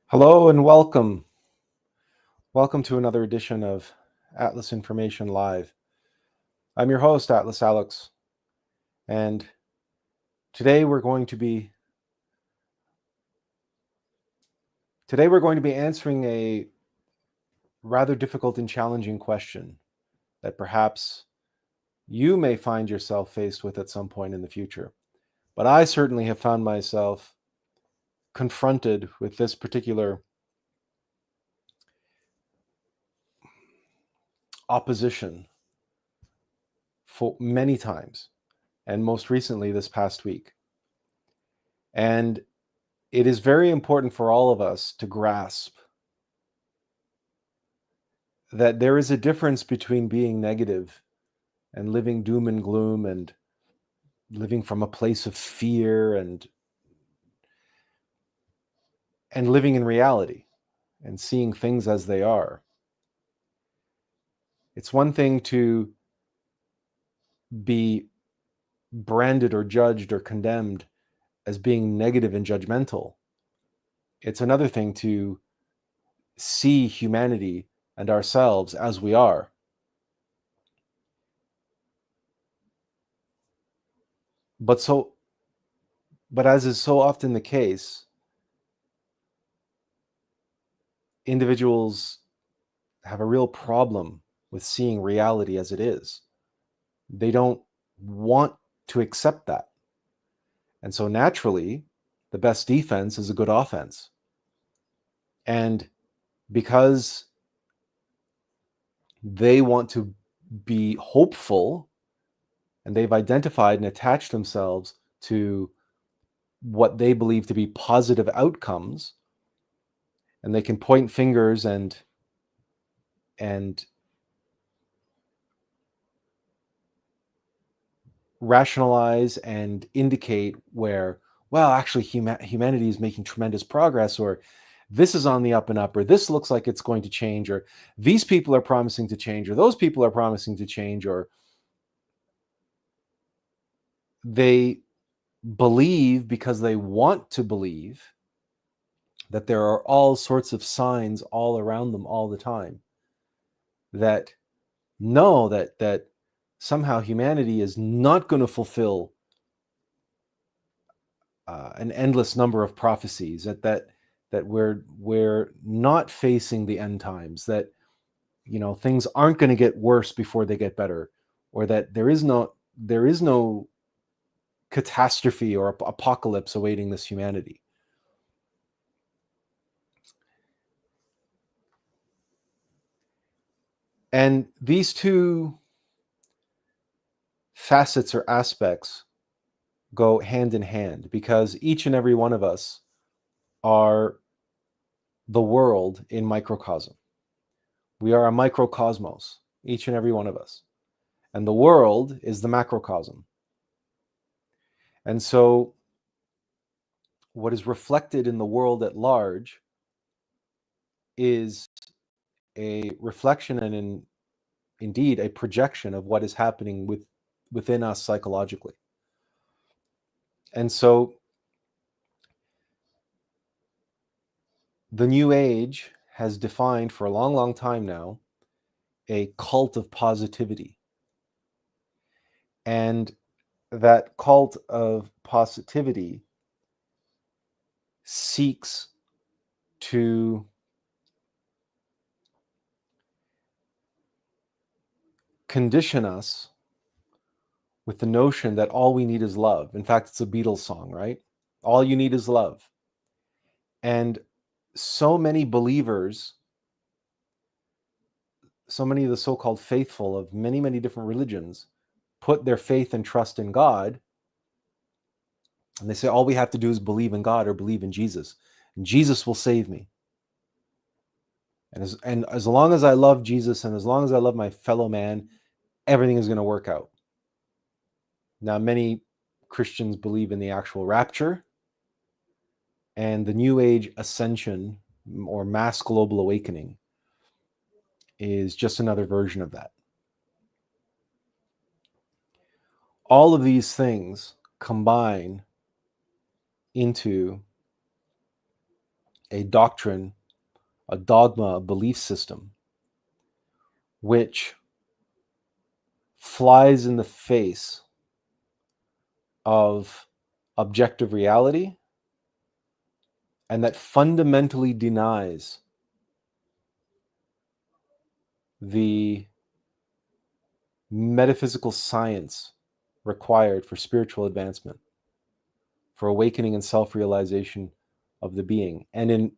Hello and welcome. Welcome to another edition of Atlas Information Live. I'm your host, Atlas Alex, and today we're going to be answering a rather difficult and challenging question that perhaps you may find yourself faced with at some point in the future. But I certainly have found myself confronted with this particular opposition for many times, and most recently this past week. And it is very important for all of us to grasp that there is a difference between being negative and living doom and gloom and living from a place of fear and living in reality and seeing things as they are. It's one thing to be branded or judged or condemned as being negative and judgmental. It's another thing to see humanity and ourselves as we are. But as is so often the case, individuals have a real problem with seeing reality as it is. They don't want to accept that. And so naturally, the best defense is a good offense. And because they want to be hopeful and they've identified and attached themselves to what they believe to be positive outcomes, and they can point fingers and rationalize and indicate where, well, actually humanity is making tremendous progress, or this is on the up and up, or this looks like it's going to change, or these people are promising to change, or those people are promising to change, or they believe because they want to believe that there are all sorts of signs all around them all the time that know that somehow humanity is not going to fulfill an endless number of prophecies, that we're not facing the end times, that things aren't going to get worse before they get better, or that there is no catastrophe or apocalypse awaiting this humanity. And these two facets or aspects go hand in hand, because each and every one of us are the world in microcosm. We are a microcosmos, each and every one of us. And the world is the macrocosm. And so what is reflected in the world at large is a reflection and indeed a projection of what is happening within us psychologically. And so the New Age has defined for a long, long time now a cult of positivity. And that cult of positivity seeks to condition us with the notion that all we need is love. In fact, it's a Beatles song, right? All you need is love. And so many believers, so many of the so-called faithful of many, many different religions put their faith and trust in God. And they say, all we have to do is believe in God or believe in Jesus. And Jesus will save me. And as long as I love Jesus and as long as I love my fellow man, everything is going to work out. Now, many Christians believe in the actual rapture, and the New Age ascension or mass global awakening is just another version of that. All of these things combine into a doctrine, a dogma, a belief system, which flies in the face of objective reality and that fundamentally denies the metaphysical science required for spiritual advancement, for awakening and self-realization of the being. And in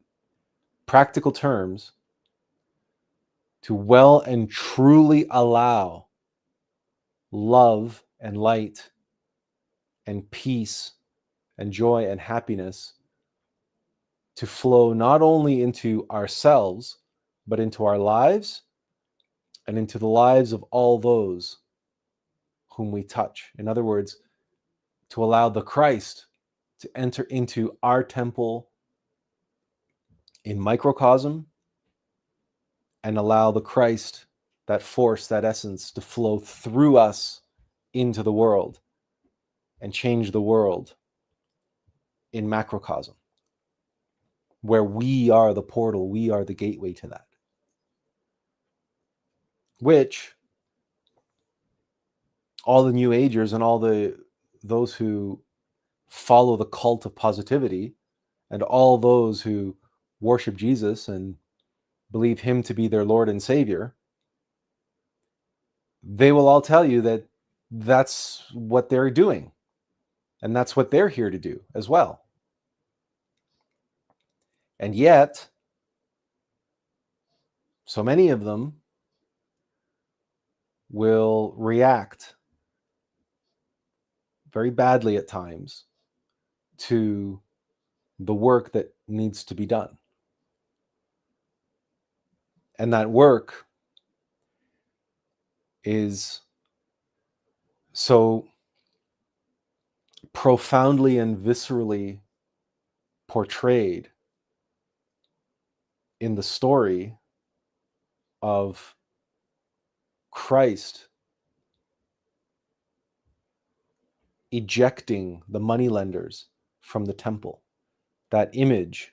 practical terms, to well and truly allow love and light and peace and joy and happiness to flow not only into ourselves, but into our lives and into the lives of all those whom we touch. In other words, to allow the Christ to enter into our temple in microcosm and allow the Christ, that force, that essence, to flow through us into the world and change the world in macrocosm, where we are the portal, we are the gateway to that, which all the New Agers and all those who follow the cult of positivity and all those who worship Jesus and believe him to be their Lord and Savior, they will all tell you that that's what they're doing. And that's what they're here to do as well. And yet, so many of them will react very badly at times to the work that needs to be done. And that work is so profoundly and viscerally portrayed in the story of Christ ejecting the moneylenders from the temple. That image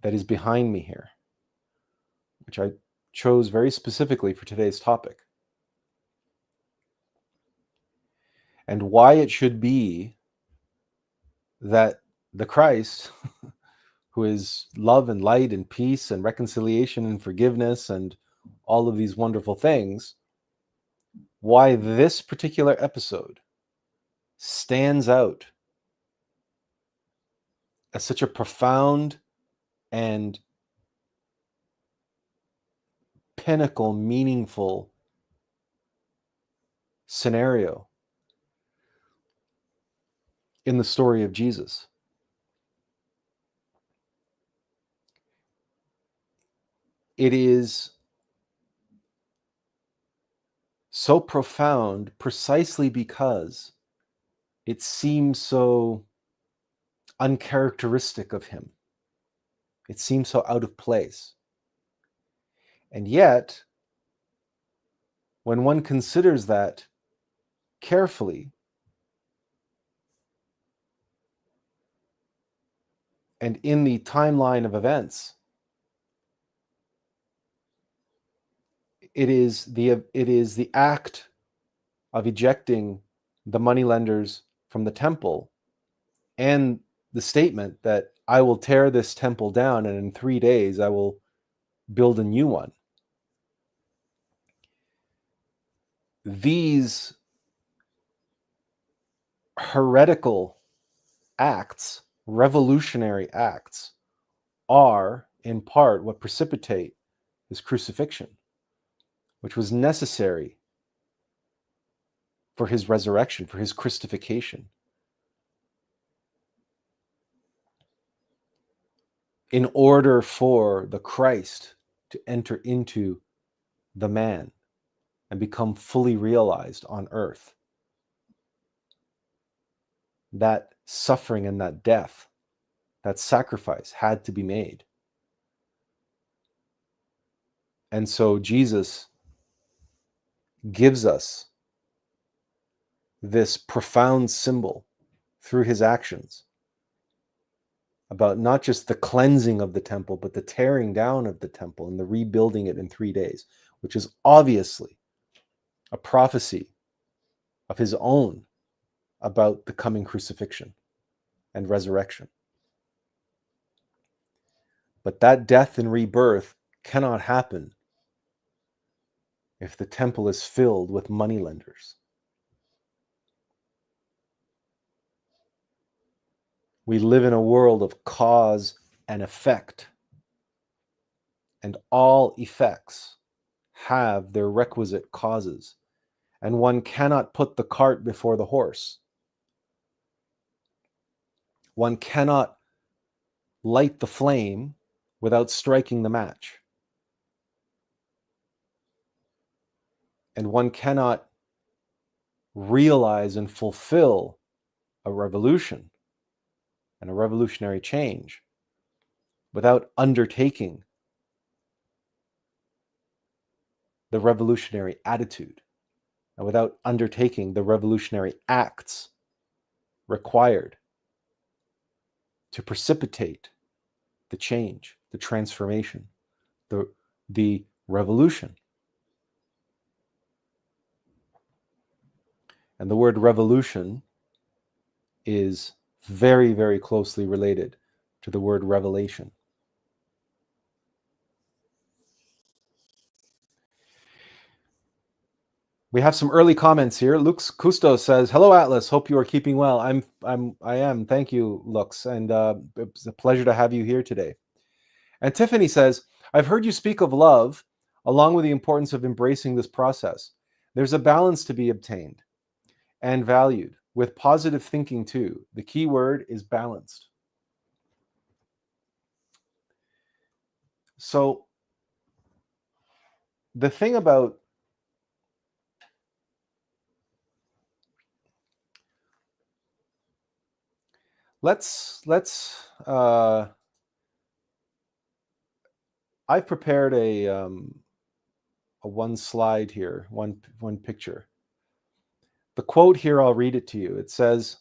that is behind me here, which I chose very specifically for today's topic, and why it should be that the Christ, who is love and light and peace and reconciliation and forgiveness and all of these wonderful things, why this particular episode stands out as such a profound and pinnacle, meaningful scenario in the story of Jesus. It is so profound precisely because it seems so uncharacteristic of him. It seems so out of place. And yet, when one considers that carefully and in the timeline of events, it is the act of ejecting the moneylenders from the temple and the statement that I will tear this temple down and in 3 days I will build a new one. These heretical acts, revolutionary acts, are in part what precipitate his crucifixion, which was necessary for his resurrection, for his Christification. In order for the Christ to enter into the man and become fully realized on earth, that suffering and that death, that sacrifice had to be made. And so Jesus gives us this profound symbol through his actions about not just the cleansing of the temple, but the tearing down of the temple and the rebuilding it in 3 days, which is obviously a prophecy of his own about the coming crucifixion and resurrection. But that death and rebirth cannot happen if the temple is filled with moneylenders. We live in a world of cause and effect, and all effects have their requisite causes, and one cannot put the cart before the horse. One cannot light the flame without striking the match. And one cannot realize and fulfill a revolution and a revolutionary change without undertaking the revolutionary attitude and without undertaking the revolutionary acts required to precipitate the change, the transformation, the revolution. And the word revolution is very, very closely related to the word revelation. We have some early comments here. Lux Custo says, "Hello, Atlas. Hope you are keeping well." I am. Thank you, Lux, and it's a pleasure to have you here today. And Tiffany says, "I've heard you speak of love, along with the importance of embracing this process. There's a balance to be obtained and valued with positive thinking too. The key word is balanced." So the thing about let's I've prepared a one slide here, one picture. The quote here, I'll read it to you. It says,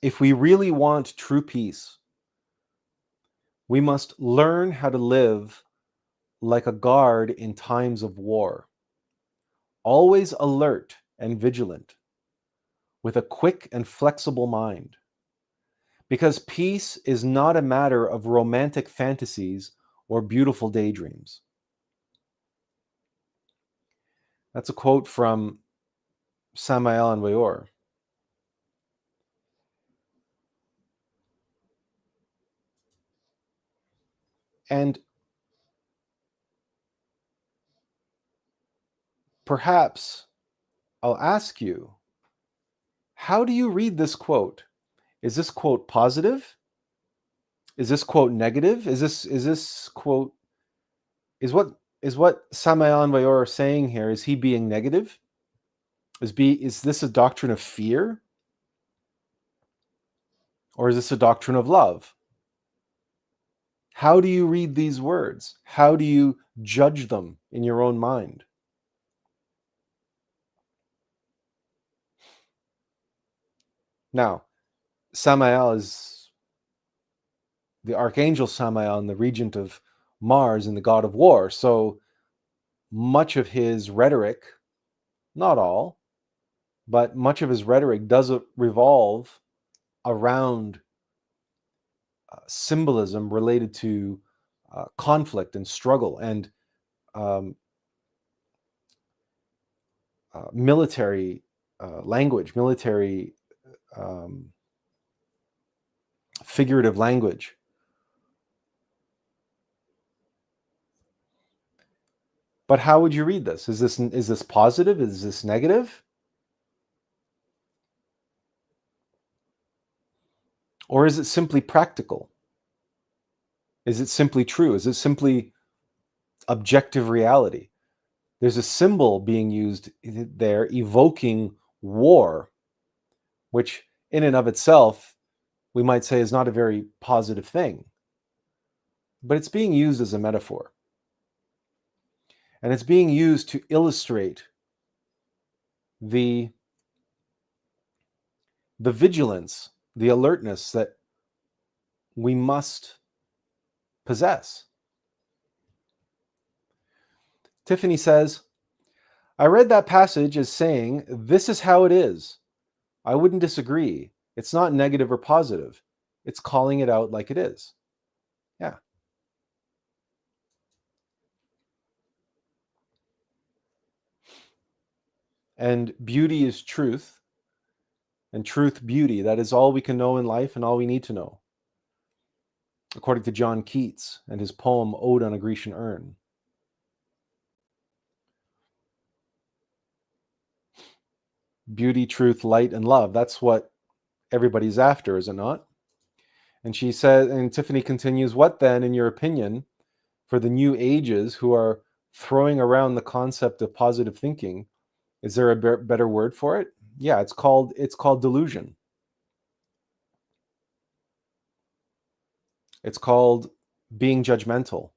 "If we really want true peace, we must learn how to live like a guard in times of war, always alert and vigilant, with a quick and flexible mind. Because peace is not a matter of romantic fantasies or beautiful daydreams." That's a quote from Samael Aun Weor. And perhaps I'll ask you, how do you read this quote? Is this quote positive? Is this quote negative? Is this quote, is what Samael Aun Weor saying here, is he being negative? Is this a doctrine of fear? Or is this a doctrine of love? How do you read these words? How do you judge them in your own mind? Now, Samael is the archangel Samael and the regent of Mars and the god of war. So much of his rhetoric, not all, but much of his rhetoric does revolve around symbolism related to conflict and struggle and military language, military figurative language. But how would you read this? Is this positive? Is this negative? Or is it simply practical? Is it simply true? Is it simply objective reality? There's a symbol being used there evoking war, which in and of itself, we might say is not a very positive thing. But it's being used as a metaphor. And it's being used to illustrate the vigilance, the alertness that we must possess. Tiffany says, I read that passage as saying, this is how it is. I wouldn't disagree. It's not negative or positive. It's calling it out like it is. Yeah. And beauty is truth, and truth, beauty. That is all we can know in life and all we need to know, according to John Keats and his poem, Ode on a Grecian Urn. Beauty, truth, light, and love. That's what everybody's after, is it not? And she says, and Tiffany continues, what then, in your opinion, for the new ages who are throwing around the concept of positive thinking, is there a better word for it? Yeah, it's called delusion. It's called being judgmental.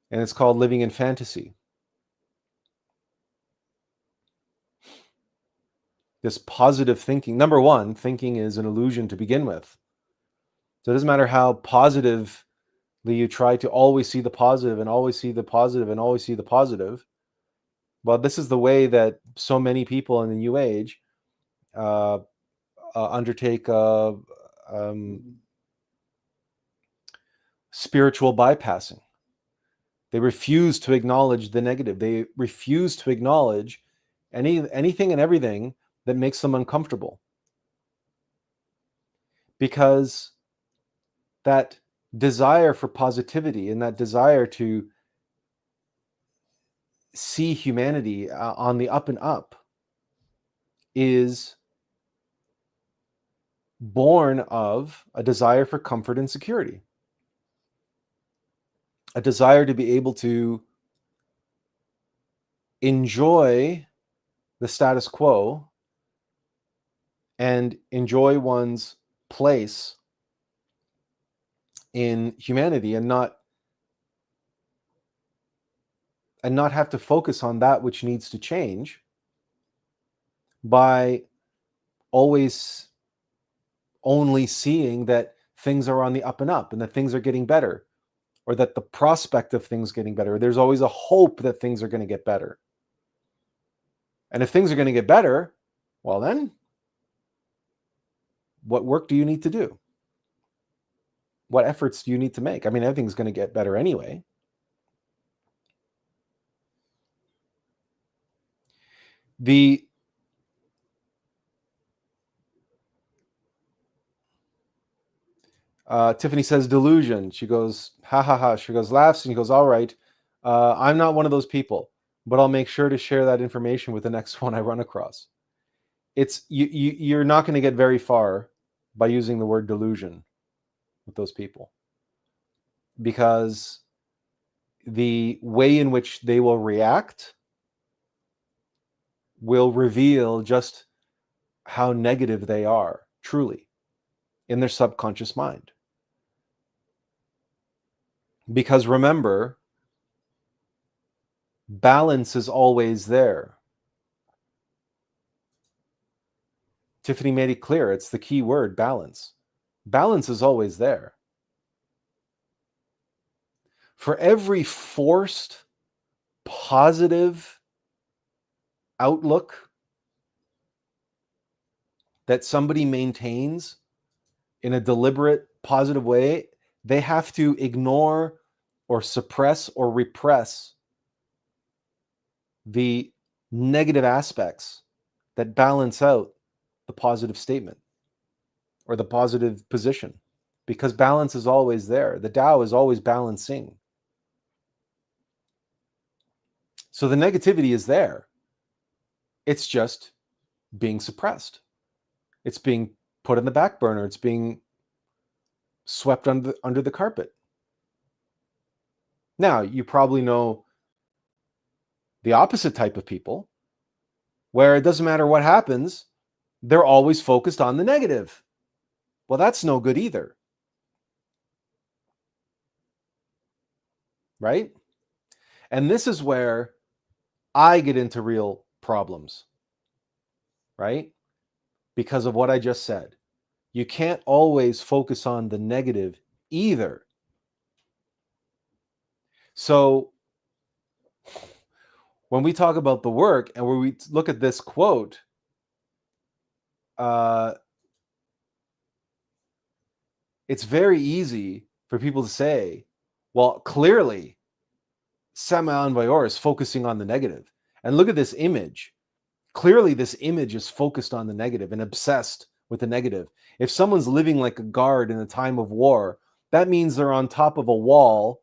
And it's called living in fantasy. This positive thinking. Number one, thinking is an illusion to begin with. So it doesn't matter how positively you try to always see the positive and always see the positive and always see the positive. Well, this is the way that so many people in the New Age undertake spiritual bypassing. They refuse to acknowledge the negative. They refuse to acknowledge anything and everything that makes them uncomfortable. Because that desire for positivity and that desire to see humanity on the up and up is born of a desire for comfort and security. A desire to be able to enjoy the status quo and enjoy one's place in humanity and not have to focus on that which needs to change by always only seeing that things are on the up and up and that things are getting better, or that the prospect of things getting better. There's always a hope that things are going to get better. And if things are going to get better, well then, what work do you need to do? What efforts do you need to make? I mean, everything's going to get better anyway. Tiffany says delusion. She goes, ha ha ha. She goes, laughs, and he goes, all right. I'm not one of those people, but I'll make sure to share that information with the next one I run across. You're not going to get very far by using the word delusion with those people, because the way in which they will react will reveal just how negative they are, truly, in their subconscious mind. Because remember, balance is always there. Tiffany made it clear. It's the key word, balance. Balance is always there. For every forced, positive outlook that somebody maintains in a deliberate, positive way, they have to ignore or suppress or repress the negative aspects that balance out the positive statement or the positive position, because balance is always there. The Tao is always balancing. So the negativity is there. It's just being suppressed. It's being put on the back burner. It's being swept under the carpet. Now, you probably know the opposite type of people, where it doesn't matter what happens, they're always focused on the negative. Well, that's no good either. Right? And this is where I get into real problems. Right? Because of what I just said. you can't always focus on the negative either. So when we talk about the work and when we look at this quote, it's very easy for people to say, well, clearly Samael Vayor is focusing on the negative. And look at this image. Clearly this image is focused on the negative and obsessed with the negative. If someone's living like a guard in a time of war, that means they're on top of a wall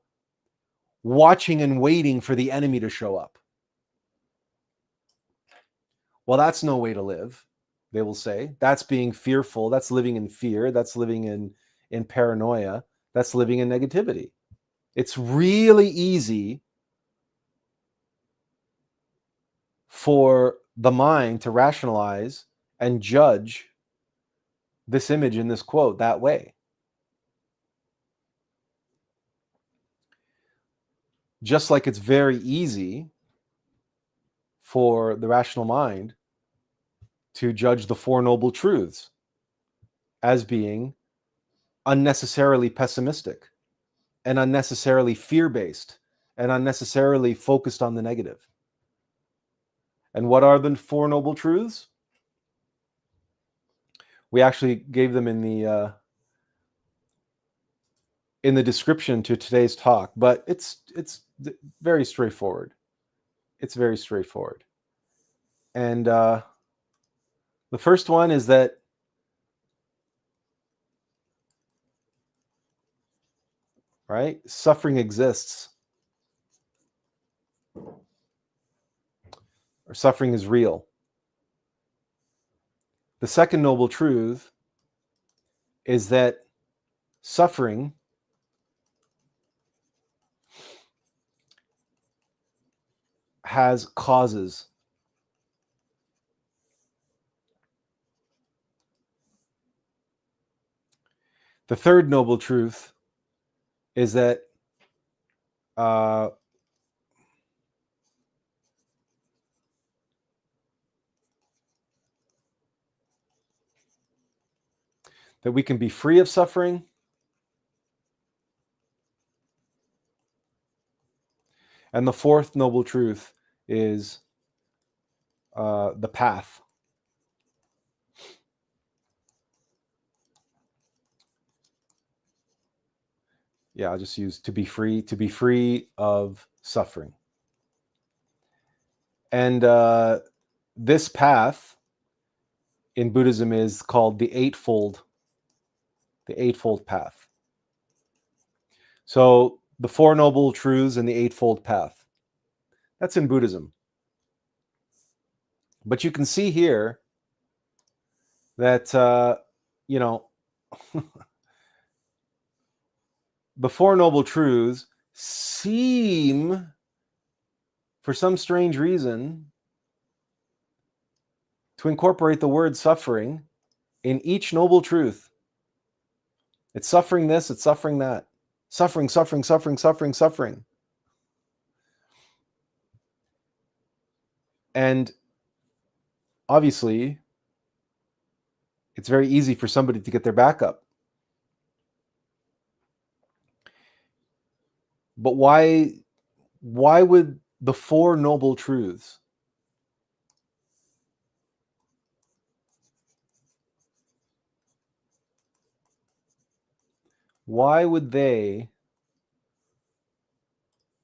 watching and waiting for the enemy to show up. Well, that's no way to live, they will say. That's being fearful. That's living in fear. That's living in paranoia. That's living in negativity. It's really easy for the mind to rationalize and judge this image in this quote that way. Just like it's very easy for the rational mind to judge the Four Noble Truths as being unnecessarily pessimistic and unnecessarily fear-based and unnecessarily focused on the negative. And what are the Four Noble Truths? We actually gave them in the description to today's talk, but it's very straightforward. It's very straightforward. And the first one is that suffering exists, or suffering is real. The second noble truth is that suffering has causes. The third noble truth is that that we can be free of suffering, and the fourth noble truth is the path. Yeah, I'll just use to be free of suffering. And this path in Buddhism is called the Eightfold Path. So the Four Noble Truths and the Eightfold Path. That's in Buddhism. But you can see here that, the Four Noble Truths seem, for some strange reason, to incorporate the word suffering in each noble truth. It's suffering this, it's suffering that. Suffering, suffering, suffering, suffering, suffering. And obviously, it's very easy for somebody to get their back up. But why would the Four Noble Truths why would they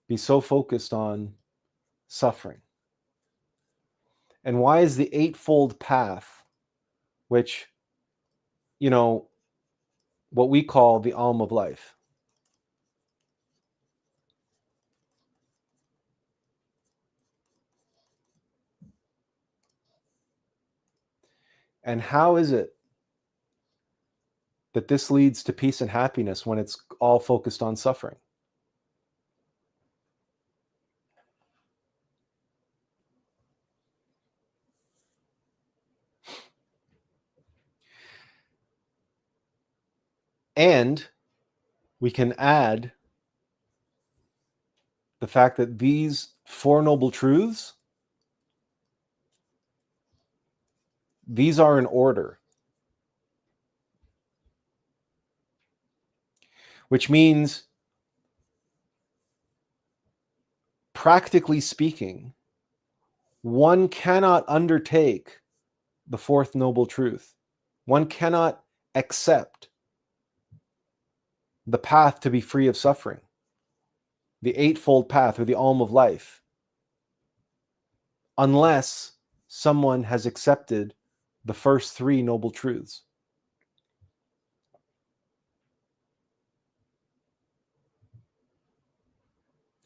be so focused on suffering? And why is the Eightfold Path, which, what we call the AUM of Life, and how is it that this leads to peace and happiness when it's all focused on suffering? And we can add the fact that these Four Noble Truths, these are in order. which means, practically speaking, one cannot undertake the fourth noble truth. One cannot accept the path to be free of suffering, the Eightfold Path or the AUM of Life, unless someone has accepted the first three noble truths.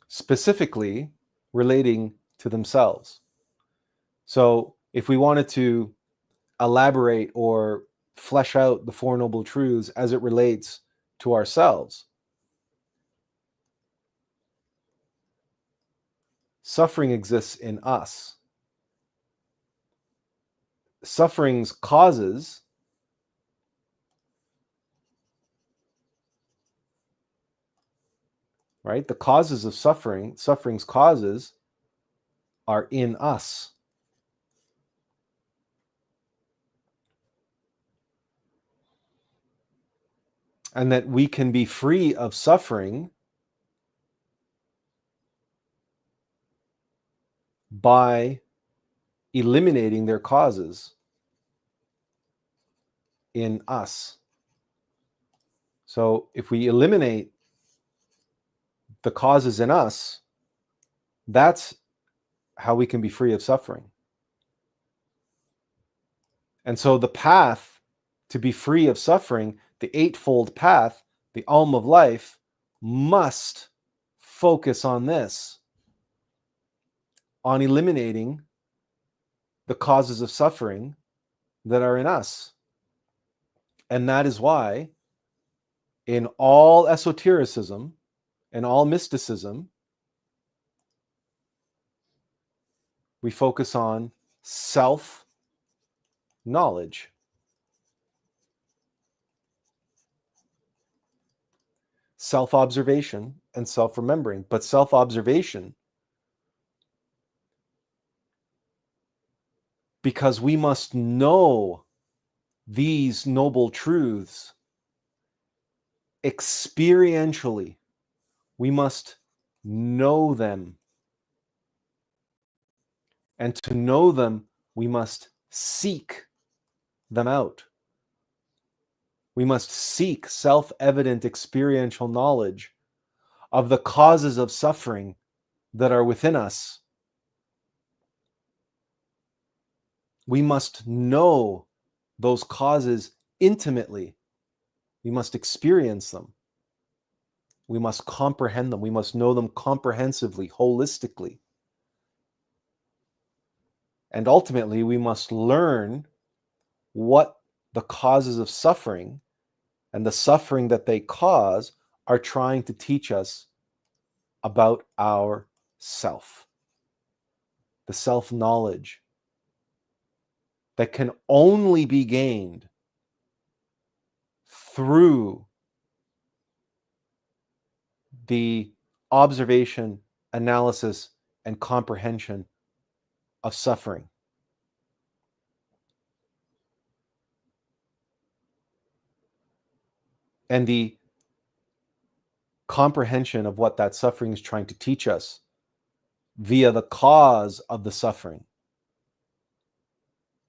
Specifically relating to themselves. So if we wanted to elaborate or flesh out the Four Noble Truths as it relates to ourselves, suffering exists in us. Suffering's causes right? The causes of suffering, suffering's causes are in us. And that we can be free of suffering by eliminating their causes in us. So if we eliminate the causes in us, that's how we can be free of suffering. And so the path to be free of suffering, the Eightfold Path, the AUM of Life, must focus on this, on eliminating the causes of suffering that are in us. And that is why in all esotericism and all mysticism, we focus on self-knowledge. Self-observation and self-remembering. But self-observation, because we must know these noble truths experientially. We must know them. And to know them, we must seek them out. We must seek self-evident experiential knowledge of the causes of suffering that are within us. We must know those causes intimately. We must experience them. We must comprehend them. We must know them comprehensively, holistically. And ultimately, we must learn what the causes of suffering and the suffering that they cause are trying to teach us about our self. The self-knowledge that can only be gained through the observation, analysis, and comprehension of suffering. And the comprehension of what that suffering is trying to teach us via the cause of the suffering,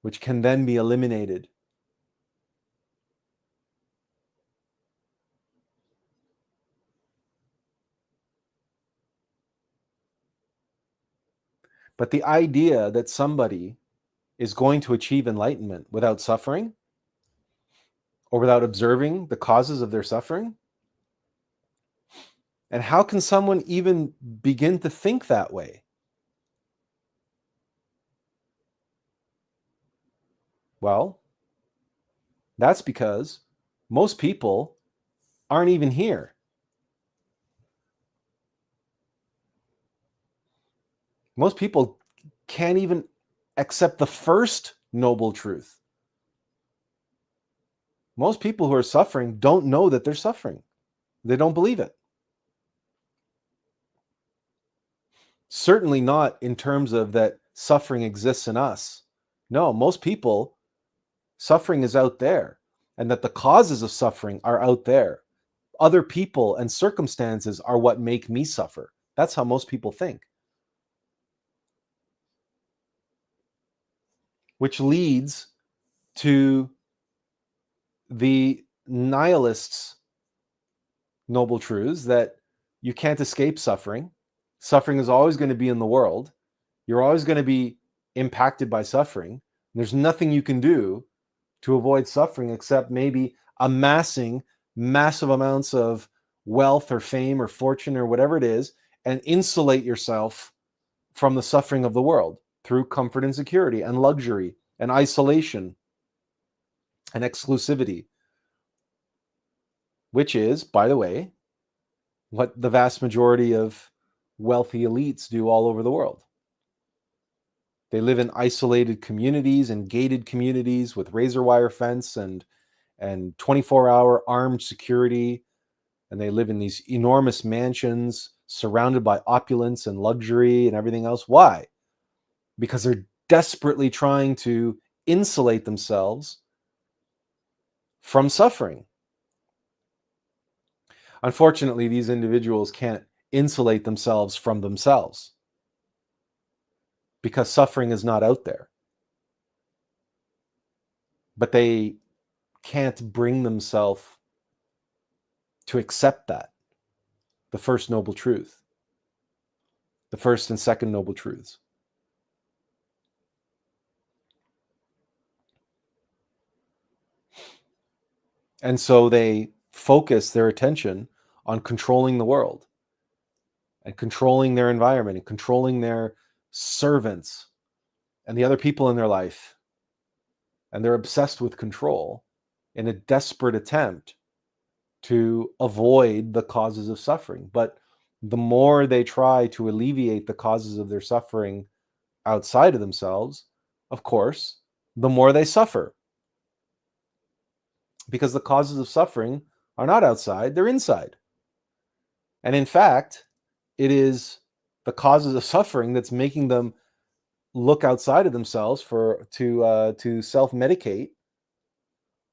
which can then be eliminated. But the idea that somebody is going to achieve enlightenment without suffering or without observing the causes of their suffering, and how can someone even begin to think that way? Well, that's because most people aren't even here. Most people can't even accept the first noble truth. Most people who are suffering don't know that they're suffering. They don't believe it. Certainly not in terms of that suffering exists in us. No, most people, suffering is out there, and that the causes of suffering are out there. Other people and circumstances are what make me suffer. That's how most people think. Which leads to the nihilists' noble truths that you can't escape suffering. Suffering is always going to be in the world. You're always going to be impacted by suffering. There's nothing you can do to avoid suffering except maybe amassing massive amounts of wealth or fame or fortune or whatever it is, and insulate yourself from the suffering of the world through comfort and security and luxury and isolation and exclusivity, which is, by the way, what the vast majority of wealthy elites do all over the world. They live in isolated communities and gated communities with razor wire fence and 24-hour armed security. And they live in these enormous mansions surrounded by opulence and luxury and everything else. Why? Because they're desperately trying to insulate themselves from suffering. Unfortunately, these individuals can't insulate themselves from themselves because suffering is not out there. But they can't bring themselves to accept that, the first noble truth, the first and second noble truths. And so they focus their attention on controlling the world and controlling their environment and controlling their servants and the other people in their life. And they're obsessed with control in a desperate attempt to avoid the causes of suffering. But the more they try to alleviate the causes of their suffering outside of themselves, of course, the more they suffer. Because the causes of suffering are not outside, they're inside. And in fact, it is the causes of suffering that's making them look outside of themselves to self-medicate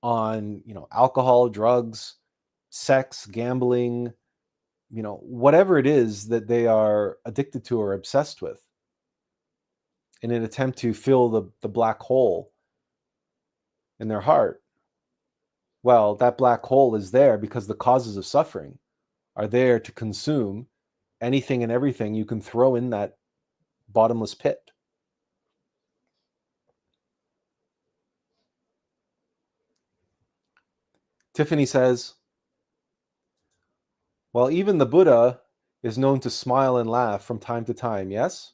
on, alcohol, drugs, sex, gambling, whatever it is that they are addicted to or obsessed with, in an attempt to fill the black hole in their heart. Well, that black hole is there because the causes of suffering are there to consume anything and everything you can throw in that bottomless pit. Tiffany says, well, even the Buddha is known to smile and laugh from time to time, yes?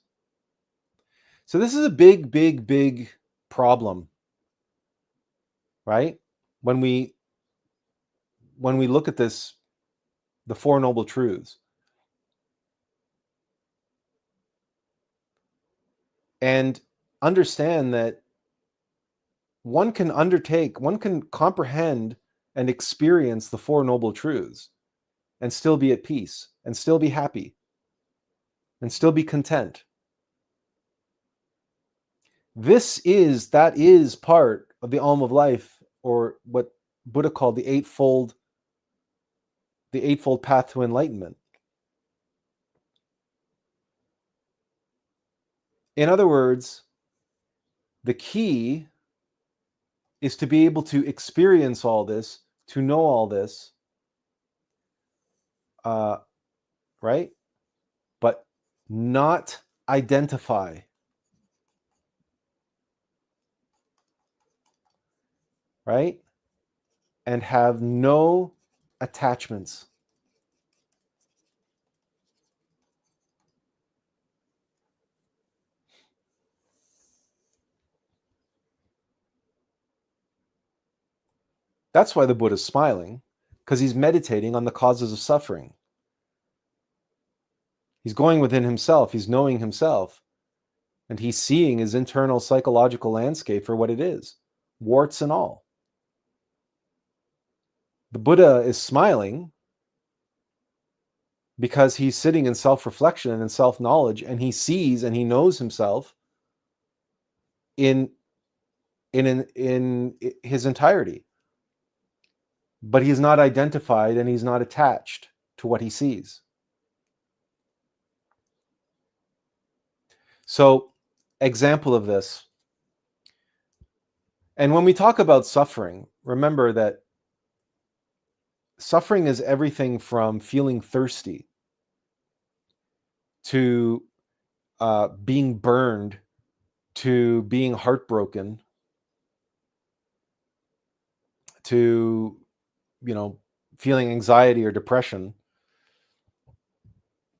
So this is a big, big, big problem, right? When we look at this, the Four Noble Truths, and understand that one can comprehend and experience the Four Noble Truths and still be at peace and still be happy and still be content. That is part of the AUM of Life, or what Buddha called the Eightfold Path to Enlightenment. In other words, the key is to be able to experience all this, to know all this, right? But not identify. Right? And have no attachments. That's why the Buddha's smiling, because he's meditating on the causes of suffering. He's going within himself, he's knowing himself, and he's seeing his internal psychological landscape for what it is, warts and all. The Buddha is smiling because he's sitting in self-reflection and self-knowledge, and he sees and he knows himself in his entirety. but he's not identified and he's not attached to what he sees. So, example of this. And when we talk about suffering, remember that suffering is everything from feeling thirsty to being burned to being heartbroken to, feeling anxiety or depression.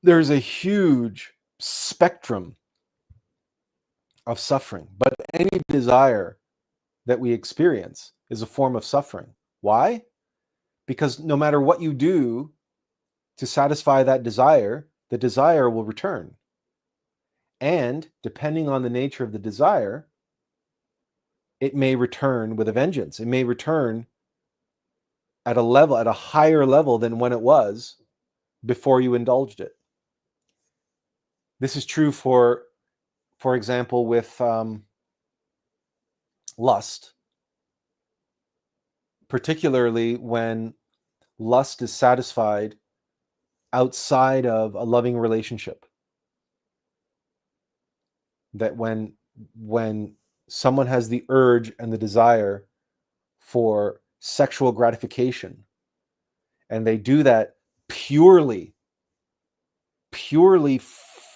There's a huge spectrum of suffering, but any desire that we experience is a form of suffering. Why? Because no matter what you do to satisfy that desire, the desire will return. And depending on the nature of the desire, it may return with a vengeance. It may return at a higher level than when it was before you indulged it. This is true for example, with lust, particularly when lust is satisfied outside of a loving relationship. That when someone has the urge and the desire for sexual gratification, and they do that purely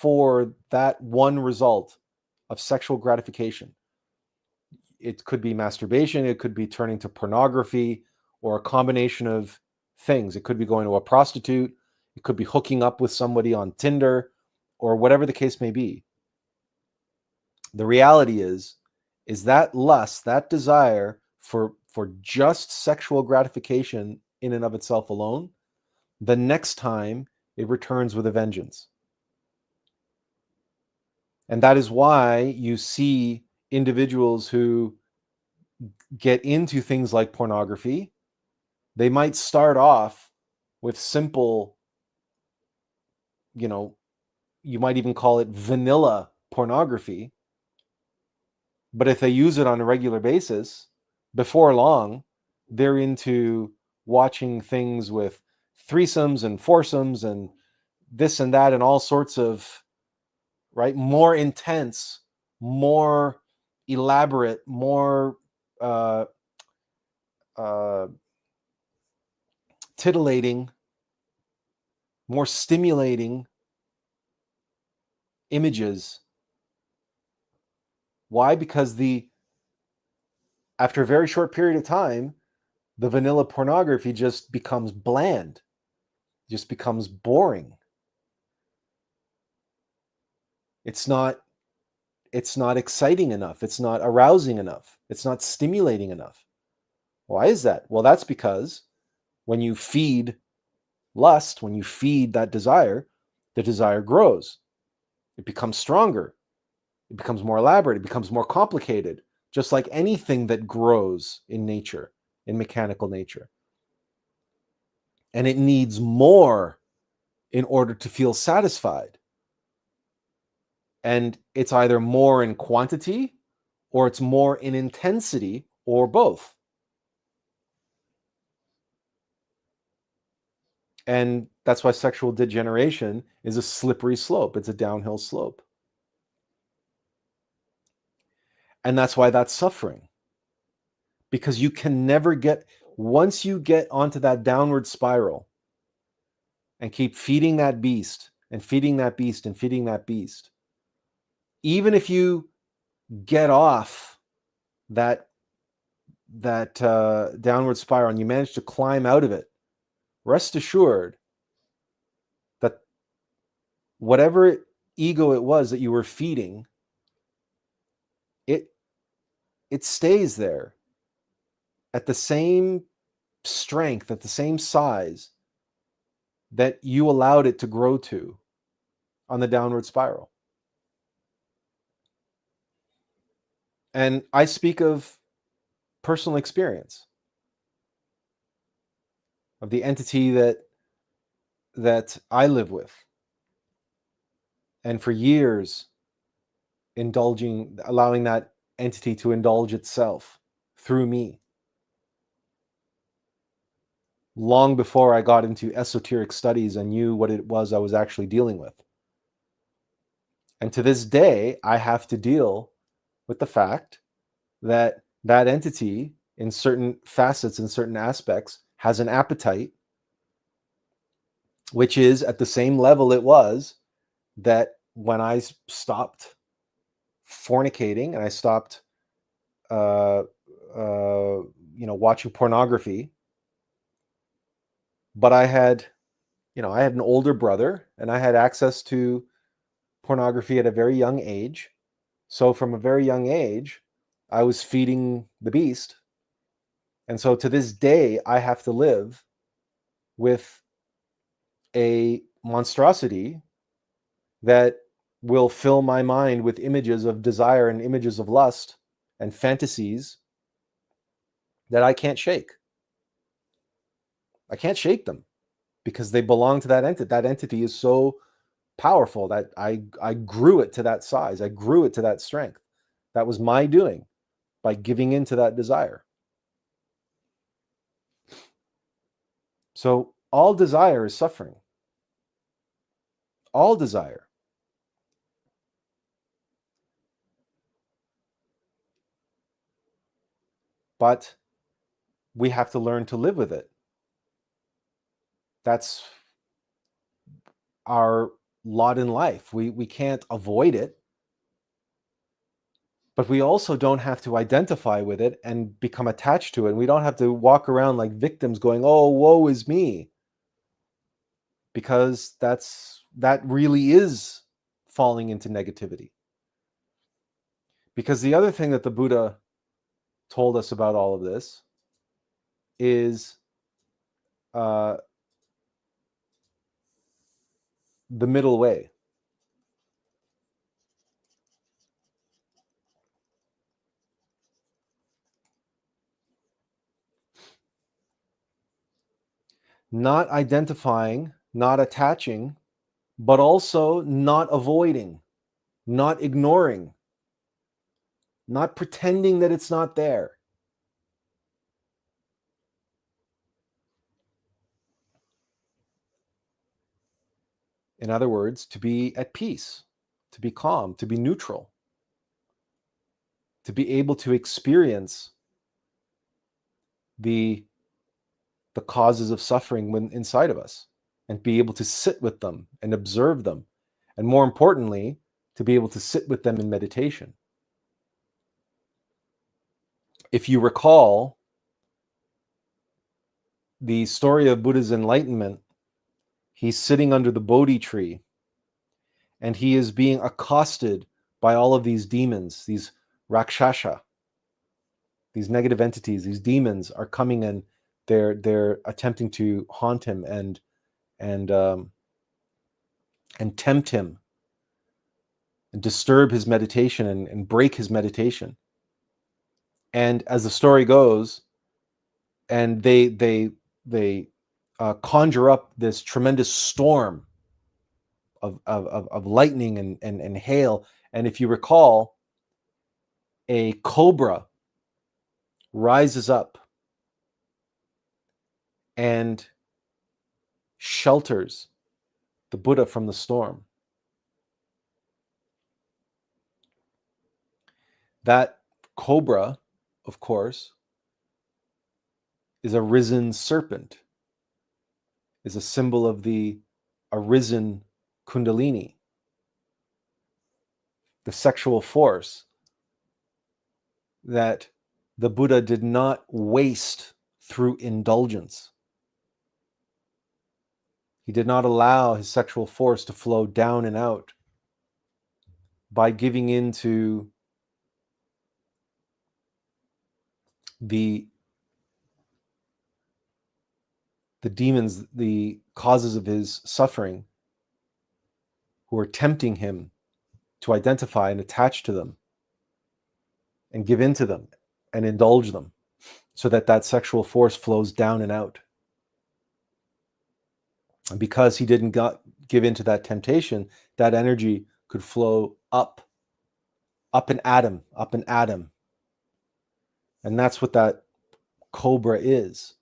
for that one result of sexual gratification. It could be masturbation, it could be turning to pornography, or a combination of things. It could be going to a prostitute, it could be hooking up with somebody on Tinder, or whatever the case may be. The reality is that lust, that desire for just sexual gratification in and of itself alone, the next time it returns with a vengeance. And that is why you see individuals who get into things like pornography. They might start off with simple, you might even call it vanilla pornography. But if they use it on a regular basis, before long, they're into watching things with threesomes and foursomes and this and that and all sorts of, right, more intense, more elaborate, more titillating, more stimulating images. Why? Because after a very short period of time, the vanilla pornography just becomes bland, just becomes boring. It's not exciting enough. It's not arousing enough. It's not stimulating enough. Why is that? Well, that's because when you feed lust, when you feed that desire, the desire grows. It becomes stronger. It becomes more elaborate. It becomes more complicated, just like anything that grows in nature, in mechanical nature. And it needs more in order to feel satisfied. And it's either more in quantity or it's more in intensity or both. And that's why sexual degeneration is a slippery slope. It's a downhill slope. And that's why that's suffering. Because you can never once you get onto that downward spiral and keep feeding that beast and feeding that beast and feeding that beast, even if you get off that downward spiral and you manage to climb out of it, rest assured that whatever ego it was that you were feeding, it stays there at the same strength, at the same size that you allowed it to grow to on the downward spiral. And I speak of personal experience, of the entity that I live with. And for years, allowing that entity to indulge itself through me. long before I got into esoteric studies and knew what it was I was actually dealing with. And to this day, I have to deal with the fact that that entity, in certain facets, in certain aspects, has an appetite which is at the same level it was that when I stopped fornicating and I stopped, watching pornography. But I had an older brother, and I had access to pornography at a very young age. So from a very young age, I was feeding the beast. And so to this day, I have to live with a monstrosity that will fill my mind with images of desire and images of lust and fantasies that I can't shake. I can't shake them because they belong to that entity. That entity is so powerful that I grew it to that size. I grew it to that strength. That was my doing by giving into that desire. So all desire is suffering. All desire. But we have to learn to live with it. That's our lot in life. We can't avoid it. But we also don't have to identify with it and become attached to it. And we don't have to walk around like victims going, oh, woe is me. Because that really is falling into negativity. Because the other thing that the Buddha told us about all of this is the middle way. Not identifying, not attaching, but also not avoiding, not ignoring, not pretending that it's not there. In other words, to be at peace, to be calm, to be neutral, to be able to experience the causes of suffering when inside of us and be able to sit with them and observe them. And more importantly, to be able to sit with them in meditation. If you recall the story of Buddha's enlightenment, he's sitting under the Bodhi tree and he is being accosted by all of these demons, these rakshasa, these negative entities. These demons are coming and they're attempting to haunt him and tempt him and disturb his meditation and break his meditation. And as the story goes, and they conjure up this tremendous storm of lightning and hail. And if you recall, a cobra rises up and shelters the Buddha from the storm. That cobra, of course, is a risen serpent, is a symbol of the arisen Kundalini, the sexual force that the Buddha did not waste through indulgence. He did not allow his sexual force to flow down and out by giving into the demons, the causes of his suffering, who are tempting him to identify and attach to them and give into them and indulge them, so that sexual force flows down and out. And because he didn't give into that temptation, that energy could flow up an atom. And that's what that cobra is.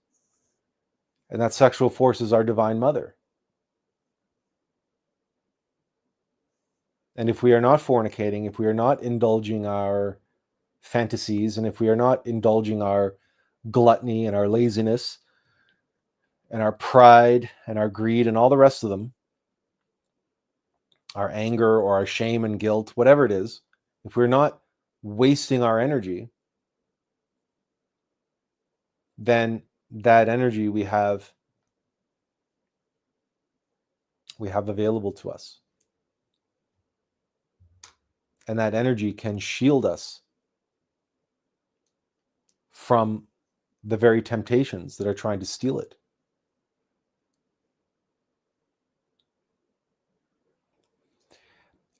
And that sexual force is our divine mother. And if we are not fornicating, if we are not indulging our fantasies, and if we are not indulging our gluttony and our laziness and our pride and our greed and all the rest of them, our anger or our shame and guilt, whatever it is, if we're not wasting our energy, then that energy we have available to us. And that energy can shield us from the very temptations that are trying to steal it.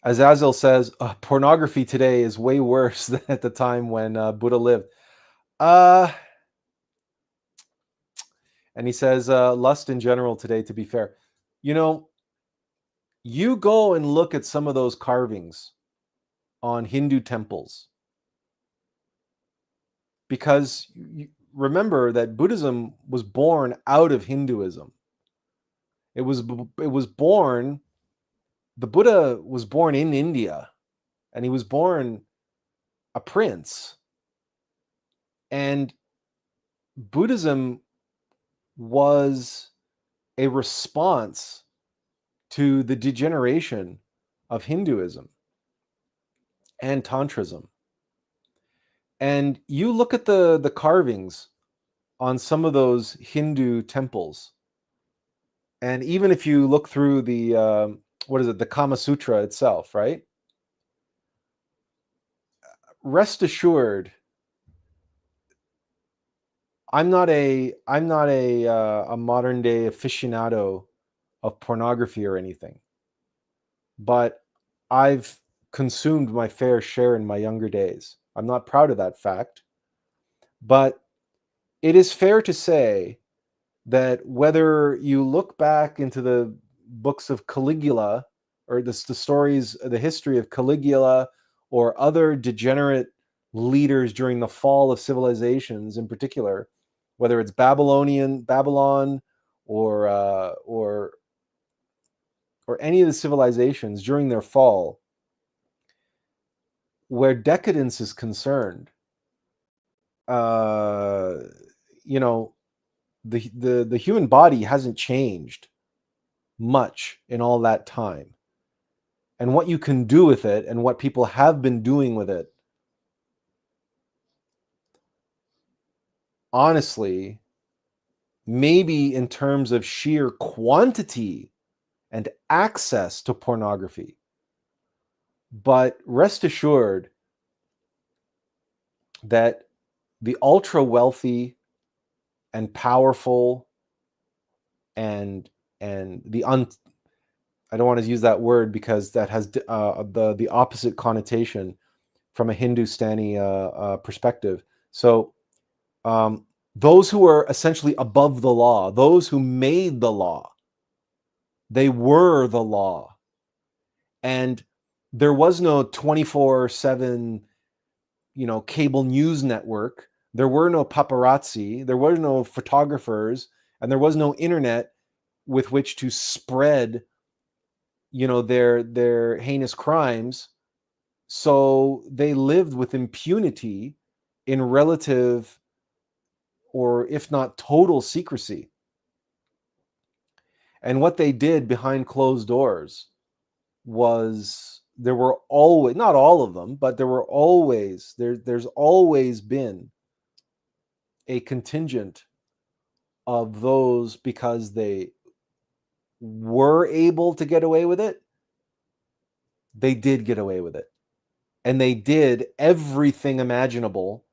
As Azazel says, pornography today is way worse than at the time when Buddha lived. And he says, lust in general today, to be fair. You know, you go and look at some of those carvings on Hindu temples. Because remember that Buddhism was born out of Hinduism. It was born, the Buddha was born in India, and he was born a prince. And Buddhism was a response to the degeneration of Hinduism and Tantrism. And you look at the carvings on some of those Hindu temples, and even if you look through the the Kama Sutra itself, right? Rest assured, I'm not a modern day aficionado of pornography or anything, but I've consumed my fair share in my younger days. I'm not proud of that fact, but it is fair to say that whether you look back into the books of Caligula, or the stories, the history of Caligula, or other degenerate leaders during the fall of civilizations in particular, whether it's Babylon, or any of the civilizations during their fall, where decadence is concerned, you know, the human body hasn't changed much in all that time. And what you can do with it, and what people have been doing with it, honestly, maybe in terms of sheer quantity and access to pornography. But rest assured that the ultra wealthy and powerful and the I don't want to use that word because that has the opposite connotation from a Hindustani perspective. So those who are essentially above the law, those who made the law, they were the law. And there was no 24/7, cable news network. There were no paparazzi. There were no photographers, and there was no internet with which to spread, their heinous crimes. So they lived with impunity in relative, or if not total, secrecy. And what they did behind closed doors was, there were always, not all of them, but there's always been a contingent of those, because they were able to get away with it, they did get away with it. And they did everything imaginable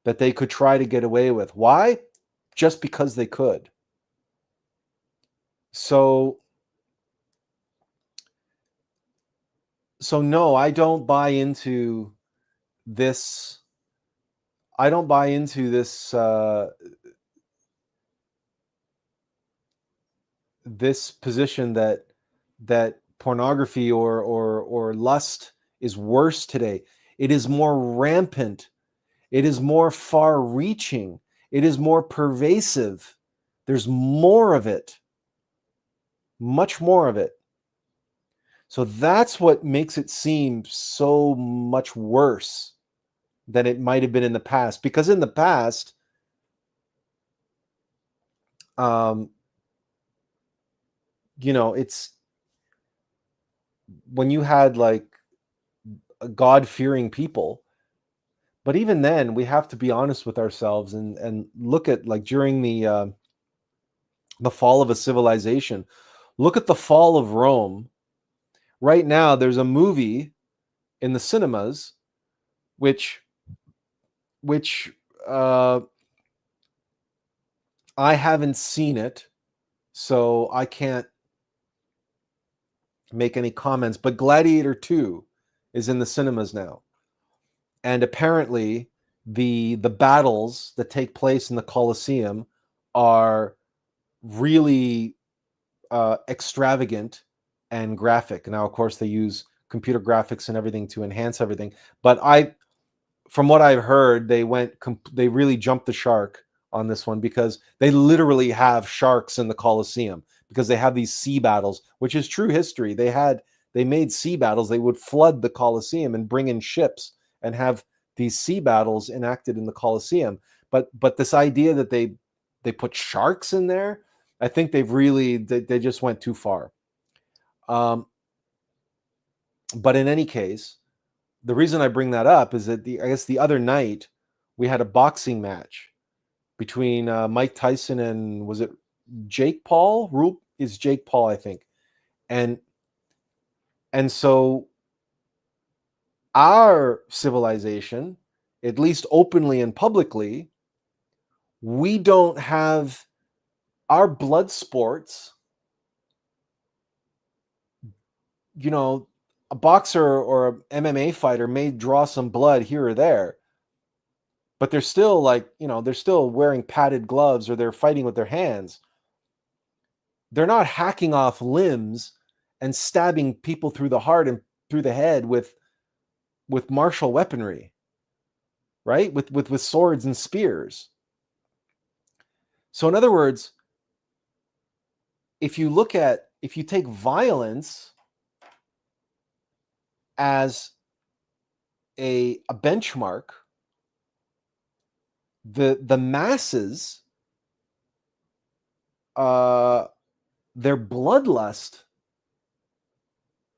that they could try to get away with. Why? Just because they could. So no, I don't buy into this. I don't buy into this this position that pornography or lust is worse today. It is more rampant. It is more far-reaching. It is more pervasive There's more of it, much more of it. So that's what makes it seem so much worse than it might have been in the past. Because in the past, it's when you had like God-fearing people. But even then, we have to be honest with ourselves and look at, like, during the fall of a civilization. Look at the fall of Rome. Right now, there's a movie in the cinemas, which I haven't seen it, so I can't make any comments. But Gladiator 2 is in the cinemas now, and apparently the battles that take place in the Colosseum are really extravagant and graphic. Now, of course, they use computer graphics and everything to enhance everything. But from what I've heard, they really jumped the shark on this one, because they literally have sharks in the Colosseum, because they have these sea battles, which is true history. They made sea battles. They would flood the Colosseum and bring in ships and have these sea battles enacted in the Colosseum. But this idea that they put sharks in there, I think they just went too far. But in any case, the reason I bring that up is that I guess the other night we had a boxing match between Mike Tyson and, was it Jake Paul? Is Jake Paul, I think. And so our civilization, at least openly and publicly, we don't have our blood sports. A boxer or a MMA fighter may draw some blood here or there, but they're still they're still wearing padded gloves, or they're fighting with their hands. They're not hacking off limbs and stabbing people through the heart and through the head with martial weaponry, right? With swords and spears. So in other words, if you take violence as a benchmark, the masses, their bloodlust,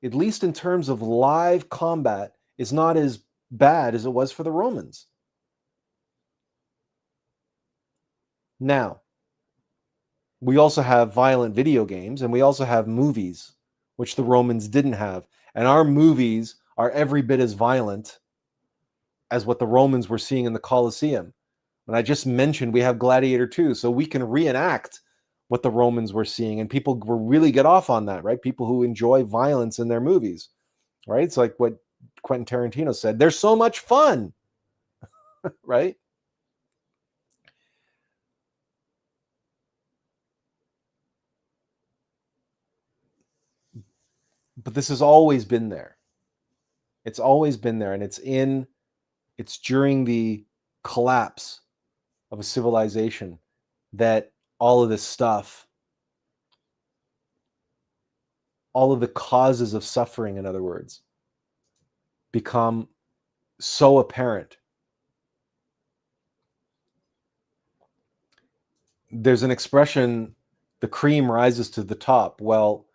at least in terms of live combat, is not as bad as it was for the Romans. Now, we also have violent video games, and we also have movies, which the Romans didn't have. And our movies are every bit as violent as what the Romans were seeing in the Colosseum. And I just mentioned we have Gladiator 2, so we can reenact what the Romans were seeing, and people will really get off on that, right? People who enjoy violence in their movies, right? It's like what Quentin Tarantino said, they're so much fun, right? But this has always been there. It's always been there, and it's during the collapse of a civilization that all of this stuff, all of the causes of suffering, in other words, become so apparent. There's an expression, the cream rises to the top. Well,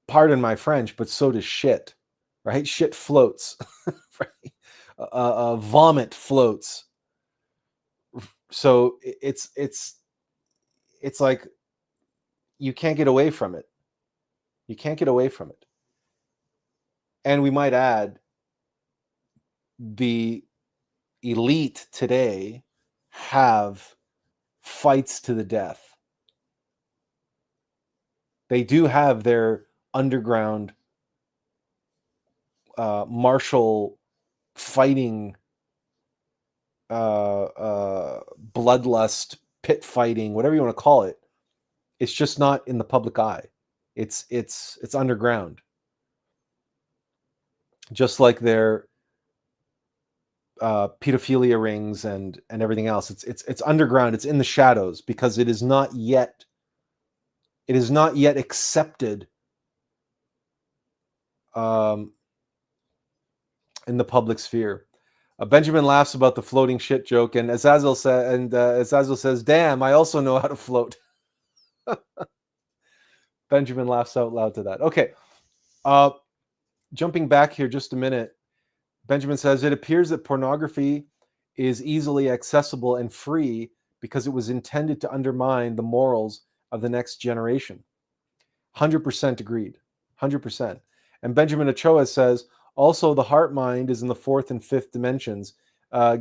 pardon my French, but so does shit, right? Shit floats, right? Vomit floats. So it's like you can't get away from it. You can't get away from it. And we might add, the elite today have fights to the death. They do have their underground martial fighting, bloodlust, pit fighting, whatever you want to call it. It's just not in the public eye. It's underground. Just like their pedophilia rings and everything else. It's underground. It's in the shadows because it is not yet accepted in the public sphere. Benjamin laughs about the floating shit joke, and Azazel says, "Damn, I also know how to float." Benjamin laughs out loud to that. Okay, jumping back here just a minute. Benjamin says, "It appears that pornography is easily accessible and free because it was intended to undermine the morals of the next generation." 100% agreed. 100%. And Benjamin Ochoa says, also the heart mind is in the fourth and fifth dimensions,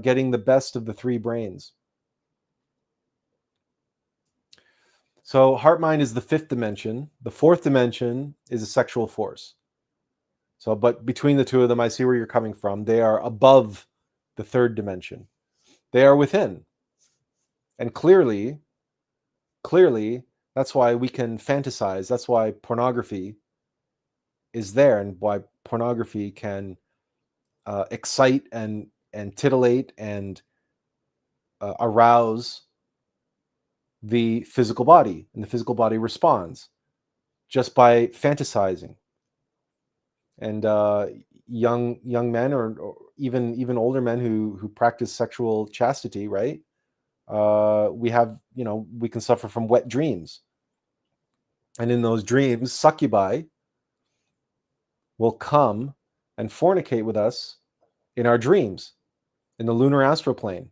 getting the best of the three brains. So heart mind is the fifth dimension. The fourth dimension is a sexual force. So, but between the two of them, I see where you're coming from. They are above the third dimension. They are within. And clearly, that's why we can fantasize. That's why pornography is there, and why pornography can excite and titillate and arouse the physical body, and the physical body responds just by fantasizing. And young men, or even older men who practice sexual chastity, right? We can suffer from wet dreams, and in those dreams, succubi will come and fornicate with us in our dreams, in the lunar astral plane,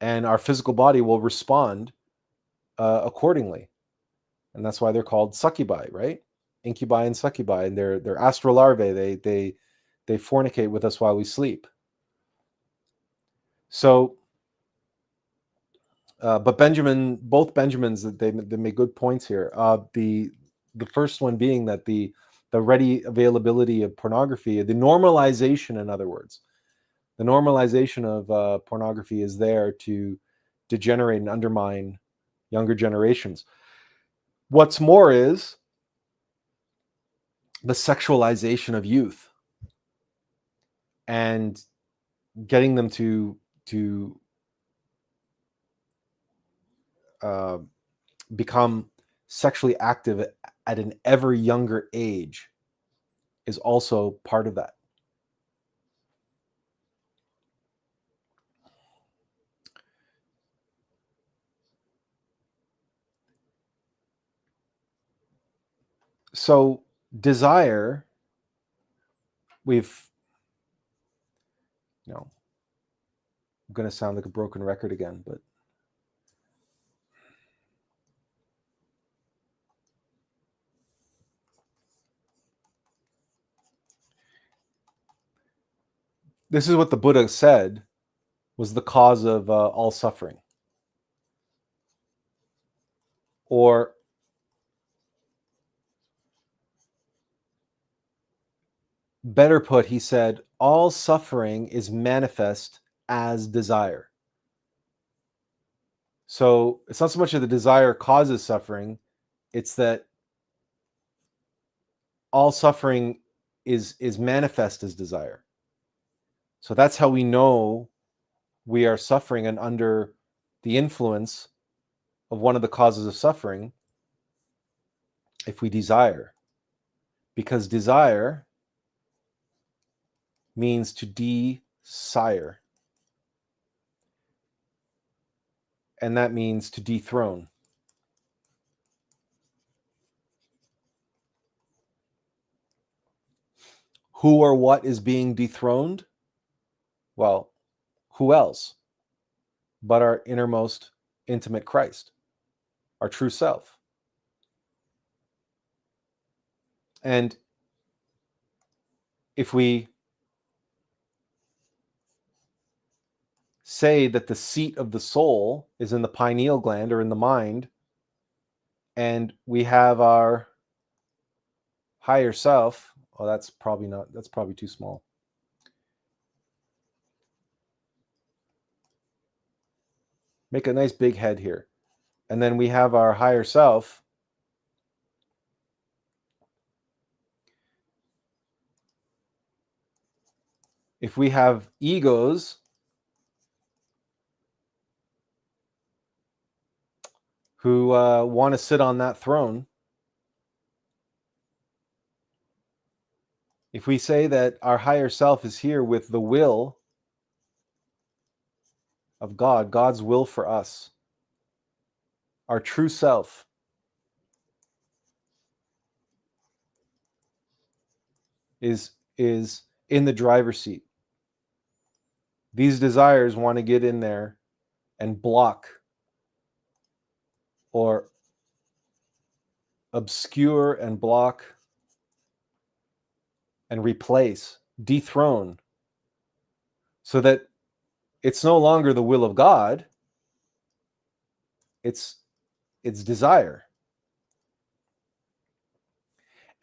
and our physical body will respond accordingly. And that's why they're called succubi, right? Incubi and succubi, and they're astral larvae. They fornicate with us while we sleep. So, but both Benjamins, they make good points here. The first one being that the ready availability of pornography, the normalization, in other words, the normalization of pornography is there to degenerate and undermine younger generations. What's more is the sexualization of youth and getting them to become sexually active at an ever younger age is also part of that. So desire, I'm going to sound like a broken record again, but this is what the Buddha said was the cause of all suffering. Or better put, he said, all suffering is manifest as desire. So it's not so much that the desire causes suffering, it's that all suffering is manifest as desire. So that's how we know we are suffering and under the influence of one of the causes of suffering, if we desire. Because desire means to desire. And that means to dethrone. Who or what is being dethroned? Well, who else but our innermost intimate Christ, our true self. And if we say that the seat of the soul is in the pineal gland or in the mind, and we have our higher self, well, that's probably too small. Make a nice big head here. And then we have our higher self. If we have egos who want to sit on that throne, if we say that our higher self is here with the will of God, God's will for us, our true self, is in the driver's seat. These desires want to get in there and block or obscure and block and replace, dethrone, so that it's no longer the will of God, it's desire.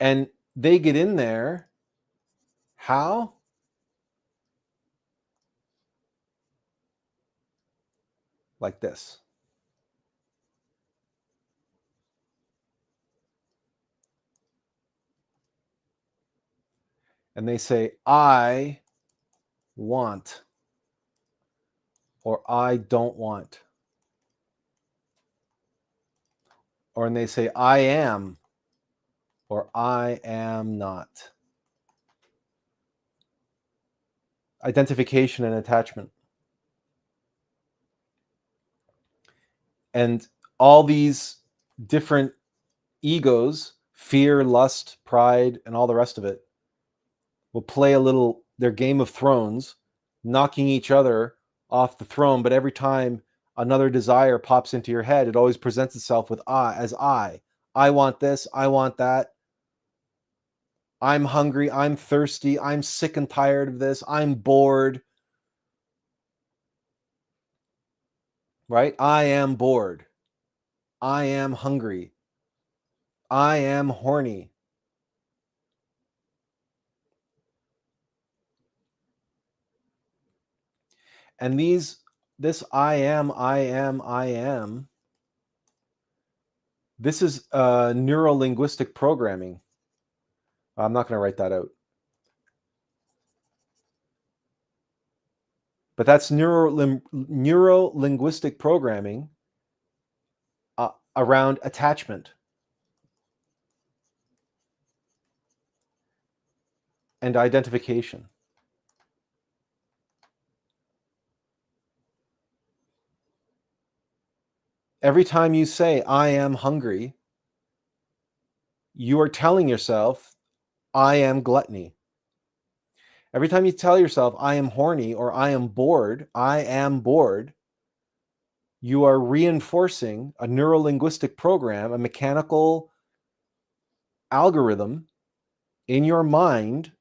And they get in there, how? Like this. And they say, I want, or I don't want. Or and they say, I am, or I am not. Identification and attachment. And all these different egos, fear, lust, pride, and all the rest of it, will play a little their Game of Thrones, knocking each other off the throne. But every time another desire pops into your head, it always presents itself with I. I want this, I want that. I'm hungry, I'm thirsty, I'm sick and tired of this, I'm bored. Right? I am bored. I am hungry. I am horny. And this I am, this is neuro-linguistic programming. I'm not going to write that out. But that's neuro-linguistic programming around attachment and identification. Every time you say, I am hungry, you are telling yourself, I am gluttony. Every time you tell yourself, I am horny, or I am bored, you are reinforcing a neuro-linguistic program, a mechanical algorithm in your mind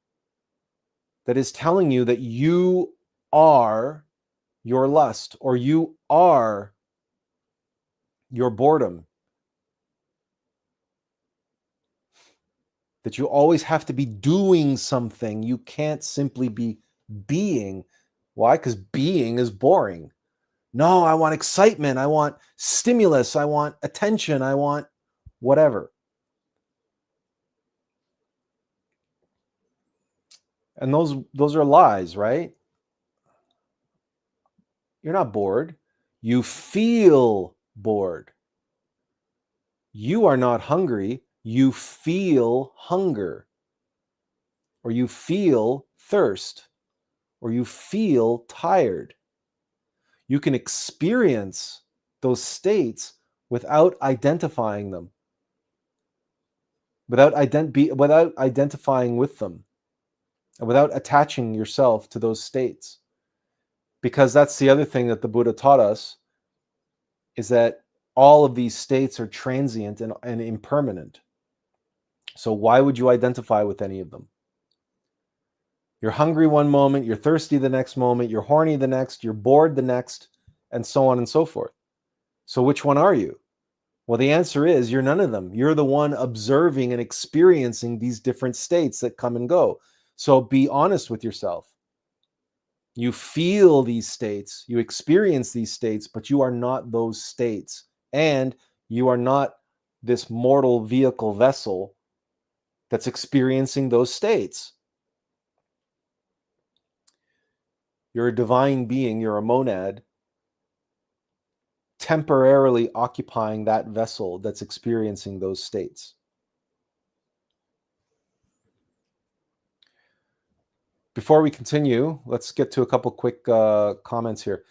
that is telling you that you are your lust, or you are your boredom. That you always have to be doing something. You can't simply be being. Why? Because being is boring. No, I want excitement. I want stimulus. I want attention. I want whatever. And those are lies, right? You're not bored. You feel bored. You are not hungry. You feel hunger, or you feel thirst, or you feel tired. You can experience those states without identifying them, without identifying with them, and without attaching yourself to those states. Because that's the other thing that the Buddha taught us, is that all of these states are transient and impermanent. So why would you identify with any of them? You're hungry one moment, you're thirsty the next moment, you're horny the next, you're bored the next, and so on and so forth. So which one are you? Well, the answer is you're none of them. You're the one observing and experiencing these different states that come and go. So be honest with yourself. You feel these states, you experience these states, but you are not those states. And you are not this mortal vehicle vessel that's experiencing those states. You're a divine being, you're a monad temporarily occupying that vessel that's experiencing those states. Before we continue, let's get to a couple quick comments here.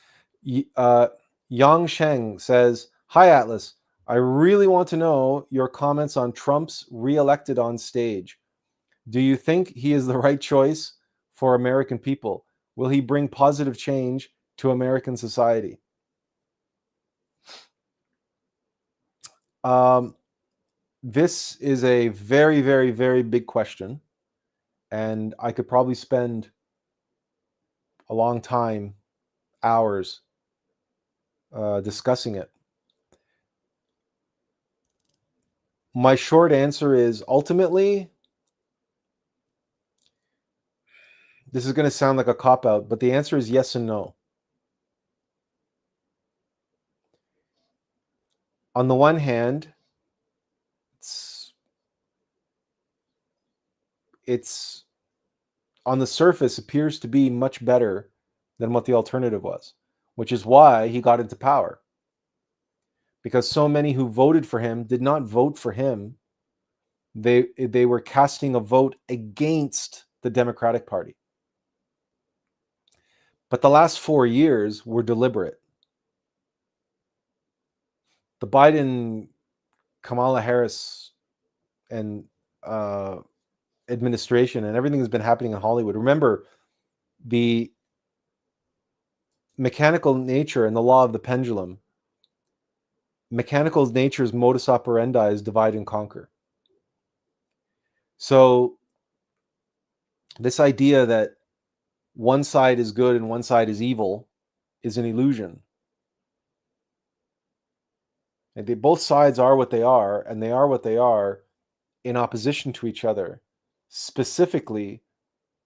Yang Sheng says, "Hi Atlas, I really want to know your comments on Trump's re-elected on stage. Do you think he is the right choice for American people? Will he bring positive change to American society?" This is a very, very, very big question, and I could probably spend a long time, hours, discussing it. My short answer is, ultimately, this is going to sound like a cop-out, but the answer is yes and no. On the one hand, it's on the surface appears to be much better than what the alternative was, which is why he got into power. Because so many who voted for him did not vote for him. They were casting a vote against the Democratic Party. But the last 4 years were deliberate. The Biden, Kamala Harris, and administration and everything that's been happening in Hollywood. Remember, the mechanical nature and the law of the pendulum. Mechanical nature's modus operandi is divide and conquer. So this idea that one side is good and one side is evil is an illusion. And both sides are what they are, and they are what they are in opposition to each other, specifically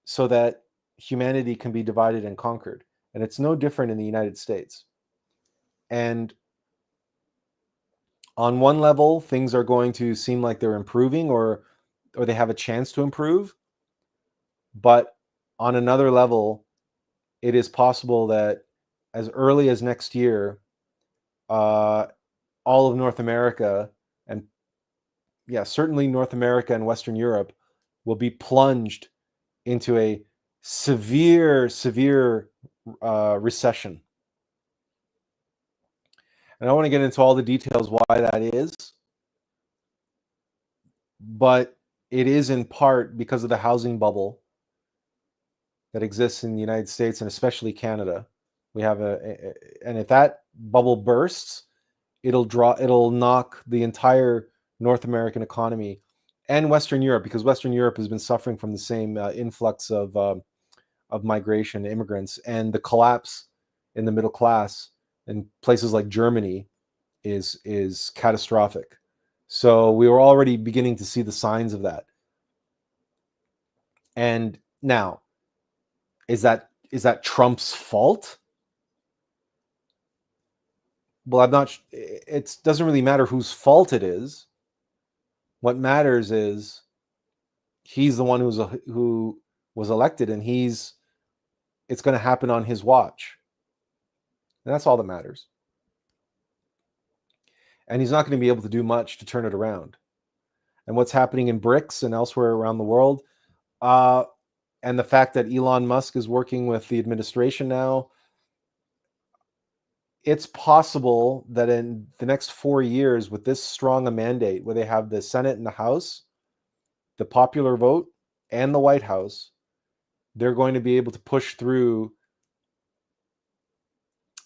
so that humanity can be divided and conquered. And it's no different in the United States. And on one level, things are going to seem like they're improving, or they have a chance to improve. But on another level, it is possible that as early as next year, all of North America, and certainly North America and Western Europe, will be plunged into a severe recession. And I don't want to get into all the details why that is, but it is in part because of the housing bubble that exists in the United States and especially Canada. We have and if that bubble bursts, it'll knock the entire North American economy and Western Europe, because Western Europe has been suffering from the same influx of migration, immigrants, and the collapse in the middle class in places like Germany is catastrophic. So we were already beginning to see the signs of that. And now, is that Trump's fault? Well, I'm not. It doesn't really matter whose fault it is. What matters is he's the one who was elected, and it's going to happen on his watch. And that's all that matters. And he's not going to be able to do much to turn it around. And what's happening in BRICS and elsewhere around the world, and the fact that Elon Musk is working with the administration now, it's possible that in the next 4 years, with this strong a mandate, where they have the Senate and the House, the popular vote, and the White House, they're going to be able to push through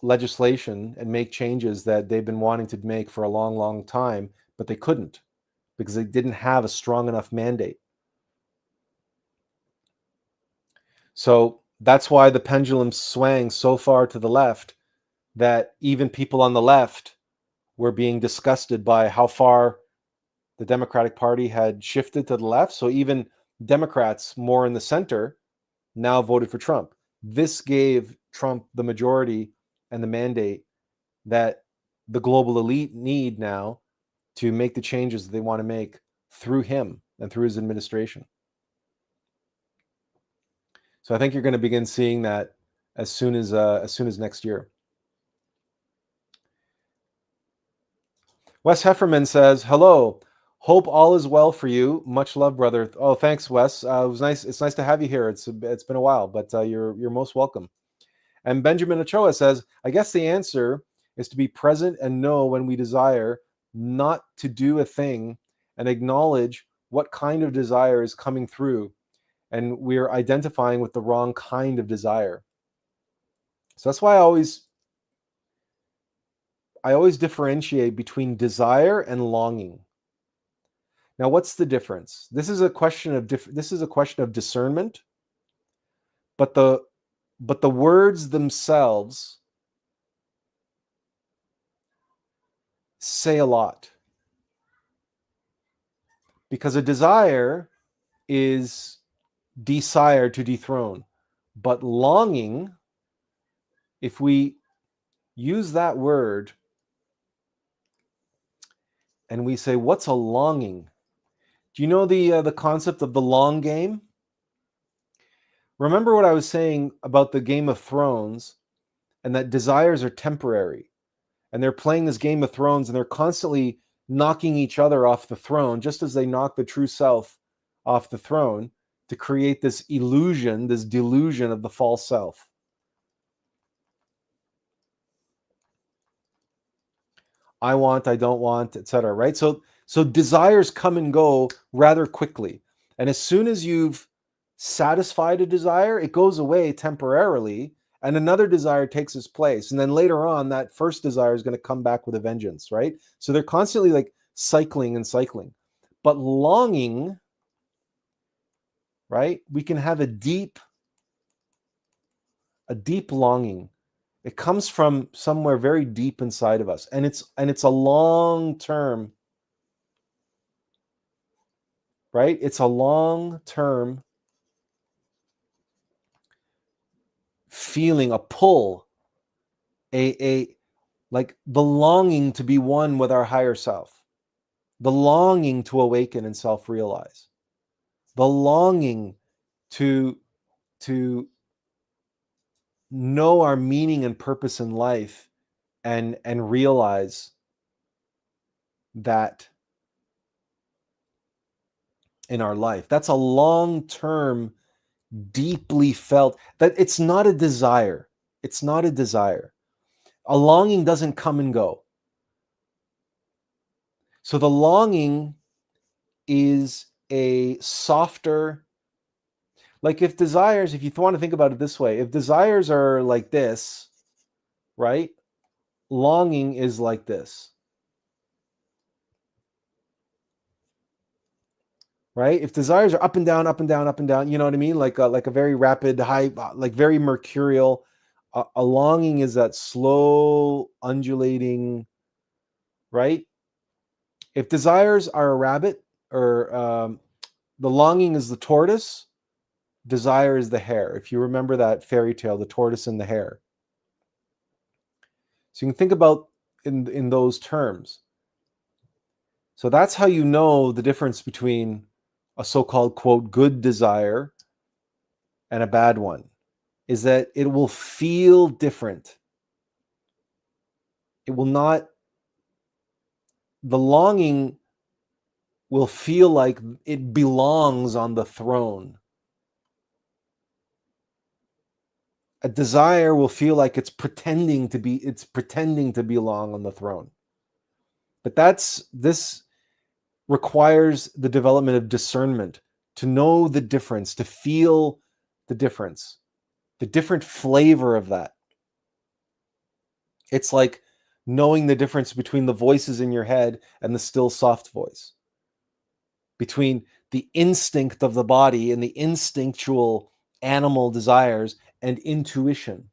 legislation and make changes that they've been wanting to make for a long, long time, but they couldn't because they didn't have a strong enough mandate. So that's why the pendulum swang so far to the left that even people on the left were being disgusted by how far the Democratic Party had shifted to the left. So even Democrats more in the center now voted for Trump. This gave Trump the majority and the mandate that the global elite need now to make the changes that they want to make through him and through his administration. So I think you're going to begin seeing that as soon as next year. Wes Hefferman says, hello. Hope all is well for you. Much love, brother. Oh, thanks, Wes. It was nice. It's nice to have you here. It's been a while, but you're most welcome. And Benjamin Ochoa says, I guess the answer is to be present and know when we desire not to do a thing and acknowledge what kind of desire is coming through, and we're identifying with the wrong kind of desire. So that's why I always differentiate between desire and longing. Now, what's the difference? This is a question of discernment, but the words themselves say a lot, because a desire is desire to dethrone, but longing, if we use that word and we say, what's a longing? Do you know the concept of the long game? Remember what I was saying about the Game of Thrones, and that desires are temporary, and they're playing this Game of Thrones, and they're constantly knocking each other off the throne, just as they knock the true self off the throne to create this illusion, this delusion of the false self. I want, I don't want, etc. Right? So desires come and go rather quickly. And as soon as you've satisfied a desire, it goes away temporarily, and another desire takes its place. And then later on, that first desire is going to come back with a vengeance, right? So they're constantly like cycling and cycling. But longing, right? We can have a deep longing. It comes from somewhere very deep inside of us, and it's a long term, right? It's a long term feeling, a pull, a like the longing to be one with our higher self, the longing to awaken and self-realize, the longing to know our meaning and purpose in life, and realize that in our life. That's a long-term, deeply felt, that it's not a desire. It's not a desire. A longing doesn't come and go. So the longing is a softer, like if desires, if you want to think about it this way, if desires are like this, right? Longing is like this. Right? If desires are up and down, up and down, up and down, you know what I mean? Like a very rapid, high, like very mercurial. A longing is that slow, undulating, right? If desires are a rabbit, or the longing is the tortoise, desire is the hare. If you remember that fairy tale, the tortoise and the hare. So you can think about in those terms. So that's how you know the difference between a so-called, quote, good desire and a bad one, is that it will feel different. It will not, the longing will feel like it belongs on the throne. A desire will feel like it's pretending to belong on the throne. But this requires the development of discernment, to know the difference, to feel the difference, the different flavor of that. It's like knowing the difference between the voices in your head and the still soft voice, between the instinct of the body and the instinctual animal desires and intuition,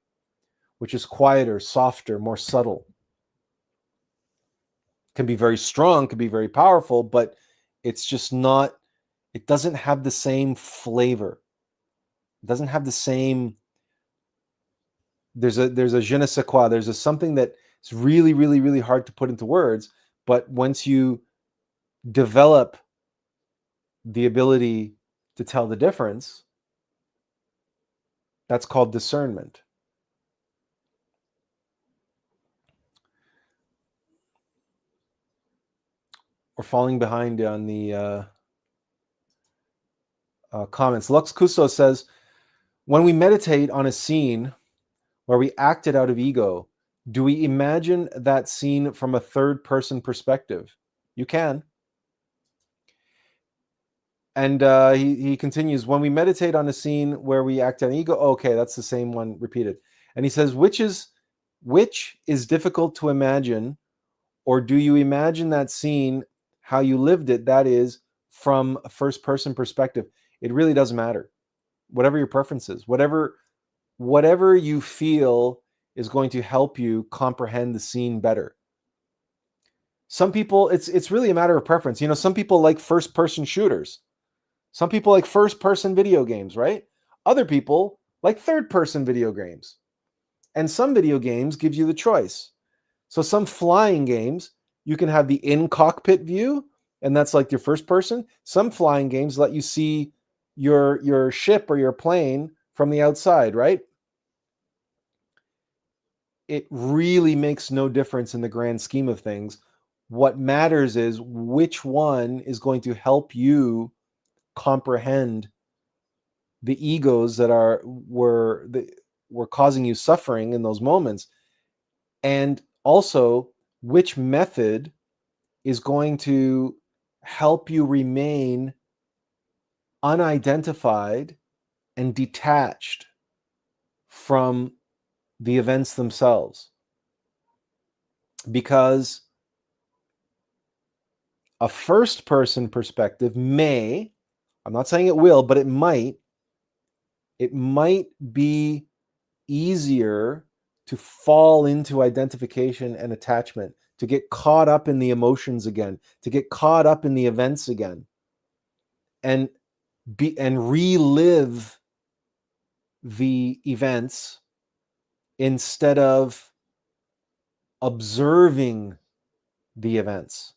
which is quieter, softer, more subtle. Can be very strong, can be very powerful, but it's just not, it doesn't have the same flavor. It doesn't have the same, there's a je ne sais quoi, there's a something that it's really, really, really hard to put into words, but once you develop the ability to tell the difference, that's called discernment. We're falling behind on the comments. Lux Custo says, when we meditate on a scene where we acted out of ego, do we imagine that scene from a third person perspective? You can. And he continues, when we meditate on a scene where we act on ego, okay, that's the same one repeated. And he says, which is difficult to imagine, or do you imagine that scene how you lived it, that is, from a first person perspective? It really doesn't matter. Whatever your preference is, whatever you feel is going to help you comprehend the scene better. Some people, it's really a matter of preference. You know, some people like first person shooters. Some people like first person video games, right? Other people like third person video games. And some video games give you the choice. So some flying games, you can have the in cockpit view, and that's like your first person. Some flying games let you see your ship or your plane from the outside, right? It really makes no difference in the grand scheme of things. What matters is which one is going to help you comprehend the egos that were causing you suffering in those moments, and also which method is going to help you remain unidentified and detached from the events themselves. Because a first person perspective may, I'm not saying it will, but it might be easier to fall into identification and attachment, to get caught up in the emotions again, to get caught up in the events again, and relive the events instead of observing the events.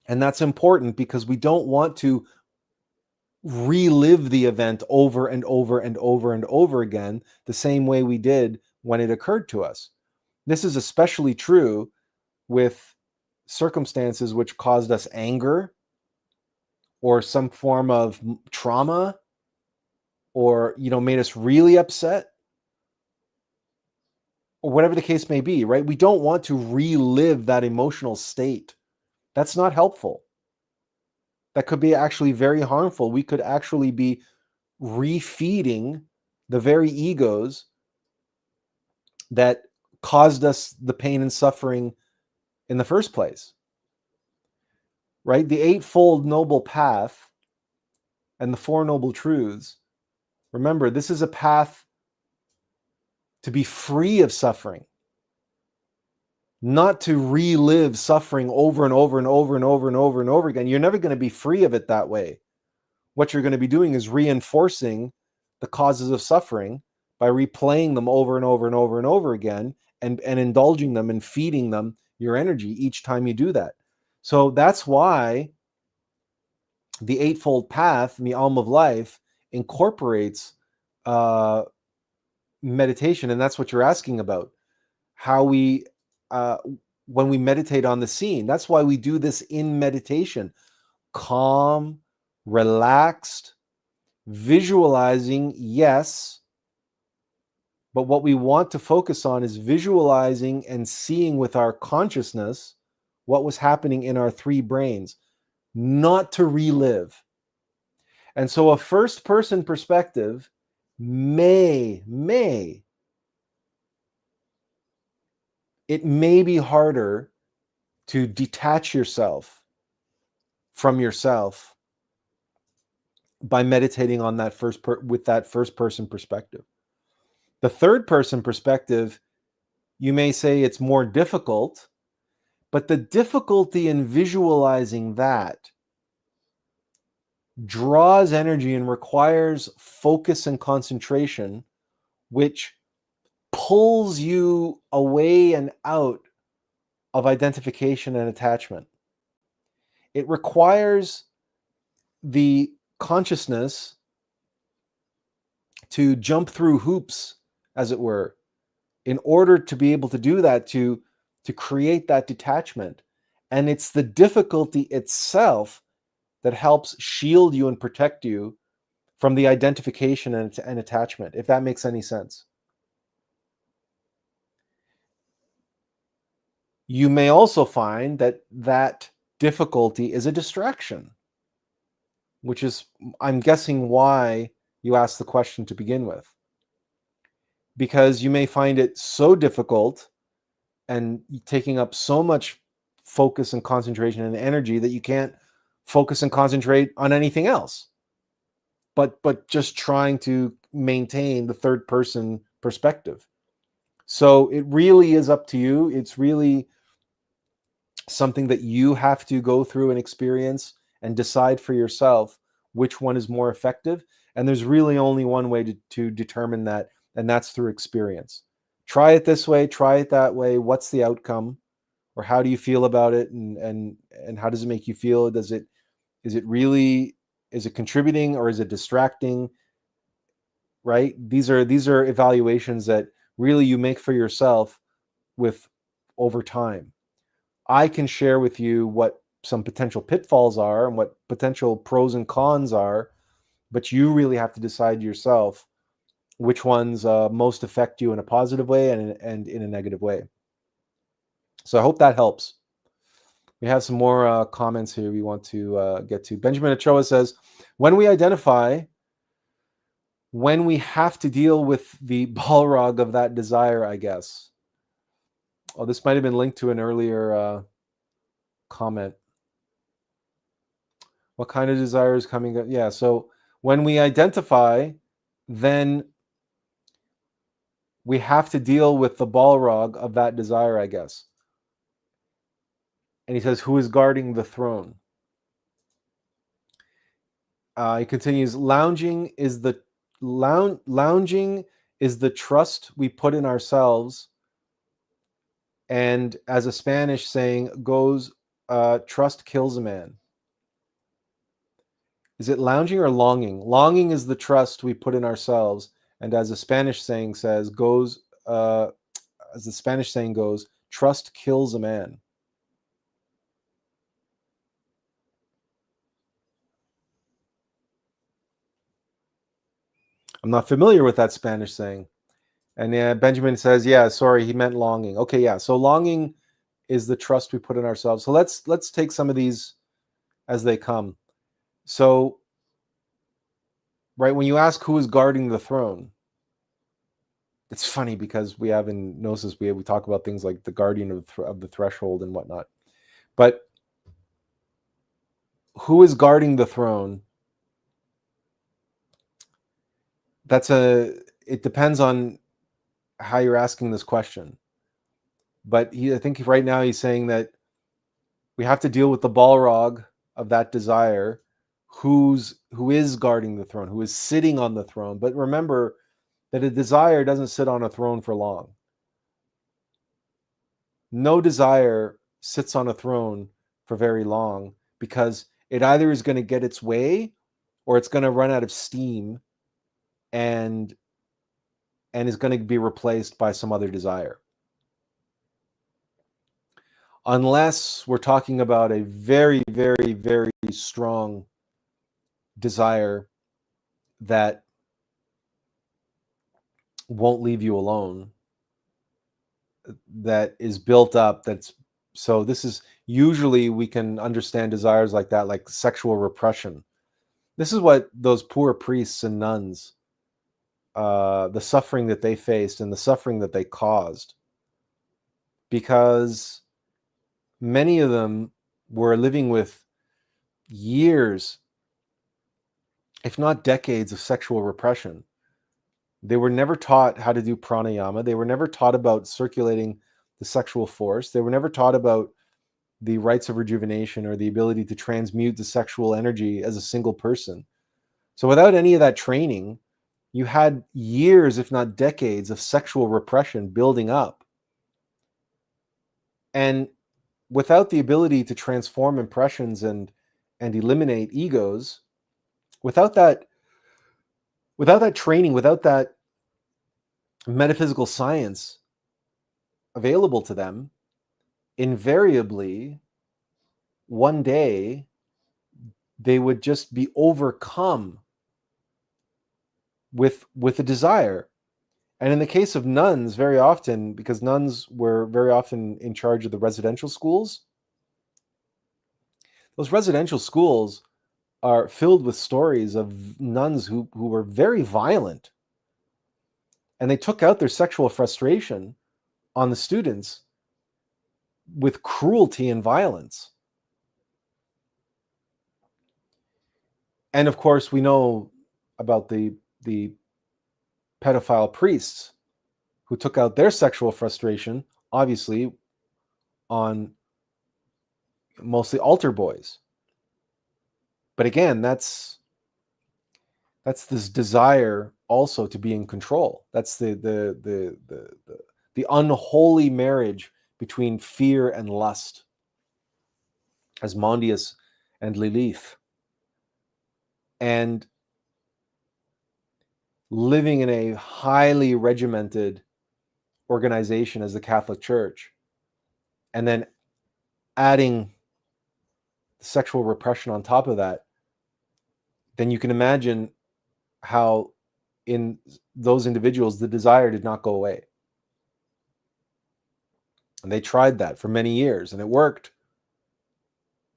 And that's important because we don't want to relive the event over and over and over and over again the same way we did when it occurred to us. This is especially true with circumstances which caused us anger or some form of trauma, or made us really upset, or whatever the case may be, right? We don't want to relive that emotional state. That's not helpful. That could be actually very harmful. We could actually be refeeding the very egos that caused us the pain and suffering in the first place, right? The Eightfold Noble Path and the Four Noble Truths, remember, this is a path to be free of suffering, not to relive suffering over and over and over and over and over and over again. You're never going to be free of it that way. What you're going to be doing is reinforcing the causes of suffering by replaying them over and over and over and over again, and indulging them and feeding them your energy each time you do that. So that's why the Eightfold Path and the AUM of Life incorporates meditation, and that's what you're asking about. How we, when we meditate on the scene, that's why we do this in meditation. Calm, relaxed, visualizing, yes, but what we want to focus on is visualizing and seeing with our consciousness what was happening in our three brains, not to relive. And so a first person perspective may be harder to detach yourself from yourself by meditating on that with that first person perspective. The third person perspective, you may say it's more difficult, but the difficulty in visualizing that draws energy and requires focus and concentration, which pulls you away and out of identification and attachment. It requires the consciousness to jump through hoops, as it were, in order to be able to do that, to create that detachment And it's the difficulty itself that helps shield you and protect you from the identification and attachment, if that makes any sense. You may also find that that difficulty is a distraction, which is, I'm guessing, why you asked the question to begin with. Because you may find it so difficult and taking up so much focus and concentration and energy that you can't focus and concentrate on anything else. But just trying to maintain the third person perspective. So it really is up to you. It's really something that you have to go through and experience and decide for yourself which one is more effective. And there's really only one way to determine that, and that's through experience. Try it this way, try it that way. What's the outcome? Or how do you feel about it? And how does it make you feel? Is it contributing or is it distracting? Right? These are evaluations that really you make for yourself with over time. I can share with you what some potential pitfalls are and what potential pros and cons are, but you really have to decide yourself which ones most affect you in a positive way and in a negative way. So I hope that helps. We have some more comments here we want to get to. Benjamin Ochoa says, when we have to deal with the balrog of that desire, I guess. Oh, this might have been linked to an earlier comment. What kind of desire is coming up? Yeah, so when we identify, then we have to deal with the balrog of that desire, I guess. And he says, who is guarding the throne? He continues, lounging is the trust we put in ourselves. And as a Spanish saying goes, trust kills a man. Is it lounging or longing? Longing is the trust we put in ourselves. And as a Spanish saying says, as the Spanish saying goes, trust kills a man. I'm not familiar with that Spanish saying. And Benjamin says, yeah, sorry, he meant longing. Okay, yeah. So longing is the trust we put in ourselves. So let's take some of these as they come. So, right, when you ask who is guarding the throne, it's funny because we have in Gnosis, we talk about things like the guardian of the threshold and whatnot. But who is guarding the throne? It depends on how you're asking this question. But I think right now he's saying that we have to deal with the balrog of that desire, who is guarding the throne, who is sitting on the throne. But remember that a desire doesn't sit on a throne for long. No desire sits on a throne for very long because it either is going to get its way or it's going to run out of steam and is going to be replaced by some other desire. Unless we're talking about a very, very, very strong desire that won't leave you alone, that is built up, so this is usually, we can understand desires like that, like sexual repression. This is what those poor priests and nuns, the suffering that they faced and the suffering that they caused, because many of them were living with years, if not decades, of sexual repression. They were never taught how to do pranayama. They were never taught about circulating the sexual force. They were never taught about the rites of rejuvenation or the ability to transmute the sexual energy as a single person. So without any of that training, you had years, if not decades, of sexual repression building up. And without the ability to transform impressions and eliminate egos, without that training, without that metaphysical science available to them, invariably one day they would just be overcome with a desire. And in the case of nuns, very often, because nuns were very often in charge of the residential schools, those residential schools are filled with stories of nuns who were very violent. And they took out their sexual frustration on the students with cruelty and violence. And of course, we know about the pedophile priests who took out their sexual frustration, obviously, on mostly altar boys. But again, that's this desire also to be in control. That's the unholy marriage between fear and lust, Asmodeus and Lilith. And living in a highly regimented organization as the Catholic Church, and then adding sexual repression on top of that, then you can imagine how in those individuals the desire did not go away. And they tried that for many years, and it worked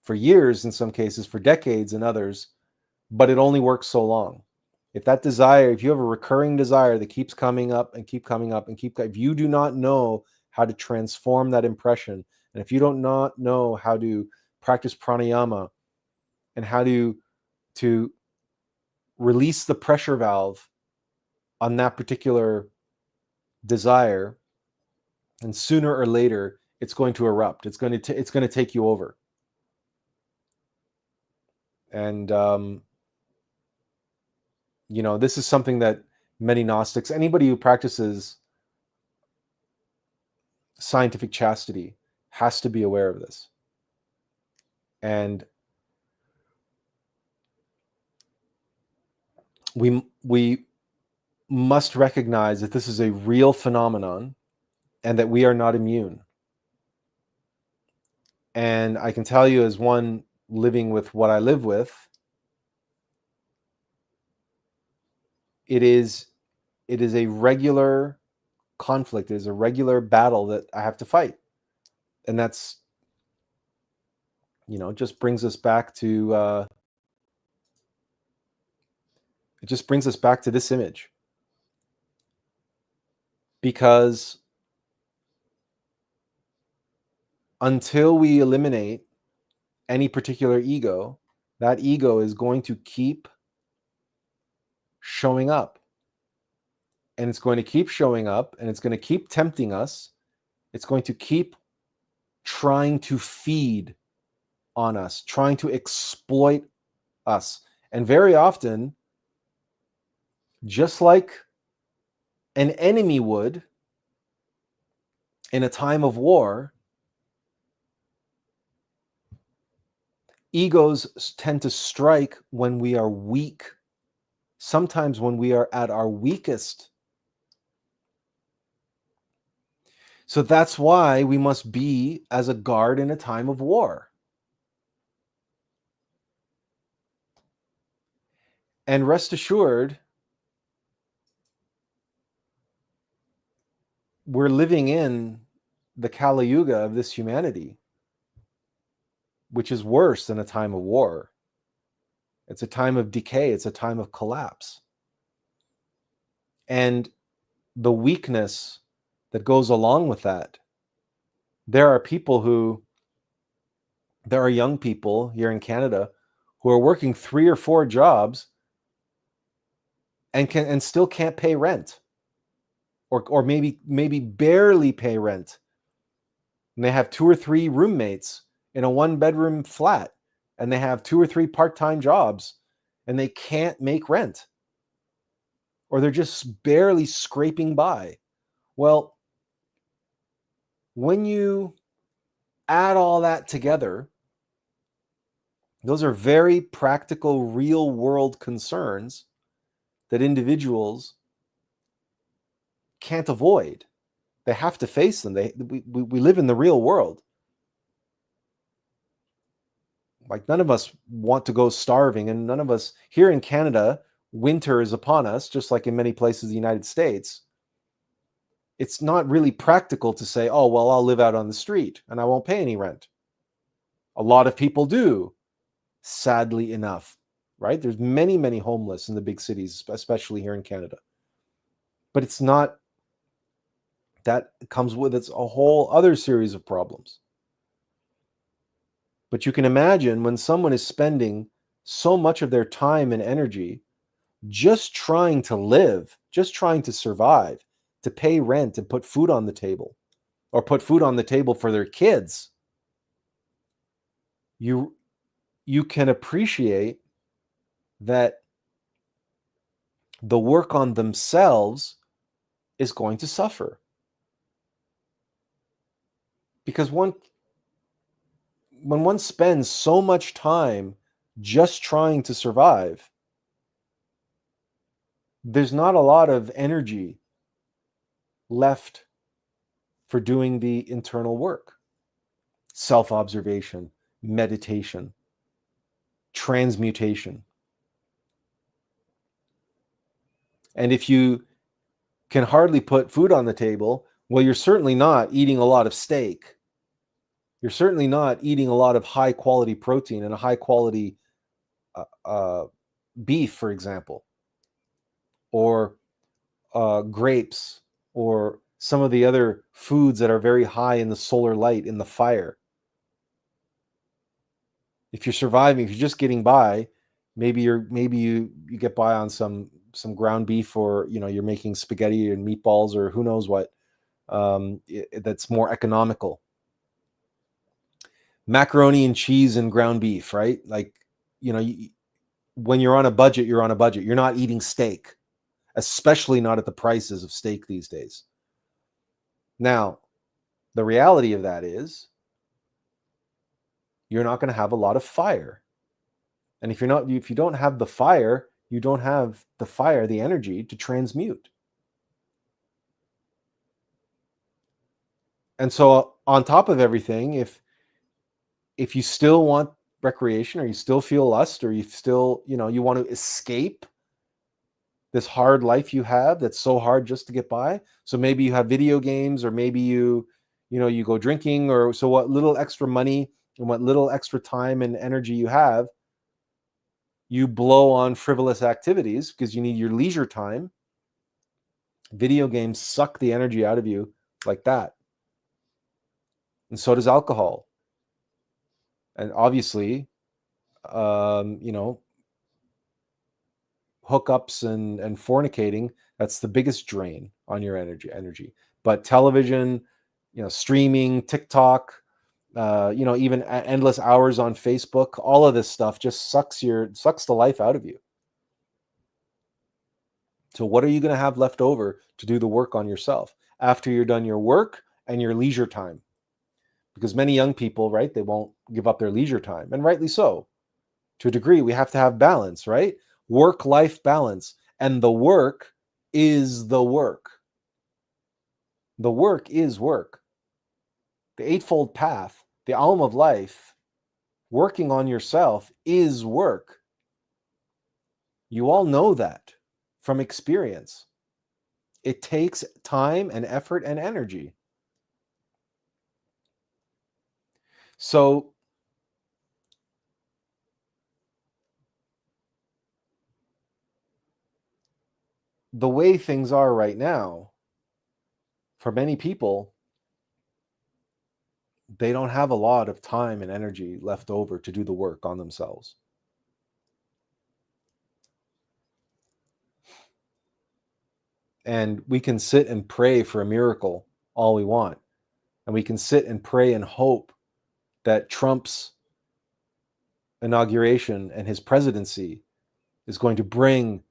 for years in some cases, for decades in others, but it only works so long. If that desire, if you have a recurring desire that keeps coming up and keep coming up and if you do not know how to transform that impression, and if you don't not know how to practice pranayama and how to release the pressure valve on that particular desire, and sooner or later it's going to erupt. It's going to take you over. And this is something that many Gnostics, anybody who practices scientific chastity, has to be aware of this. And we must recognize that this is a real phenomenon and that we are not immune. And I can tell you, as one living with what I live with, it is a regular conflict. It is a regular battle that I have to fight. And that's, just brings us back to this image. Because until we eliminate any particular ego, that ego is going to keep showing up. And it's going to keep showing up, and it's going to keep tempting us. It's going to keep trying to feed on us, trying to exploit us. And very often, just like an enemy would in a time of war, egos tend to strike when we are weak, sometimes when we are at our weakest. So that's why we must be as a guard in a time of war. And rest assured, we're living in the Kali Yuga of this humanity, which is worse than a time of war. It's a time of decay. It's a time of collapse. And the weakness that goes along with that, there are young people here in Canada who are working 3 or 4 jobs and still can't pay rent, or maybe barely pay rent. And they have 2 or 3 roommates in a 1-bedroom flat, and they have 2 or 3 part-time jobs, and they can't make rent, or they're just barely scraping by. Well, when you add all that together, those are very practical, real-world concerns that individuals can't avoid. They have to face them. We live in the real world. Like, none of us want to go starving, and none of us here in Canada, winter is upon us, just like in many places in the United States. It's not really practical to say, oh, well, I'll live out on the street and I won't pay any rent. A lot of people do, sadly enough, right? There's many, many homeless in the big cities, especially here in Canada. But it's not, that comes with its a whole other series of problems. But you can imagine when someone is spending so much of their time and energy just trying to live, just trying to survive, to pay rent and put food on the table, or put food on the table for their kids, you can appreciate that the work on themselves is going to suffer. Because when one spends so much time just trying to survive, there's not a lot of energy left for doing the internal work. Self-observation, meditation, transmutation. And if you can hardly put food on the table, well, you're certainly not eating a lot of steak. You're certainly not eating a lot of high quality protein and a high quality beef, for example, or grapes, or some of the other foods that are very high in the solar light, in the fire. If you're surviving, if you're just getting by, maybe you get by on some ground beef, or you're making spaghetti and meatballs, or who knows what, that's more economical. Macaroni and cheese and ground beef, right? Like, when you're on a budget, you're on a budget. You're not eating steak, especially not at the prices of steak these days. Now, the reality of that is you're not going to have a lot of fire. And if you don't have the fire, you don't have the energy to transmute. And so on top of everything, if you still want recreation, or you still feel lust, or you still, you want to escape this hard life you have that's so hard just to get by. So maybe you have video games, or maybe you go drinking, or so what little extra money and what little extra time and energy you have, you blow on frivolous activities because you need your leisure time. Video games suck the energy out of you like that. And so does alcohol. And obviously, hookups and fornicating, that's the biggest drain on your energy. But television, streaming, TikTok, even endless hours on Facebook, all of this stuff just sucks the life out of you. So what are you going to have left over to do the work on yourself after you're done your work and your leisure time? Because many young people, right, they won't give up their leisure time, and rightly so. To a degree, we have to have balance, right? Work-life balance. And the work is the work. The work is work. The Eightfold Path, the AUM of Life, working on yourself is work. You all know that from experience. It takes time and effort and energy. So the way things are right now, for many people, they don't have a lot of time and energy left over to do the work on themselves. And we can sit and pray for a miracle all we want. And we can sit and pray and hope that Trump's inauguration and his presidency is going to bring,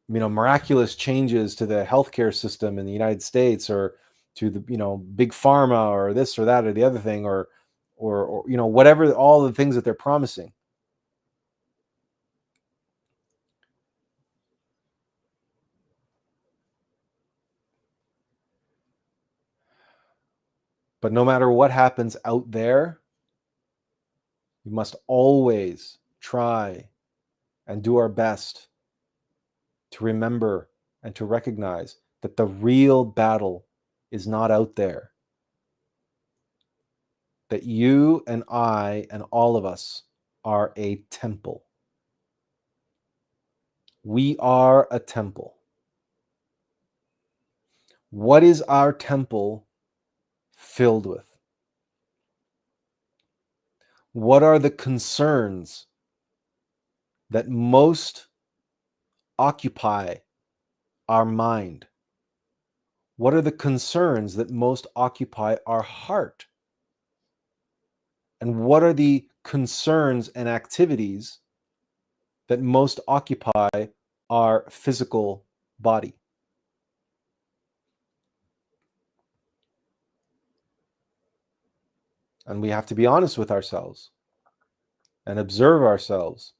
miraculous changes to the healthcare system in the United States, or to the, big pharma, or this or that or the other thing, or whatever, all the things that they're promising. But no matter what happens out there, We must always try and do our best to remember and to recognize that the real battle is not out there. That you and I and all of us are a temple. We are a temple. What is our temple filled with? What are the concerns that most occupy our mind? What are the concerns that most occupy our heart? And what are the concerns and activities that most occupy our physical body? And we have to be honest with ourselves and observe ourselves.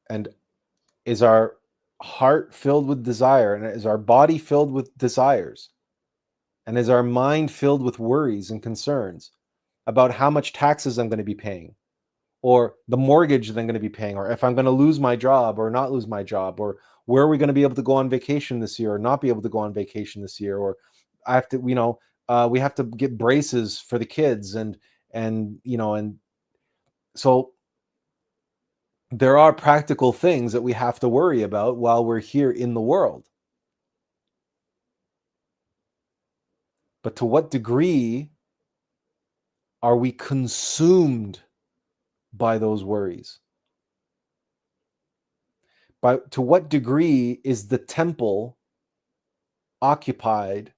And is our heart filled with desire? And is our body filled with desires? And is our mind filled with worries and concerns about how much taxes I'm going to be paying, or the mortgage that I'm going to be paying, or if I'm going to lose my job or not lose my job, or where are we going to be able to go on vacation this year or not be able to go on vacation this year, or I have to, we have to get braces for the kids, and so there are practical things that we have to worry about while we're here in the world. But to what degree are we consumed by those worries? To what degree is the temple occupied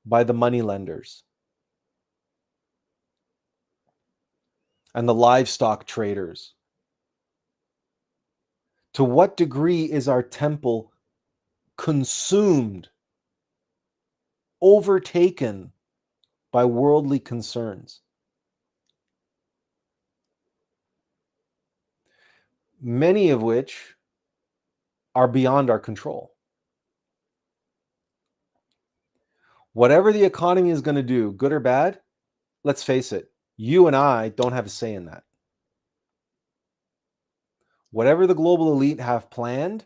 by the moneylenders and the livestock traders? To what degree is our temple consumed, overtaken by worldly concerns? Many of which are beyond our control. Whatever the economy is going to do, good or bad, let's face it, you and I don't have a say in that. Whatever the global elite have planned,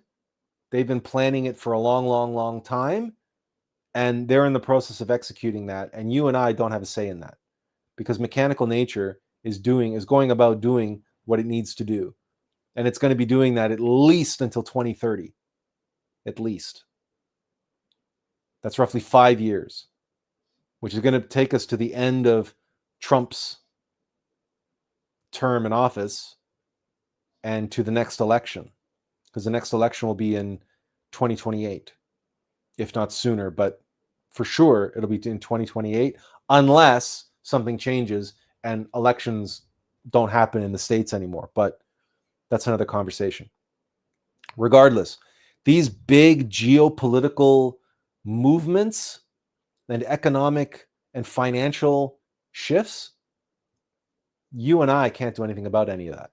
they've been planning it for a long, long, long time, and they're in the process of executing that, and you and I don't have a say in that, because mechanical nature is going about doing what it needs to do, and it's going to be doing that at least until 2030, at least. That's roughly 5 years, which is going to take us to the end of Trump's term in office and to the next election, because the next election will be in 2028, if not sooner, but for sure it'll be in 2028, unless something changes and elections don't happen in the States anymore. But that's another conversation. Regardless, these big geopolitical movements and economic and financial shifts, you and I can't do anything about any of that.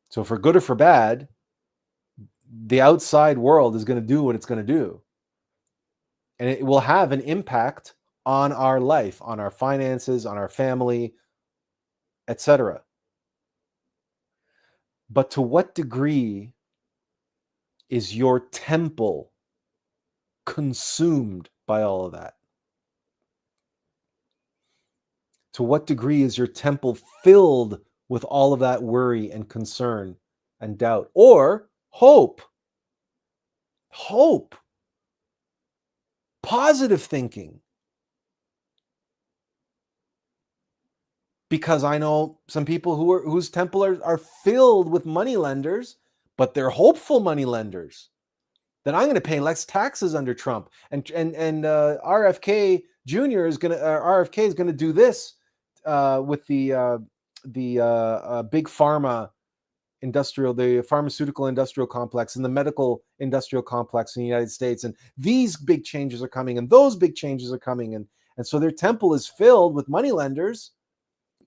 So for good or for bad, the outside world is going to do what it's going to do. And it will have an impact on our life, on our finances, on our family, etc. But to what degree is your temple consumed by all of that? To what degree is your temple filled with all of that worry and concern and doubt, or hope, positive thinking? Because I know some people whose temple are filled with money lenders, but they're hopeful money lenders. That I'm going to pay less taxes under Trump, and RFK Jr. is going to RFK is going to do this with the big pharma the pharmaceutical industrial complex and the medical industrial complex in the United States, and these big changes are coming, and those big changes are coming, and so their temple is filled with money lenders,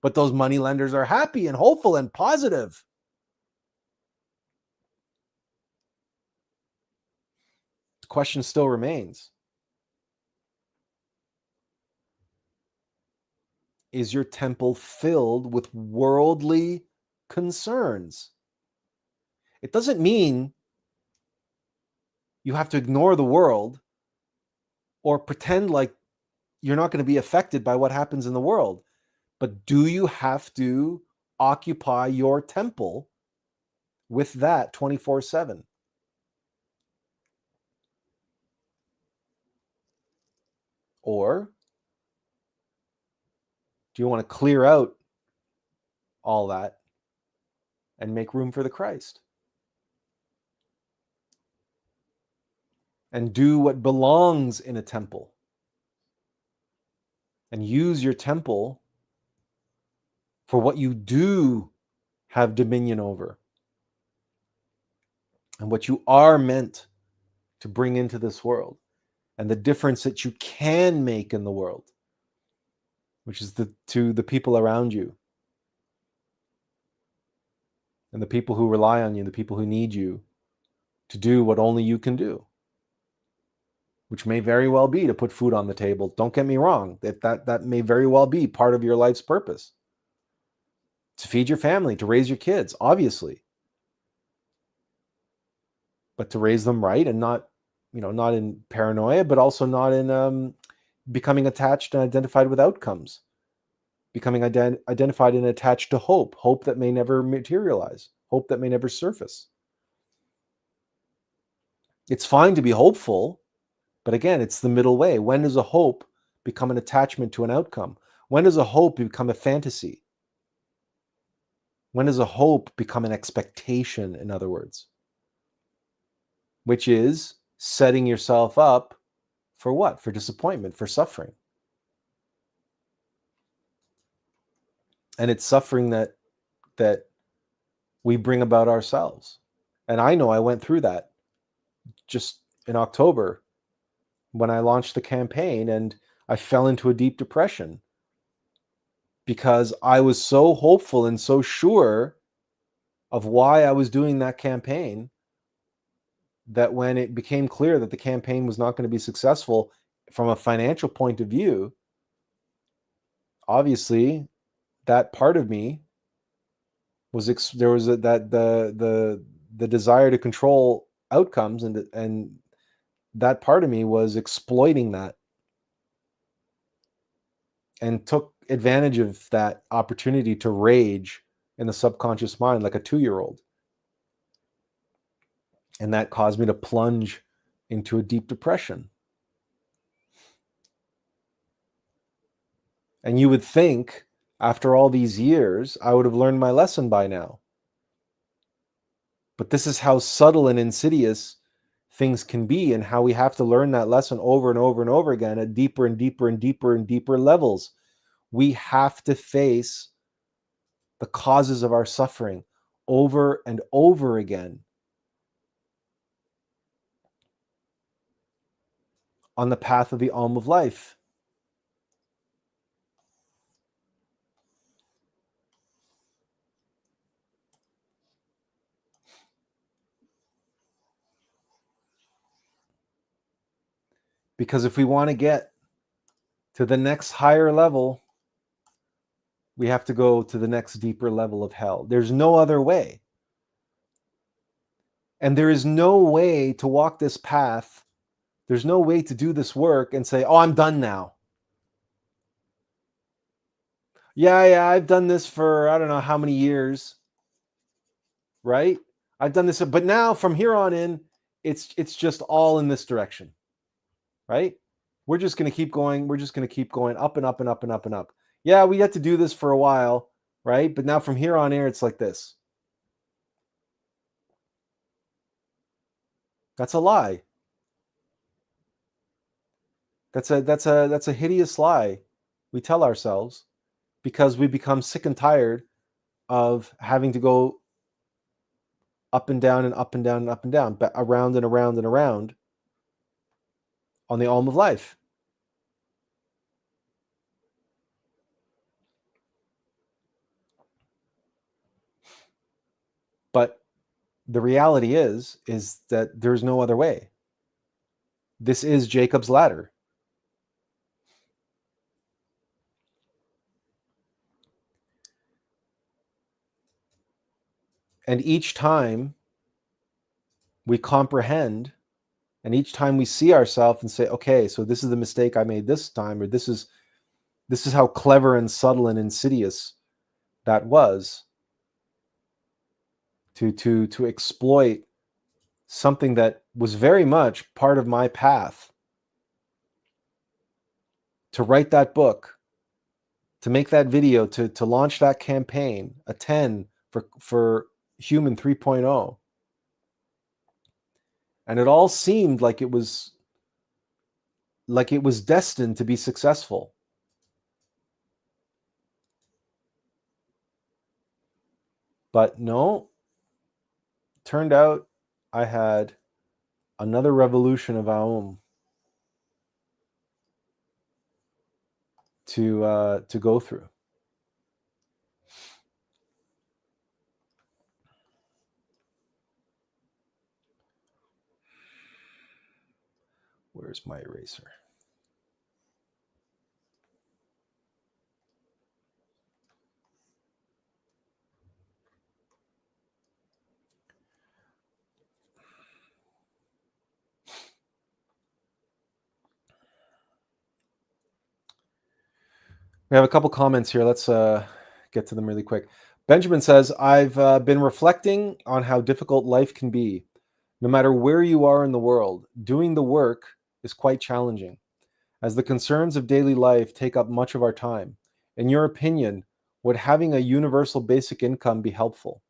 but those money lenders are happy and hopeful and positive. The question still remains. is your temple filled with worldly concerns? It doesn't mean you have to ignore the world or pretend like you're not going to be affected by what happens in the world. But do you have to occupy your temple with that 24/7? Or do you want to clear out all that and make room for the Christ? And do what belongs in a temple. And use your temple for what you do have dominion over. And what you are meant to bring into this world. And the difference that you can make in the world. Which is to the people around you. And the people who rely on you, the people who need you to do what only you can do. Which may very well be to put food on the table. Don't get me wrong. That may very well be part of your life's purpose. To feed your family, to raise your kids, obviously. But to raise them right and not in paranoia, but also not in becoming attached and identified with outcomes. Becoming identified and attached to hope. Hope that may never materialize. Hope that may never surface. It's fine to be hopeful. But again, it's the middle way. When does a hope become an attachment to an outcome? When does a hope become a fantasy? When does a hope become an expectation, in other words? Which is setting yourself up for what? For disappointment, for suffering. And it's suffering that we bring about ourselves. And I know I went through that just in October, when I launched the campaign, and I fell into a deep depression because I was so hopeful and so sure of why I was doing that campaign that when it became clear that the campaign was not going to be successful from a financial point of view, obviously that part of me was the desire to control outcomes, and that part of me was exploiting that and took advantage of that opportunity to rage in the subconscious mind like a 2-year-old. And that caused me to plunge into a deep depression. And you would think after all these years, I would have learned my lesson by now. But this is how subtle and insidious things can be, and how we have to learn that lesson over and over and over again at deeper and deeper and deeper and deeper levels. We have to face the causes of our suffering over and over again on the path of the AUM of Life. Because if we want to get to the next higher level, we have to go to the next deeper level of hell. There's no other way. And there is no way to walk this path. There's no way to do this work and say, oh, I'm done now. Yeah, I've done this for I don't know how many years, right? I've done this, but now from here on in, it's just all in this direction, right? We're just going to keep going. We're just going to keep going up and up and up and up and up. Yeah, we had to do this for a while, right? But now from here on in, it's like this. That's a lie. That's a hideous lie we tell ourselves, because we become sick and tired of having to go up and down and up and down and up and down, but around and around and around on the AUM of Life. But the reality is that there's no other way. This is Jacob's ladder. And each time we comprehend, and each time we see ourselves and say, okay, so this is the mistake I made this time, or this is how clever and subtle and insidious that was, to exploit something that was very much part of my path, to write that book, to make that video, to launch that campaign, a 10 for Human 3.0. And it all seemed like it was destined to be successful. But no, turned out I had another revolution of AUM to go through. Where's my eraser? We have a couple comments here. Let's get to them really quick. Benjamin says, I've been reflecting on how difficult life can be. No matter where you are in the world, doing the work is quite challenging, as the concerns of daily life take up much of our time. In your opinion, would having a universal basic income be helpful?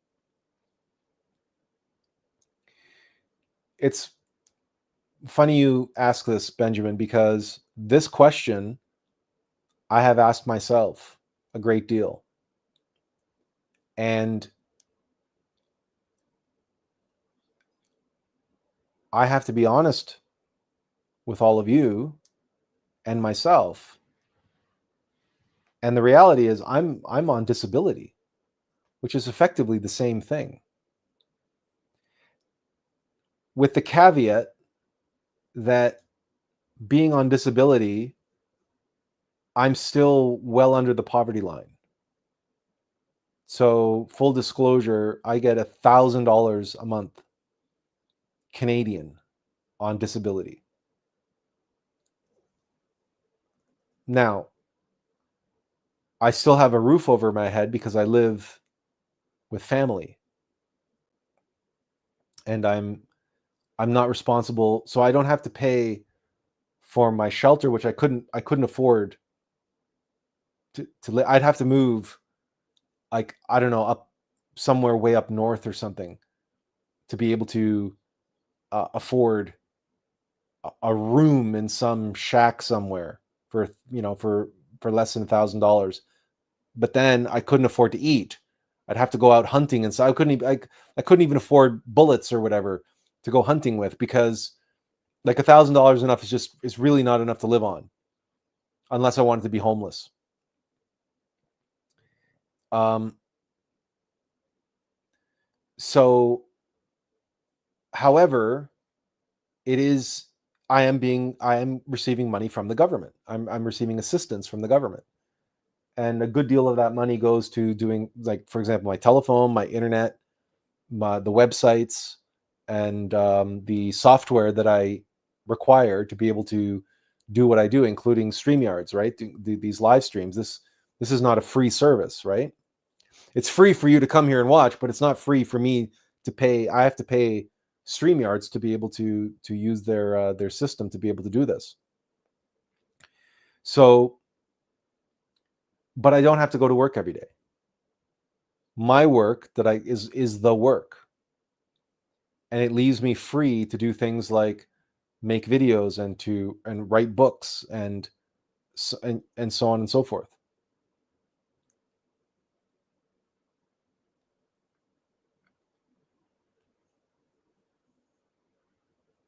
It's funny you ask this, Benjamin, because this question I have asked myself a great deal. And I have to be honest with all of you and myself. And the reality is I'm on disability, which is effectively the same thing. With the caveat that being on disability, I'm still well under the poverty line. So full disclosure, I get $1,000 a month Canadian on disability. Now, I still have a roof over my head because I live with family. And I'm not responsible, so I don't have to pay for my shelter, which I couldn't afford to live. I'd have to move, like, I don't know, up somewhere way up north or something to be able to afford a room in some shack somewhere for less than $1,000. But then I couldn't afford to eat. I'd have to go out hunting, and so I couldn't even afford bullets or whatever to go hunting with, because like $1,000 enough is really not enough to live on, unless I wanted to be homeless. So, however, I am receiving money from the government. I'm receiving assistance from the government. And a good deal of that money goes to doing, like, for example, my telephone, my internet, the websites, and the software that I require to be able to do what I do, including StreamYards, right? These live streams. This is not a free service, right? It's free for you to come here and watch, but it's not free for me to pay. I have to pay StreamYards to be able to use their system to be able to do this. So, but I don't have to go to work every day. My work is the work, and it leaves me free to do things like make videos and write books and so on and so forth.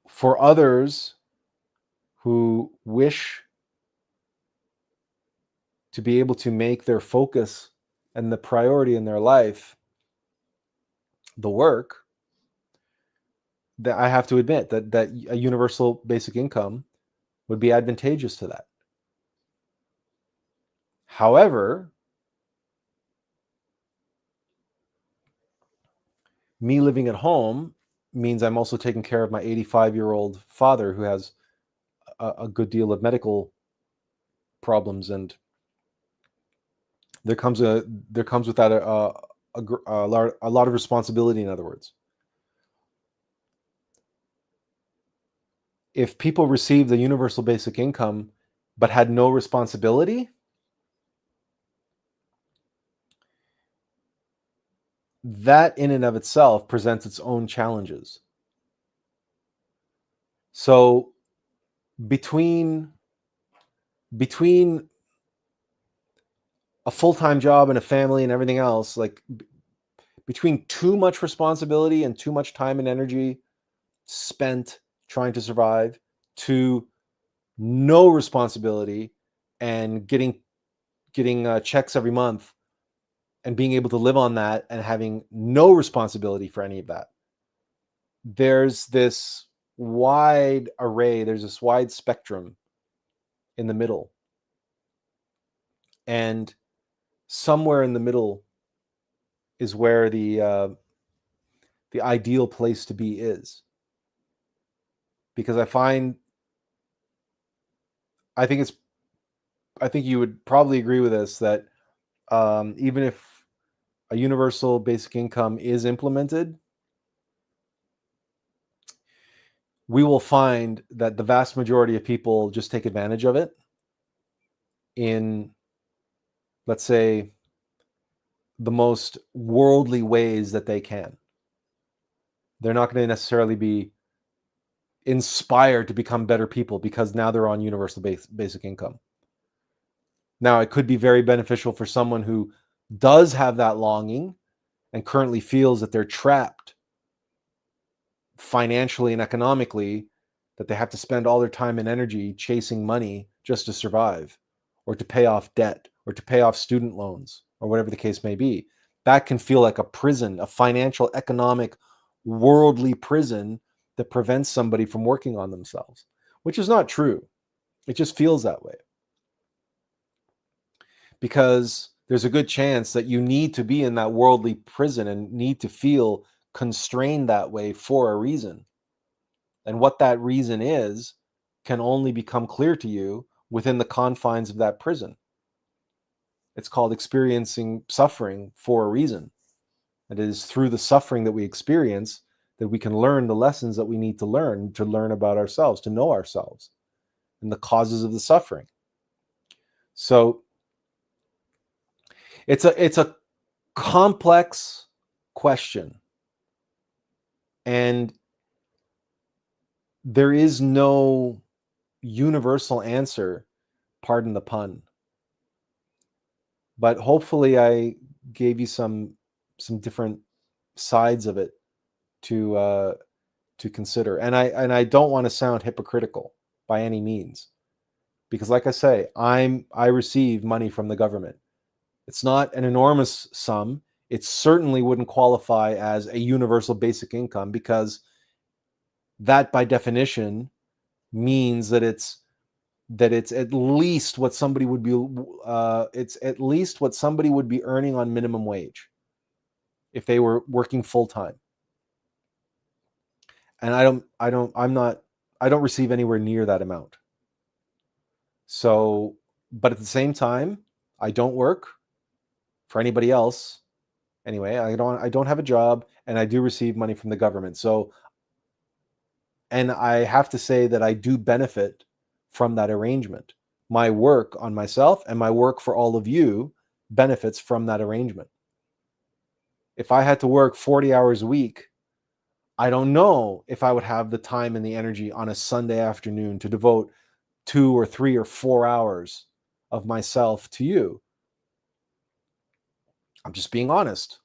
For others who wish to be able to make their focus and the priority in their life the work, that I have to admit that a universal basic income would be advantageous to that. However, Me living at home means I'm also taking care of my 85-year-old father who has a good deal of medical problems, and there comes with that a lot of responsibility. In other words, if people received the universal basic income but had no responsibility, that in and of itself presents its own challenges. So between a full-time job and a family and everything else, like between too much responsibility and too much time and energy spent trying to survive, to no responsibility and getting checks every month and being able to live on that and having no responsibility for any of that, there's this wide array, there's this wide spectrum in the middle. And somewhere in the middle is where the ideal place to be is. Because I think you would probably agree with this, that even if a universal basic income is implemented, we will find that the vast majority of people just take advantage of it in, let's say, the most worldly ways that they can. They're not going to necessarily be inspired to become better people because now they're on universal basic income. Now, it could be very beneficial for someone who does have that longing and currently feels that they're trapped financially and economically, that they have to spend all their time and energy chasing money just to survive, or to pay off debt, or to pay off student loans, or whatever the case may be. That can feel like a prison, a financial, economic, worldly prison that prevents somebody from working on themselves, which is not true. It just feels that way. Because there's a good chance that you need to be in that worldly prison and need to feel constrained that way for a reason. And what that reason is can only become clear to you within the confines of that prison. It's called experiencing suffering for a reason. It is through the suffering that we experience that we can learn the lessons that we need to learn about ourselves, to know ourselves and the causes of the suffering. So it's a complex question, and there is no universal answer, pardon the pun. But hopefully I gave you some different sides of it to consider. And I don't want to sound hypocritical by any means, because like I say, I receive money from the government. It's not an enormous sum. It certainly wouldn't qualify as a universal basic income, because that by definition means that it's at least what somebody would be earning on minimum wage if they were working full time. And I don't receive anywhere near that amount. So, but at the same time, I don't work for anybody else. Anyway, I don't have a job, and I do receive money from the government. So, and I have to say that I do benefit from that arrangement. My work on myself and my work for all of you benefits from that arrangement. If I had to work 40 hours a week, I don't know if I would have the time and the energy on a Sunday afternoon to devote 2 or 3 or 4 hours of myself to you. I'm just being honest.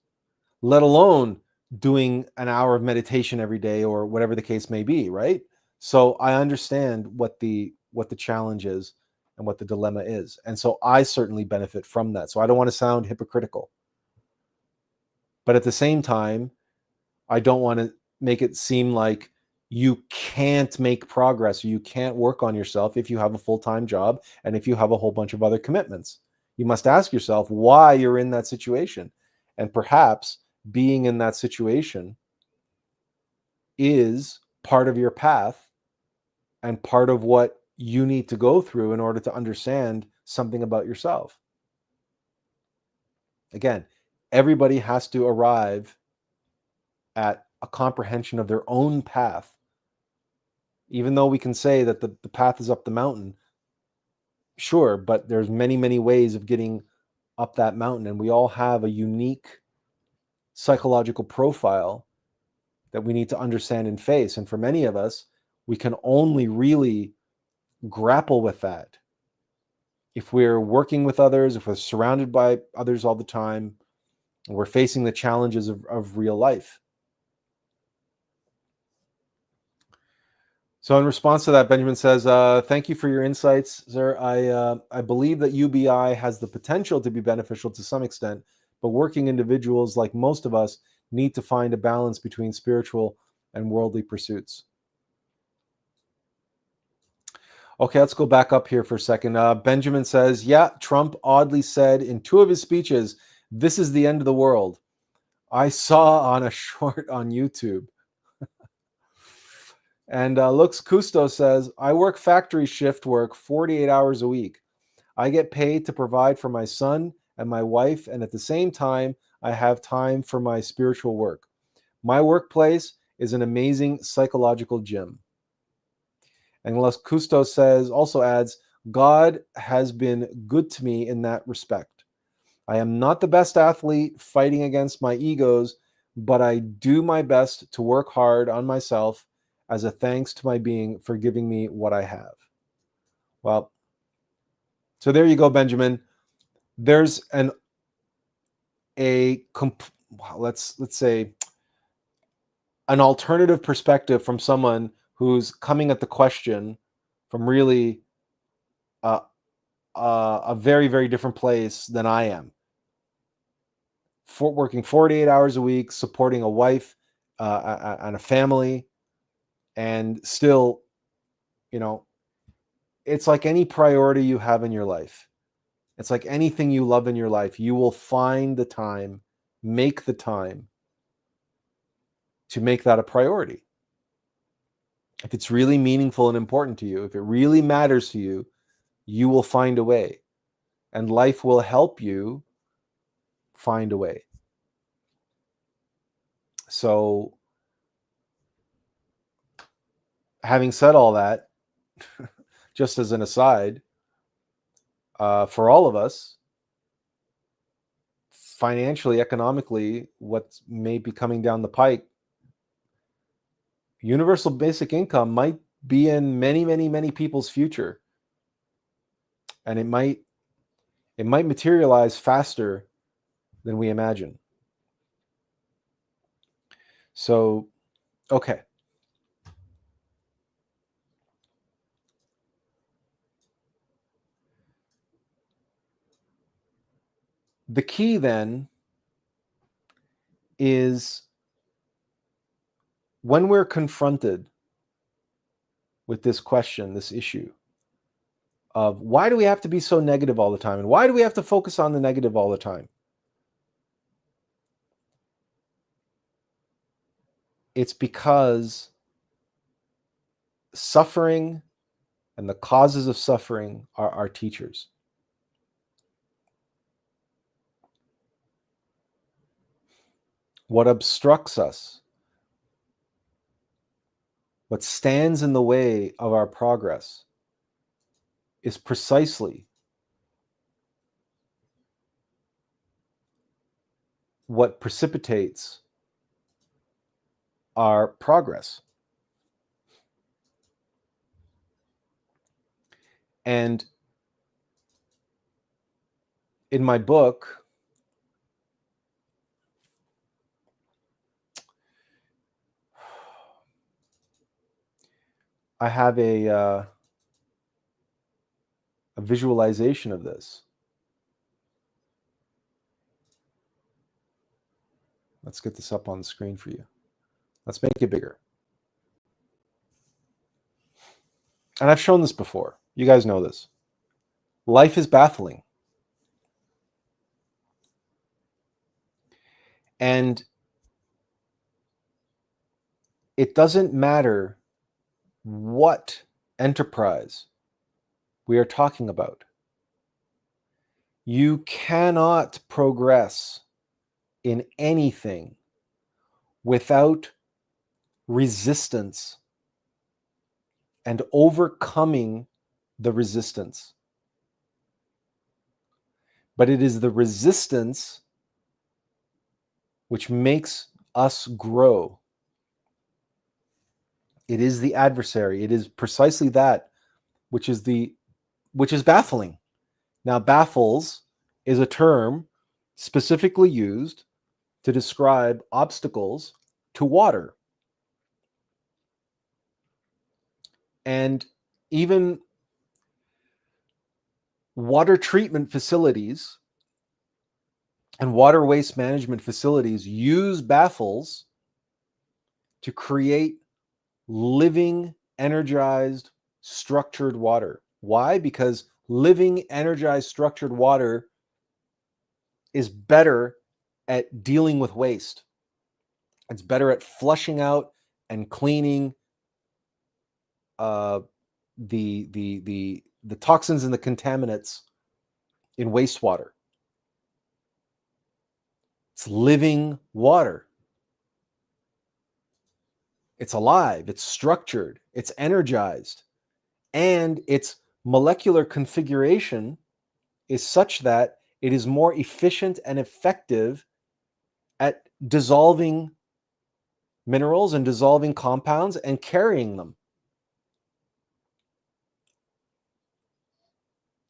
Let alone doing an hour of meditation every day or whatever the case may be, right? So I understand what the challenge is and what the dilemma is. And so I certainly benefit from that. So I don't want to sound hypocritical. But at the same time, I don't want to make it seem like you can't make progress, or you can't work on yourself if you have a full-time job and if you have a whole bunch of other commitments. You must ask yourself why you're in that situation. And perhaps being in that situation is part of your path and part of what you need to go through in order to understand something about yourself. Again, everybody has to arrive at a comprehension of their own path. Even though we can say that the path is up the mountain, sure, but there's many, many ways of getting up that mountain, and we all have a unique psychological profile that we need to understand and face. And for many of us, we can only really grapple with that if we're working with others, if we're surrounded by others all the time, and we're facing the challenges of real life. So in response to that, Benjamin says, thank you for your insights, sir. I believe that UBI has the potential to be beneficial to some extent, but working individuals, like most of us, need to find a balance between spiritual and worldly pursuits. Okay, let's go back up here for a second. Benjamin says, yeah, Trump oddly said in 2 of his speeches, this is the end of the world. I saw on a short on YouTube. And Lux Custo says, I work factory shift work 48 hours a week. I get paid to provide for my son and my wife, and at the same time, I have time for my spiritual work. My workplace is an amazing psychological gym. And Lux Custo says, also adds, God has been good to me in that respect. I am not the best athlete fighting against my egos, but I do my best to work hard on myself as a thanks to my being for giving me what I have. Well, so there you go, Benjamin. There's let's say an alternative perspective from someone who's coming at the question from really a very, very different place than I am. Working 48 hours a week, supporting a wife and a family, and still, it's like any priority you have in your life. It's like anything you love in your life. You will find the time, make the time to make that a priority. If it's really meaningful and important to you, if it really matters to you, you will find a way. And life will help you find a way. So, having said all that, just as an aside, for all of us, financially, economically, what may be coming down the pike, universal basic income might be in many, many, many people's future. And it might materialize faster than we imagine. So, okay. The key then is when we're confronted with this question, this issue of why do we have to be so negative all the time? And why do we have to focus on the negative all the time? It's because suffering and the causes of suffering are our teachers. What obstructs us, what stands in the way of our progress, is precisely what precipitates our progress. And in my book, I have a visualization of this. Let's get this up on the screen for you. Let's make it bigger. And I've shown this before. You guys know this. Life is baffling. And it doesn't matter what enterprise we are talking about. You cannot progress in anything without resistance and overcoming the resistance. But it is the resistance which makes us grow. It is the adversary. It is precisely that which is baffling. Now, baffles is a term specifically used to describe obstacles to water. And even water treatment facilities and water waste management facilities use baffles to create living, energized, structured water. Why? Because living, energized, structured water is better at dealing with waste. It's better at flushing out and cleaning the toxins and the contaminants in wastewater. It's living water. It's alive, it's structured, it's energized, and its molecular configuration is such that it is more efficient and effective at dissolving minerals and dissolving compounds and carrying them.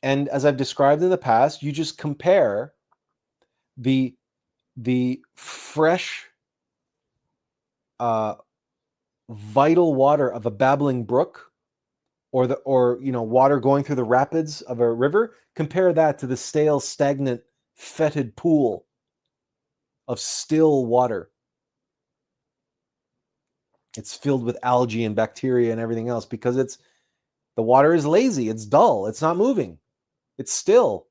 And as I've described in the past, you just compare the fresh, vital water of a babbling brook, or water going through the rapids of a river. Compare that to the stale, stagnant, fetid pool of still water. It's filled with algae and bacteria and everything else because the water is lazy, it's dull, it's not moving, it's still.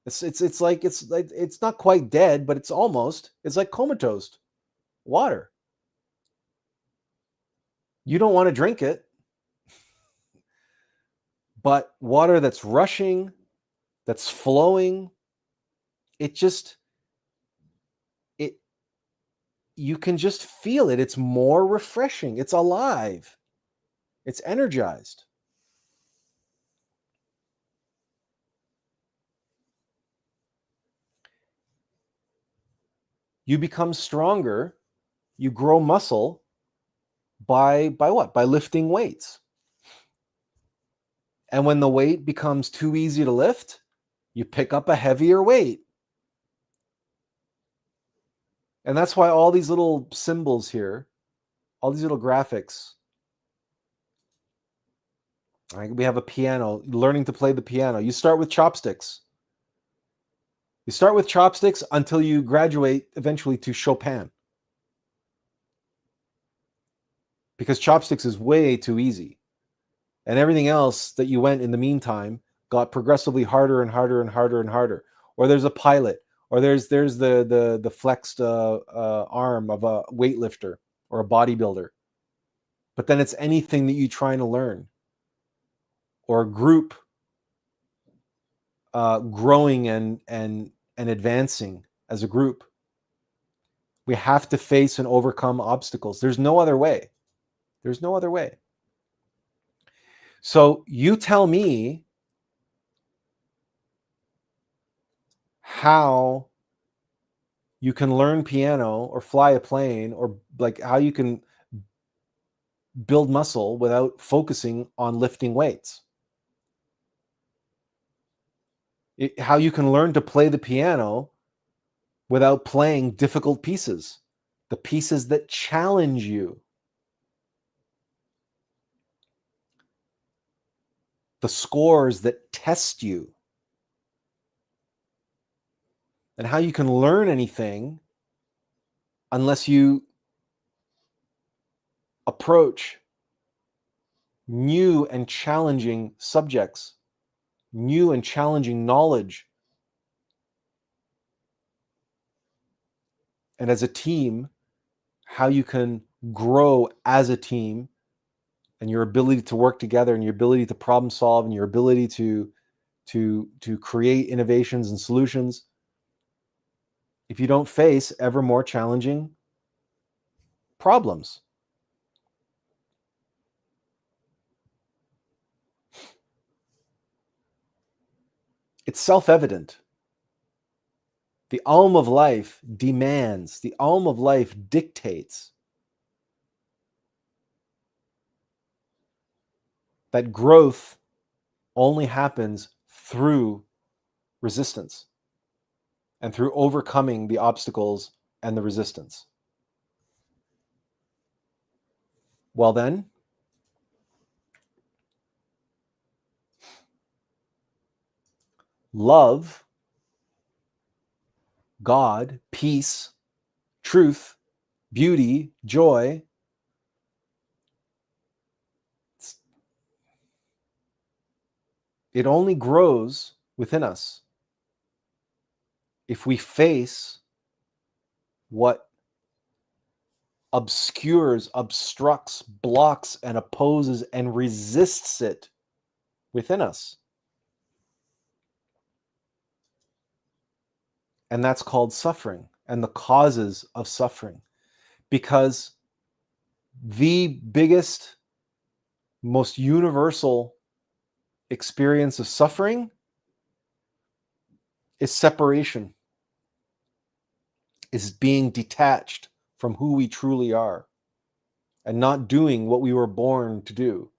It's like it's not quite dead, but it's like comatose water. You don't want to drink it. But water that's rushing, that's flowing, you can just feel it. It's more refreshing. It's alive. It's energized. You become stronger. You grow muscle by what? By lifting weights. And when the weight becomes too easy to lift, you pick up a heavier weight. And that's why all these little symbols here, all these little graphics. We have a piano, learning to play the piano. You start with chopsticks. You start with chopsticks until you graduate eventually to Chopin. Because chopsticks is way too easy. And everything else that you went in the meantime got progressively harder and harder and harder and harder. Or there's a pilot, or there's the flexed arm of a weightlifter or a bodybuilder. But then it's anything that you're trying to learn, or a group growing and advancing as a group. We have to face and overcome obstacles. There's no other way. There's no other way. So you tell me how you can learn piano or fly a plane, or like how you can build muscle without focusing on lifting weights. How you can learn to play the piano without playing difficult pieces, the pieces that challenge you. The scores that test you. And how you can learn anything unless you approach new and challenging subjects, new and challenging knowledge. And as a team, how you can grow as a team, and your ability to work together, and your ability to problem solve, and your ability to create innovations and solutions, if you don't face ever more challenging problems. It's self-evident. The AUM of Life demands, the AUM of Life dictates that growth only happens through resistance and through overcoming the obstacles and the resistance. Well then, love, God, peace, truth, beauty, joy, it only grows within us if we face what obscures, obstructs, blocks, and opposes and resists it within us. And that's called suffering and the causes of suffering. Because the biggest, most universal experience of suffering is separation, is being detached from who we truly are and not doing what we were born to do.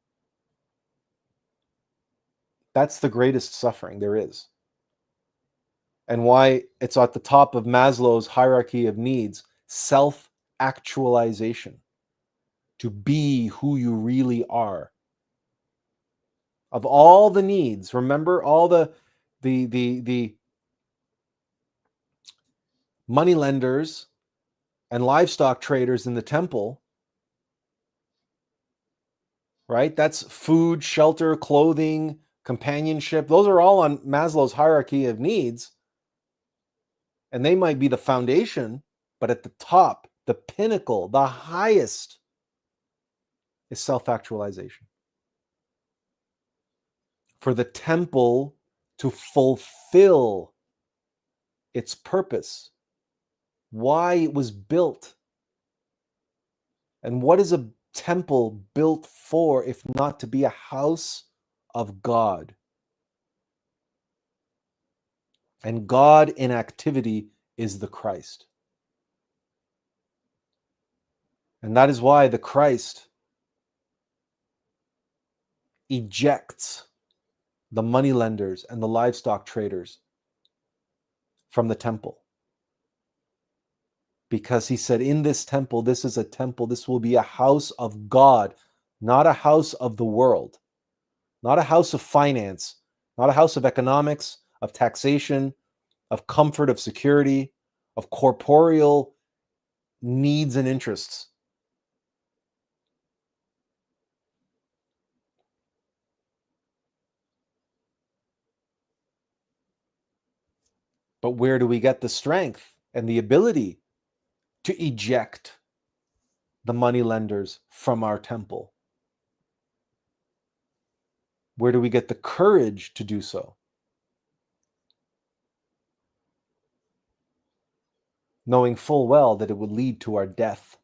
That's the greatest suffering there is. And why it's at the top of Maslow's hierarchy of needs, self-actualization, to be who you really are. Of all the needs, remember all the money lenders and livestock traders in the temple, right? That's food, shelter, clothing, companionship. Those are all on Maslow's hierarchy of needs. And they might be the foundation, but at the top, the pinnacle, the highest is self-actualization. For the temple to fulfill its purpose, why it was built. And what is a temple built for if not to be a house of God? And God in activity is the Christ. And that is why the Christ ejects the moneylenders and the livestock traders from the temple. Because he said, in this temple, this is a temple, this will be a house of God, not a house of the world, not a house of finance, not a house of economics, of taxation, of comfort, of security, of corporeal needs and interests. But where do we get the strength and the ability to eject the moneylenders from our temple? Where do we get the courage to do so? Knowing full well that it would lead to our death,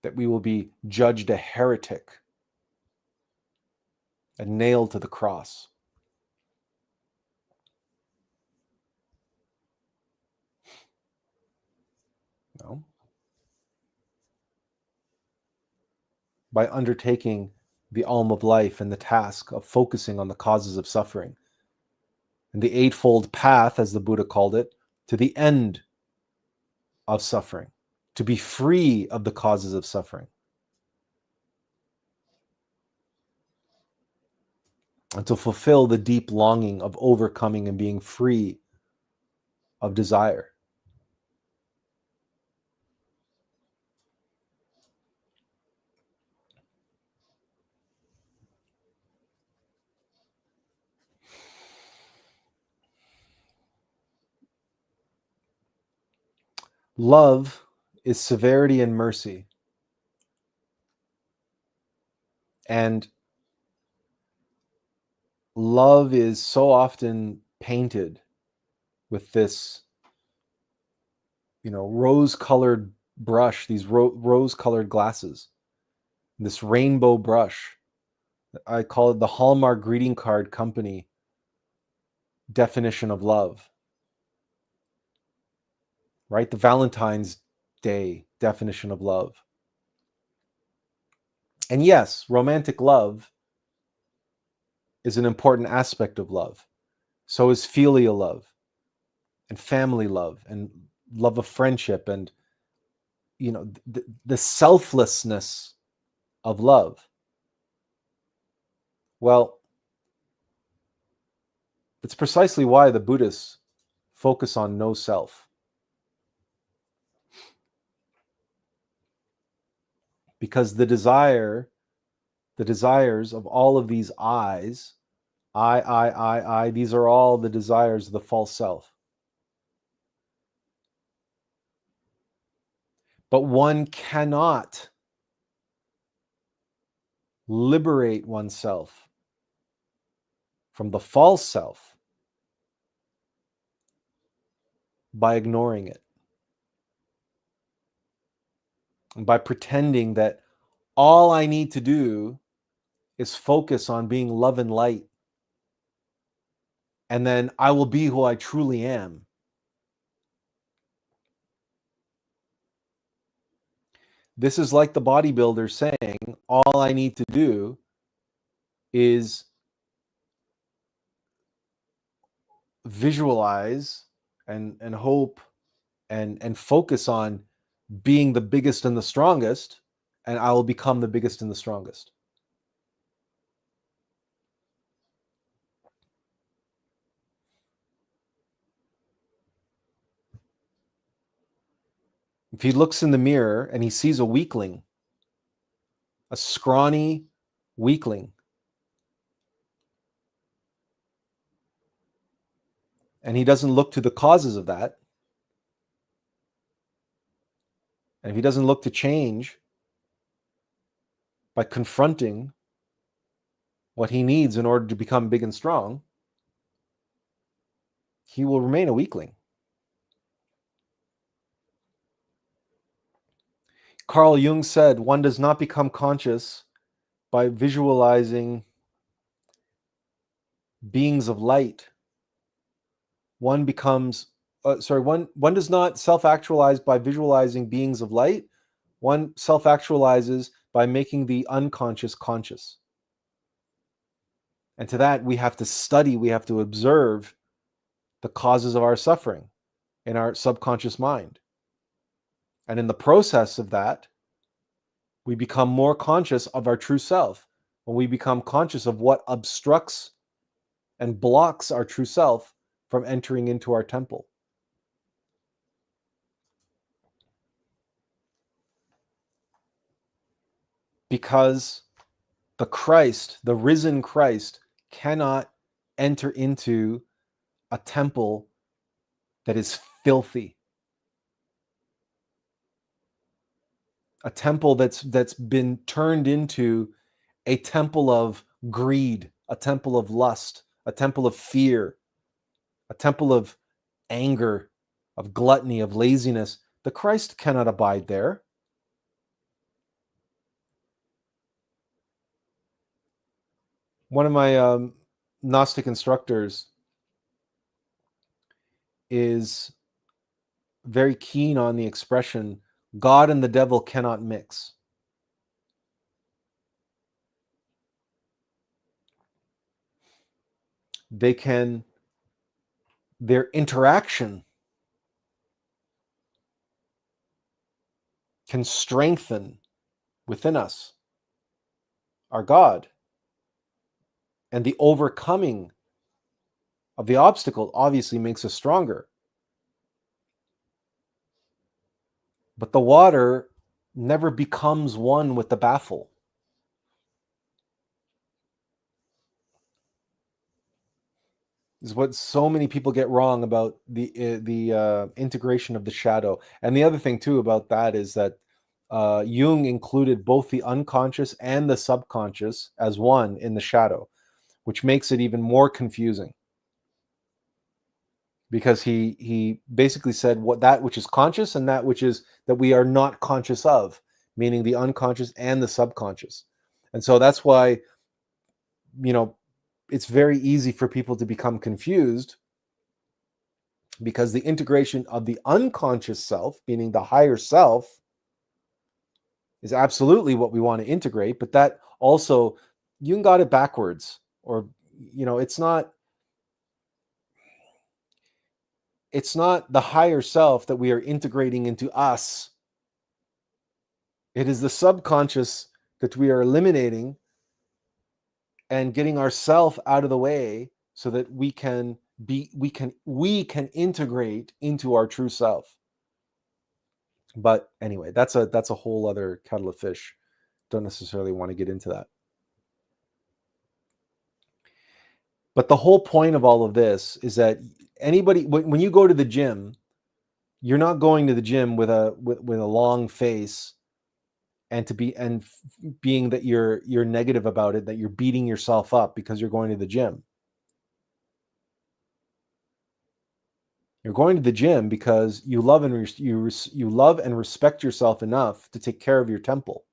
that we will be judged a heretic and nailed to the cross. No. By undertaking the AUM of Life and the task of focusing on the causes of suffering, and the Eightfold Path, as the Buddha called it, to the end of suffering, to be free of the causes of suffering, and to fulfill the deep longing of overcoming and being free of desire. Love is severity and mercy. And love is so often painted with this, rose-colored brush, these rose-colored glasses, this rainbow brush. I call it the Hallmark greeting card company definition of love, right? The Valentine's Day definition of love. And yes, romantic love is an important aspect of love. So is filial love and family love and love of friendship and, the selflessness of love. Well, it's precisely why the Buddhists focus on no self. Because the desires of all of these I's, I, these are all the desires of the false self. But one cannot liberate oneself from the false self by ignoring it. And by pretending that all I need to do is focus on being love and light, and then I will be who I truly am. This is like the bodybuilder saying, all I need to do is visualize and hope and focus on being the biggest and the strongest, and I will become the biggest and the strongest. If he looks in the mirror and he sees a weakling, a scrawny weakling, and he doesn't look to the causes of that, and if he doesn't look to change by confronting what he needs in order to become big and strong, he will remain a weakling. Carl Jung said, one does not become conscious by visualizing beings of light. One does not self-actualize by visualizing beings of light. One self-actualizes by making the unconscious conscious. And to that, we have to study, we have to observe the causes of our suffering in our subconscious mind. And in the process of that, we become more conscious of our true self. When we become conscious of what obstructs and blocks our true self from entering into our temple. Because the Christ, the risen Christ, cannot enter into a temple that is filthy. A temple that's been turned into a temple of greed, a temple of lust, a temple of fear, a temple of anger, of gluttony, of laziness. The Christ cannot abide there. One of my Gnostic instructors is very keen on the expression, God and the devil cannot mix. Their interaction can strengthen within us our God. And the overcoming of the obstacle obviously makes us stronger. But the water never becomes one with the baffle. is what so many people get wrong about the integration of the shadow. And the other thing too about that is that Jung included both the unconscious and the subconscious as one in the shadow, which makes it even more confusing, because he basically said what that which is conscious and that which is that we are not conscious of, meaning the unconscious and the subconscious. And so that's why, it's very easy for people to become confused, because the integration of the unconscious self, meaning the higher self, is absolutely what we want to integrate. But that also, Jung got it backwards, or it's not the higher self that we are integrating into us. It is the subconscious that we are eliminating and getting ourself out of the way so that we can integrate into our true self. But anyway, that's a whole other kettle of fish. Don't necessarily want to get into that. But the whole point of all of this is that anybody, when you go to the gym, you're not going to the gym with a long face and being that you're negative about it, that you're beating yourself up because you're going to the gym. You're going to the gym because you love and respect yourself enough to take care of your temple,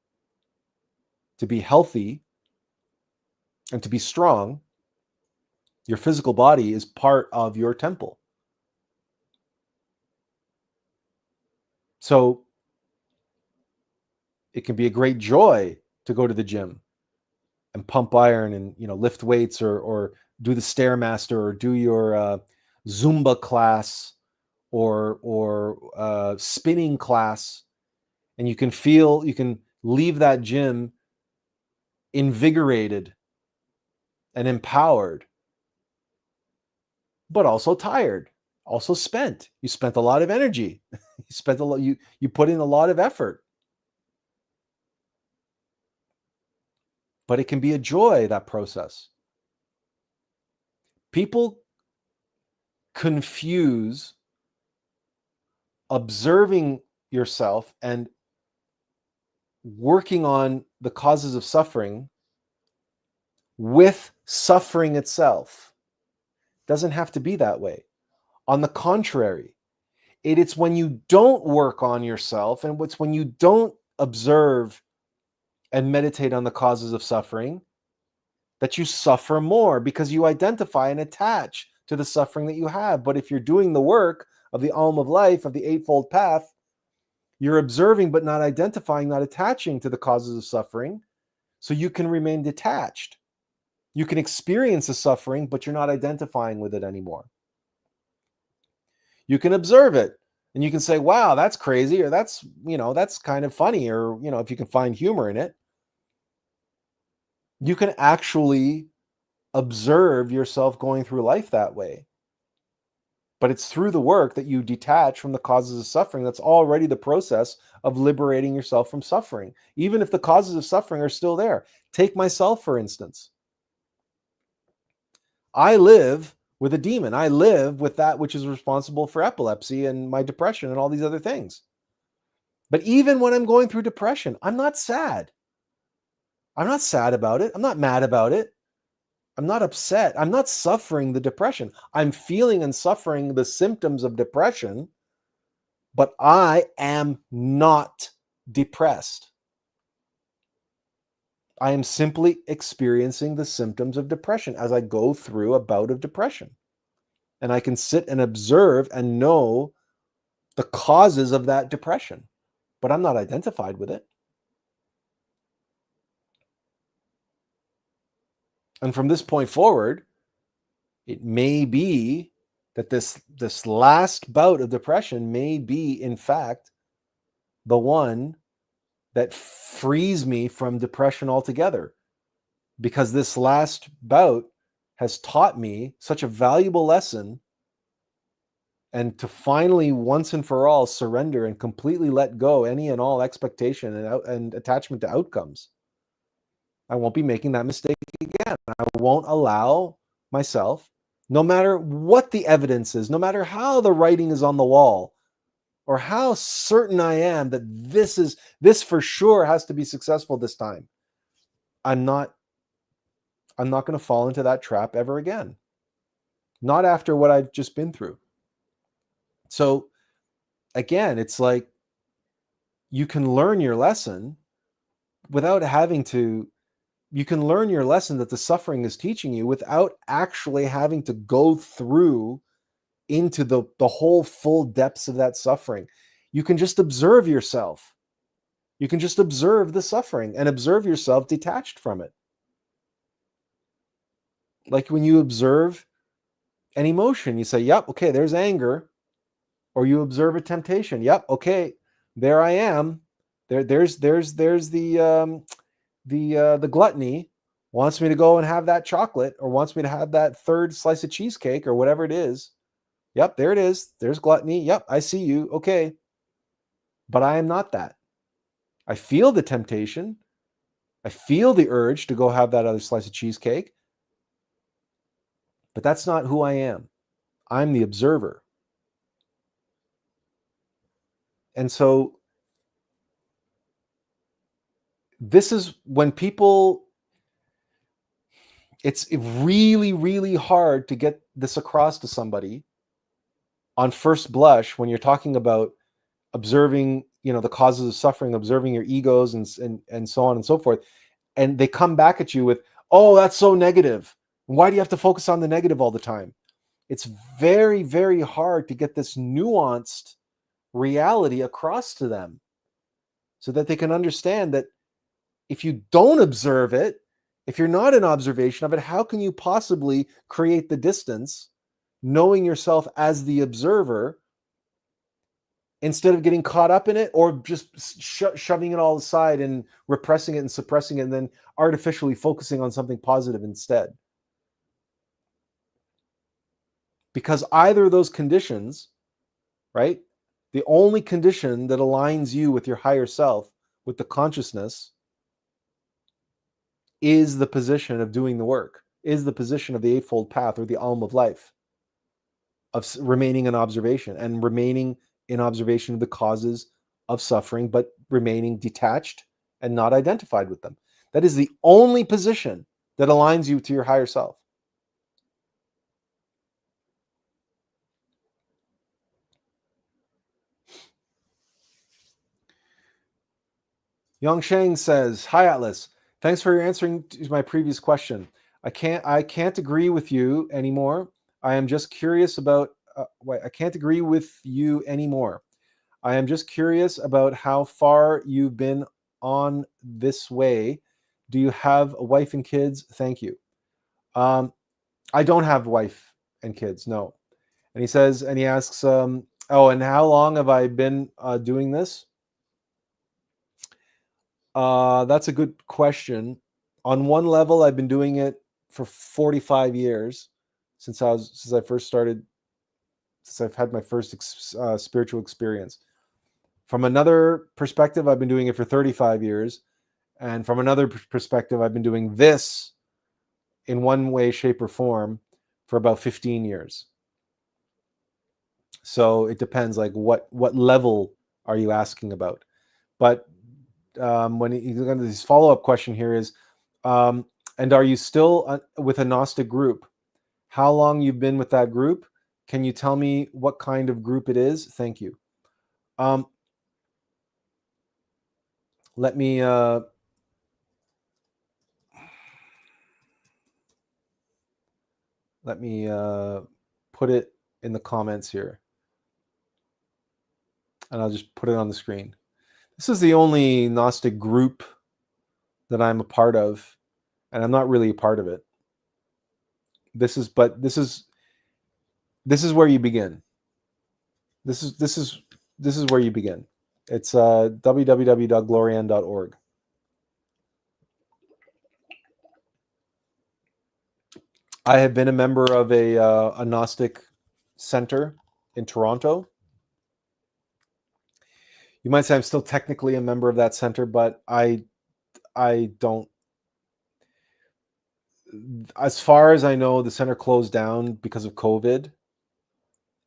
to be healthy and to be strong. Your physical body is part of your temple. So it can be a great joy to go to the gym and pump iron and lift weights, or do the Stairmaster, or do your Zumba class, or spinning class, and you can leave that gym invigorated and empowered, but also tired, also spent. You spent a lot of energy. You put in a lot of effort. But it can be a joy, that process. People confuse observing yourself and working on the causes of suffering with suffering itself. Doesn't have to be that way. On the contrary, it's when you don't work on yourself, and it's when you don't observe and meditate on the causes of suffering, that you suffer more, because you identify and attach to the suffering that you have. But if you're doing the work of the AUM of Life, of the Eightfold Path, you're observing but not identifying, not attaching to the causes of suffering, so you can remain detached. You can experience the suffering, but you're not identifying with it anymore. You can observe it, and you can say, wow, that's crazy, or that's kind of funny, or if you can find humor in it. You can actually observe yourself going through life that way. But it's through the work that you detach from the causes of suffering. That's already the process of liberating yourself from suffering, even if the causes of suffering are still there. Take myself, for instance. I live with a demon. I live with that which is responsible for epilepsy and my depression and all these other things. But even when I'm going through depression, I'm not sad. I'm not sad about it. I'm not mad about it. I'm not upset. I'm not suffering the depression. I'm feeling and suffering the symptoms of depression, but I am not depressed. I am simply experiencing the symptoms of depression as I go through a bout of depression. And I can sit and observe and know the causes of that depression, but I'm not identified with it. And from this point forward, it may be that this last bout of depression may be, in fact, the one that frees me from depression altogether, because this last bout has taught me such a valuable lesson, and to finally, once and for all, surrender and completely let go any and all expectation and attachment to outcomes. I won't be making that mistake again. I won't allow myself no matter what the evidence is, no matter how the writing is on the wall, or how certain I am that this for sure has to be successful this time, I'm not going to fall into that trap ever again. Not after what I've just been through. So again, it's like you can learn your lesson without having to, you can learn your lesson that the suffering is teaching you without actually having to go through into the whole full depths of that suffering. You can just observe yourself. You can just observe the suffering and observe yourself detached from it. Like when you observe an emotion, you say, yep, okay, there's anger. Or you observe a temptation. Yep, okay, there I am. There's the gluttony wants me to go and have that chocolate, or wants me to have that third slice of cheesecake, or whatever it is. Yep, there it is. There's gluttony. Yep, I see you. Okay. But I am not that. I feel the temptation. I feel the urge to go have that other slice of cheesecake. But that's not who I am. I'm the observer. And so this is when people, it's really, really hard to get this across to somebody on first blush when you're talking about observing, the causes of suffering, observing your egos and so on and so forth. And they come back at you with, oh, that's so negative. Why do you have to focus on the negative all the time? It's very, very hard to get this nuanced reality across to them so that they can understand that if you don't observe it, if you're not in observation of it, how can you possibly create the distance, knowing yourself as the observer, instead of getting caught up in it, or just shoving it all aside and repressing it and suppressing it, and then artificially focusing on something positive instead? Because either of those conditions, right? The only condition that aligns you with your higher self, with the consciousness, is the position of doing the work, is the position of the Eightfold Path or the AUM of Life, of remaining in observation and remaining in observation of the causes of suffering, but remaining detached and not identified with them. That is the only position that aligns you to your higher self. Yongsheng says, "Hi Atlas, thanks for answering to my previous question. I can't agree with you anymore. I am just curious about I can't agree with you anymore. I am just curious about how far you've been on this way. Do you have a wife and kids? Thank you." I don't have a wife and kids, no. And he says, and he asks, oh, and how long have I been doing this? That's a good question. On one level, I've been doing it for 45 years since I've had my first spiritual experience. From another perspective, I've been doing it for 35 years. And from another perspective, I've been doing this in one way, shape, or form for about 15 years. So it depends, like what level are you asking about? But when his follow-up question here is, and are you still with a Gnostic group? How long you've been with that group? Can you tell me what kind of group it is? Thank you. Let me put it in the comments here, and I'll just put it on the screen. This is the only Gnostic group that I'm a part of, and I'm not really a part of it. This is where you begin. This is where you begin. It's www.glorian.org. I have been a member of a Gnostic center in Toronto. You might say I'm still technically a member of that center, but I don't. as far as I know, the center closed down because of COVID,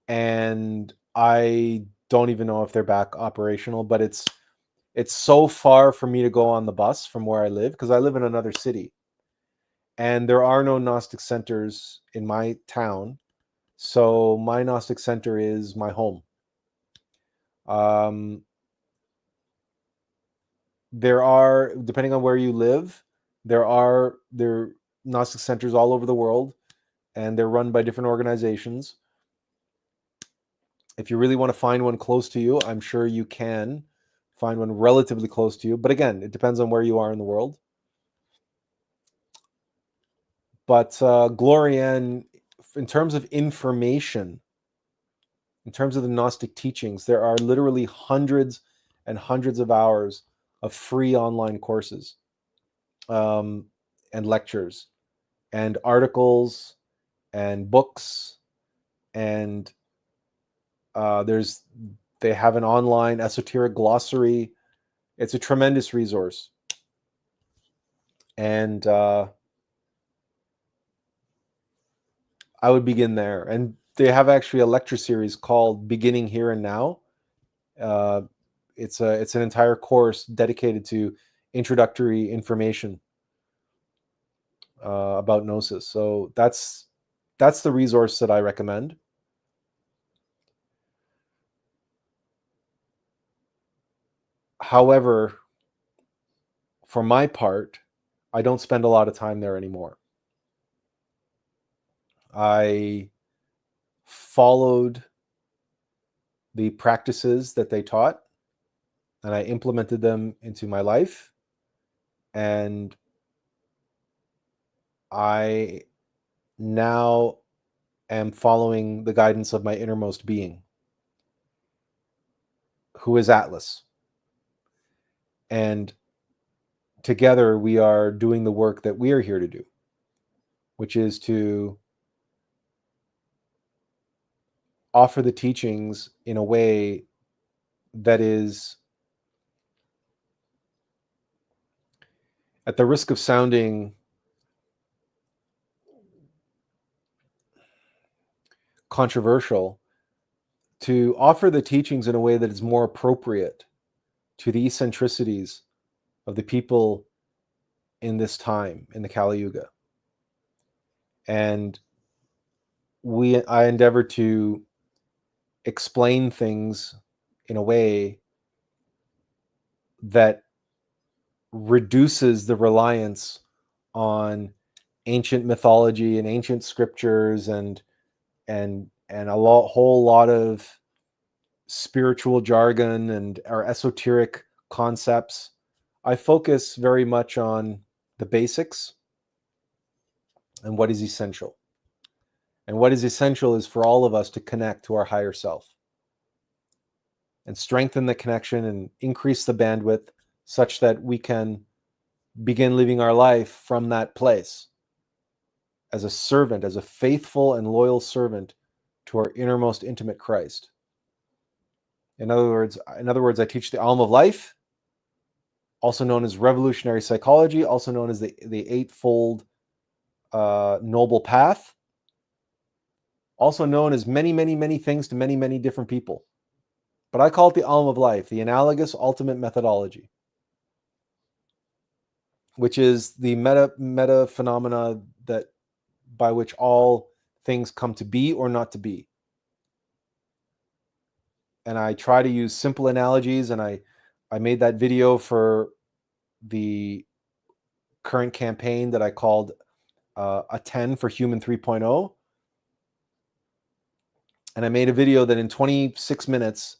and I don't even know if they're back operational, but it's so far for me to go on the bus from where I live, because I live in another city, and there are no Gnostic centers in my town. So my Gnostic center is my home. There are, depending on where you live, there are Gnostic centers all over the world, and they're run by different organizations. If you really want to find one close to you, I'm sure you can find one relatively close to you. But again, it depends on where you are in the world. But Glorian, in terms of information, in terms of the Gnostic teachings, there are literally hundreds and hundreds of hours of free online courses, and lectures and articles and books, and they have an online esoteric glossary. It's a tremendous resource, and I would begin there. And they have actually a lecture series called Beginning Here and Now. It's an entire course dedicated to introductory information about Gnosis. So that's the resource that I recommend. However, for my part, I don't spend a lot of time there anymore. I followed the practices that they taught, and I implemented them into my life, and I now am following the guidance of my innermost being, who is Attlas. And together we are doing the work that we are here to do, which is to offer the teachings in a way that is, at the risk of sounding controversial, to offer the teachings in a way that is more appropriate to the eccentricities of the people in this time, in the Kali Yuga. And I endeavor to explain things in a way that reduces the reliance on ancient mythology and ancient scriptures and whole lot of spiritual jargon and our esoteric concepts. I focus very much on the basics and what is essential. And what is essential is for all of us to connect to our higher self and strengthen the connection and increase the bandwidth such that we can begin living our life from that place as a servant, as a faithful and loyal servant to our innermost intimate Christ. In other words, I teach the AUM of Life, also known as revolutionary psychology, also known as the Eightfold Noble Path, also known as many, many, many things to many, many different people. But I call it the AUM of Life, the Analogous Ultimate Methodology, which is the meta phenomena that by which all things come to be or not to be. And I try to use simple analogies, and I made that video for the current campaign that I called a 10 for Human 3.0. And I made a video that in 26 minutes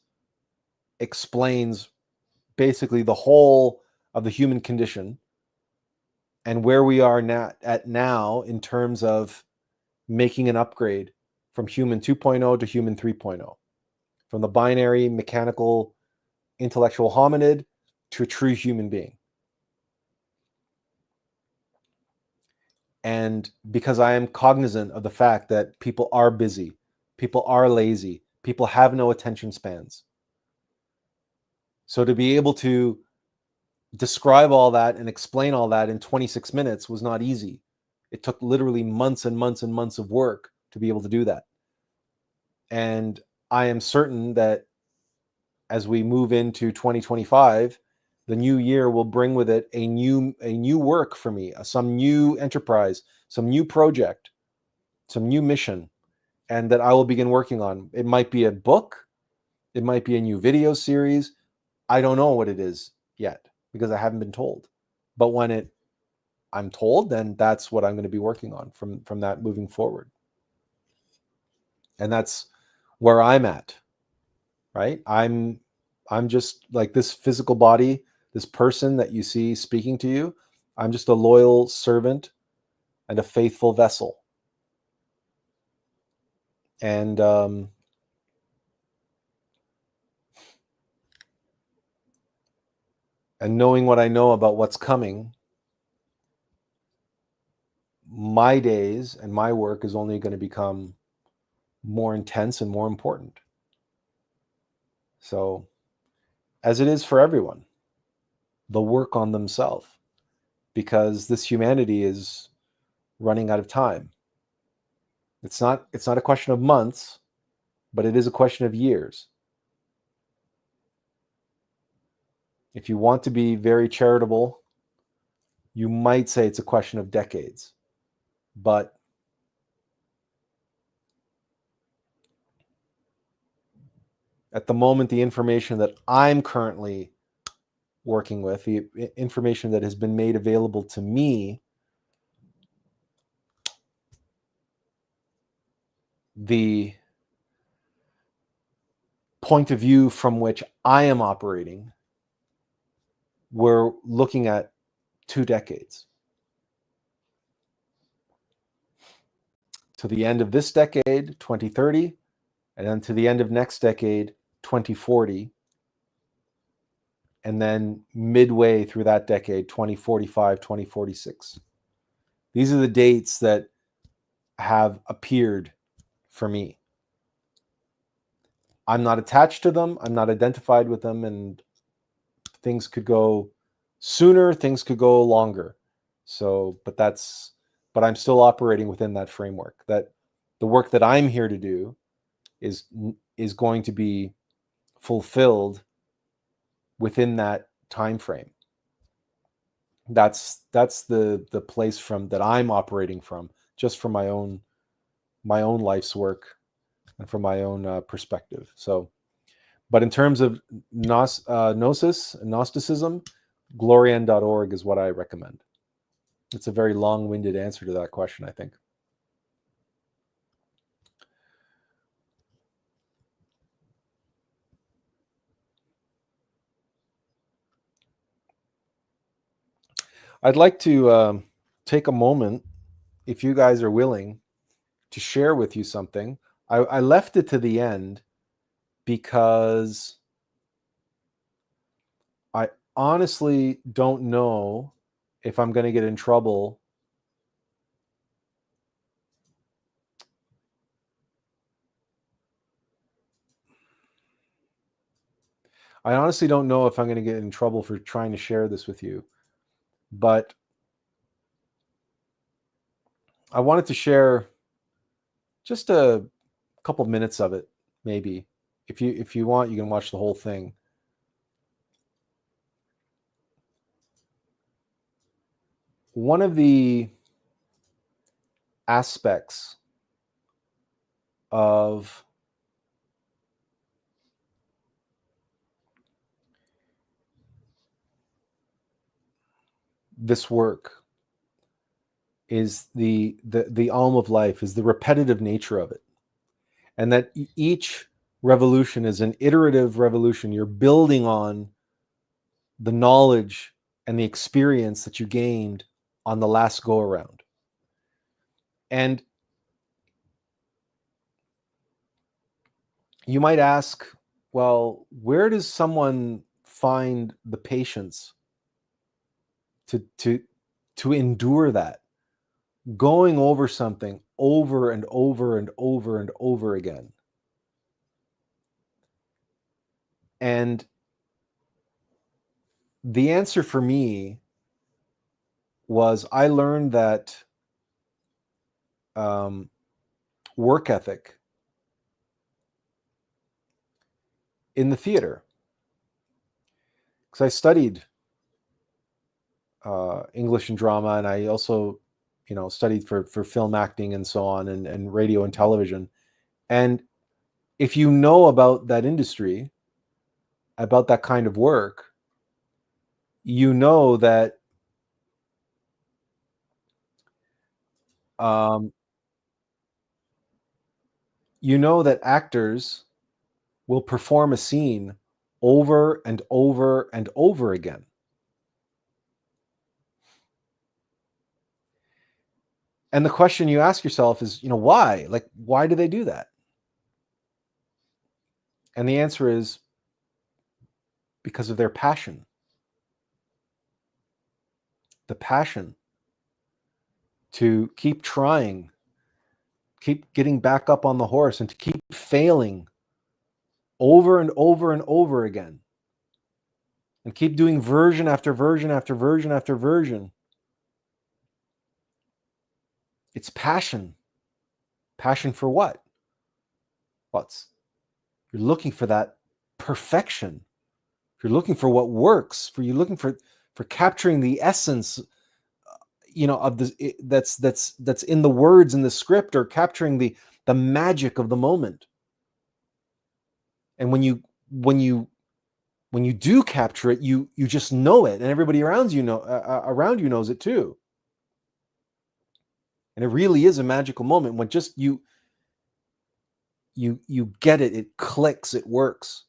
explains basically the whole of the human condition and where we are now in terms of making an upgrade from Human 2.0 to Human 3.0, from the binary, mechanical, intellectual hominid to a true human being. And because I am cognizant of the fact that people are busy, people are lazy, people have no attention spans. So to be able to describe all that and explain all that in 26 minutes was not easy. It took literally months and months and months of work to be able to do that. And I am certain that as we move into 2025, the new year will bring with it a new work for me, some new enterprise, some new project, some new mission, and that I will begin working on. It might be a book, it might be a new video series. I don't know what it is yet because I haven't been told. But when I'm told, then that's what I'm going to be working on from that moving forward. And that's where I'm at, right? I'm just like this physical body, this person that you see speaking to you. I'm just a loyal servant and a faithful vessel. And knowing what I know about what's coming, my days and my work is only going to become more intense and more important. So, as it is for everyone, the work on themselves, because this humanity is running out of time. It's not a question of months, but it is a question of years. If you want to be very charitable, you might say it's a question of decades. But at the moment, the information that I'm currently working with, the information that has been made available to me, the point of view from which I am operating, we're looking at 2 decades. To the end of this decade, 2030, and then to the end of next decade, 2040, and then midway through that decade, 2045, 2046. These are the dates that have appeared for me. I'm not attached to them. I'm not identified with them, and things could go sooner, things could go longer. So, but I'm still operating within that framework. That the work that I'm here to do is going to be fulfilled within that time frame. That's the place from that I'm operating from, just from my own life's work and from my own perspective. So, but in terms of gnosis and Gnosticism, glorian.org is what I recommend. It's a very long-winded answer to that question, I think. I'd like to take a moment, if you guys are willing, to share with you something. I left it to the end because I honestly don't know if I'm going to get in trouble. I honestly don't know if I'm going to get in trouble for trying to share this with you, but I wanted to share just a couple minutes of it, maybe. If you want, you can watch the whole thing. One of the aspects of this work is the AUM of Life, is the repetitive nature of it, and that each revolution is an iterative revolution. You're building on the knowledge and the experience that you gained on the last go around. And you might ask, well, where does someone find the patience to endure that, going over something over and over and over and over again? And the answer for me was, I learned that work ethic in the theater, because I studied English and drama, and I also, studied for film acting and so on, and radio and television. And if you know about that industry, about that kind of work, you know that actors will perform a scene over and over and over again. And the question you ask yourself is, why? Like, why do they do that? And the answer is because of their passion. The passion to keep trying, keep getting back up on the horse, and to keep failing over and over and over again. And keep doing version after version after version after version. It's passion. Passion for what? You're looking for that perfection. You're looking for what works. You're looking for capturing the essence, of the that's in the words in the script, or capturing the magic of the moment. And when you do capture it, you just know it, and everybody around you knows it too. And it really is a magical moment when just you get it, it clicks, it works.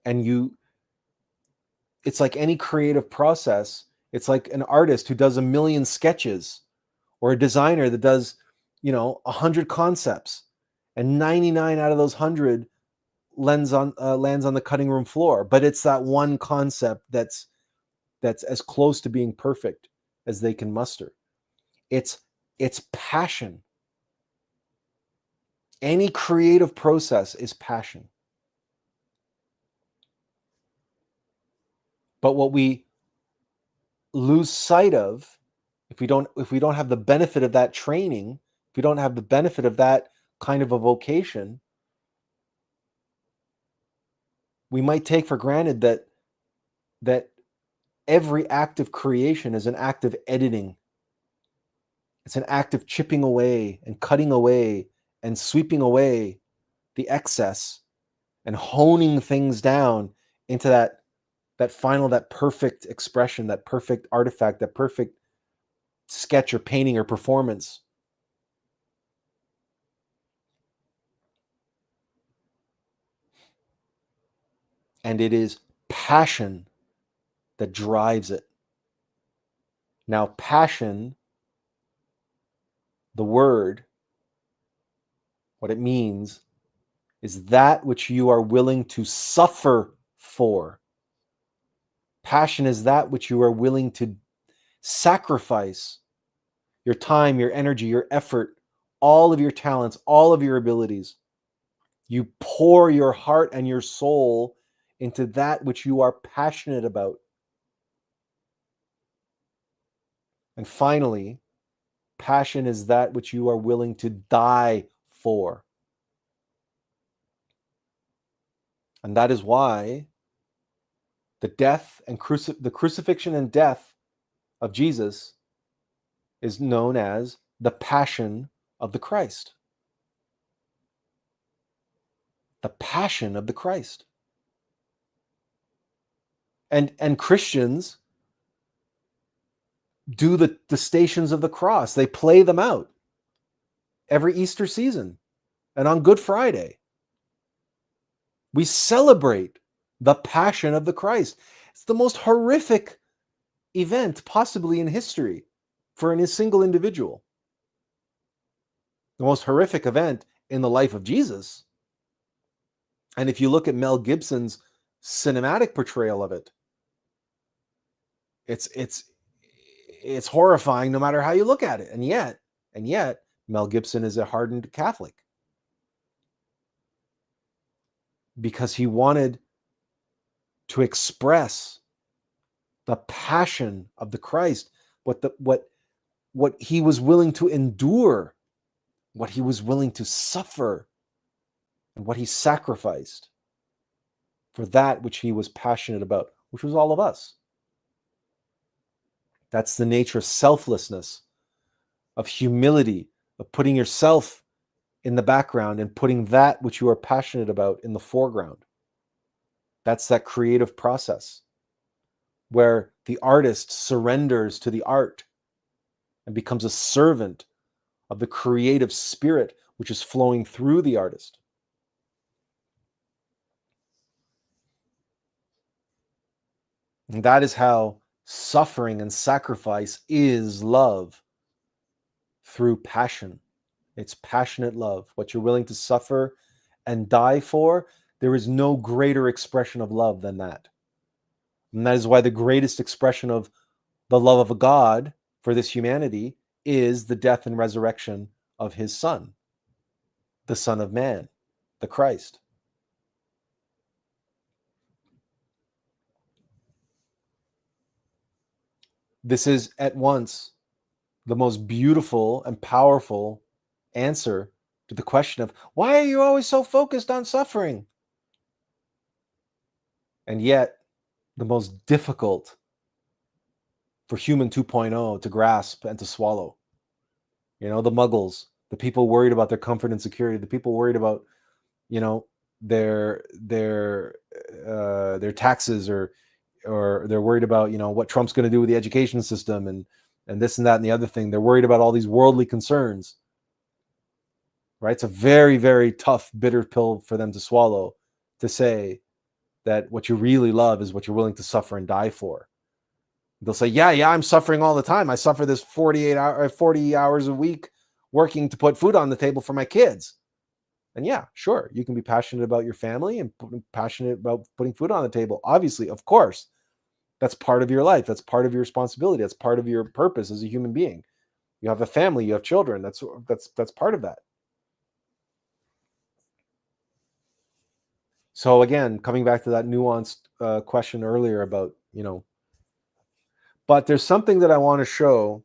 And it's like any creative process. It's like an artist who does 1,000,000 sketches, or a designer that does, 100 concepts, and 99 out of those 100 lands on the cutting room floor. But it's that one concept that's as close to being perfect as they can muster. It's passion. Any creative process is passion. But what we lose sight of, if we don't have the benefit of that training, if we don't have the benefit of that kind of a vocation, we might take for granted that every act of creation is an act of editing. It's an act of chipping away and cutting away and sweeping away the excess and honing things down into that final, that perfect expression, that perfect artifact, that perfect sketch or painting or performance. And it is passion that drives it. Now, passion, the word, what it means is that which you are willing to suffer for. Passion is that which you are willing to sacrifice your time, your energy, your effort, all of your talents, all of your abilities. You pour your heart and your soul into that which you are passionate about. And finally, passion is that which you are willing to die for. And that is why the death and the crucifixion and death of Jesus is known as the Passion of the Christ. The Passion of the Christ. And Christians do the Stations of the Cross. They play them out every Easter season and on Good Friday. We celebrate the Passion of the Christ. It's the most horrific event possibly in history for a single individual. The most horrific event in the life of Jesus. And if you look at Mel Gibson's cinematic portrayal of it, it's horrifying no matter how you look at it. And yet Mel Gibson is a hardened Catholic, because he wanted to express the passion of the Christ, what he was willing to endure what he was willing to suffer, and what he sacrificed for that which he was passionate about, which was all of us. That's the nature of selflessness, of humility, of putting yourself in the background and putting that which you are passionate about in the foreground. That's that creative process where the artist surrenders to the art and becomes a servant of the creative spirit which is flowing through the artist. And that is how suffering and sacrifice is love, through passion. It's passionate love. What you're willing to suffer and die for, there is no greater expression of love than that. And that is why the greatest expression of the love of a God for this humanity is the death and resurrection of his Son, the Son of Man, the Christ. This is at once the most beautiful and powerful answer to the question of, why are you always so focused on suffering? And yet, the most difficult for human 2.0 to grasp and to swallow. You know, the muggles, the people worried about their comfort and security, the people worried about, you know, their taxes, or they're worried about, you know, what Trump's going to do with the education system, and this and that and the other thing. They're worried about all these worldly concerns, right? It's a very, very tough, bitter pill for them to swallow, to say that what you really love is what you're willing to suffer and die for. They'll say, yeah, I'm suffering all the time. I suffer this 40 hours a week working to put food on the table for my kids. And yeah, sure, you can be passionate about your family and passionate about putting food on the table. Obviously, of course, that's part of your life. That's part of your responsibility. That's part of your purpose as a human being. You have a family, you have children. That's part of that. So again, coming back to that nuanced question earlier about, you know, but there's something that I want to show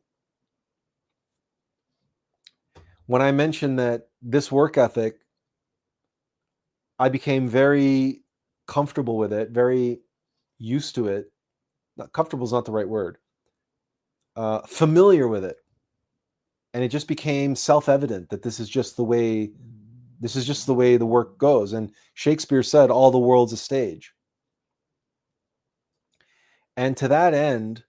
when I mentioned that this work ethic, I became very comfortable with it, very used to it. Not comfortable is not the right word. Familiar with it. And it just became self-evident that this is just the way the work goes. And Shakespeare said, all the world's a stage. And to that end,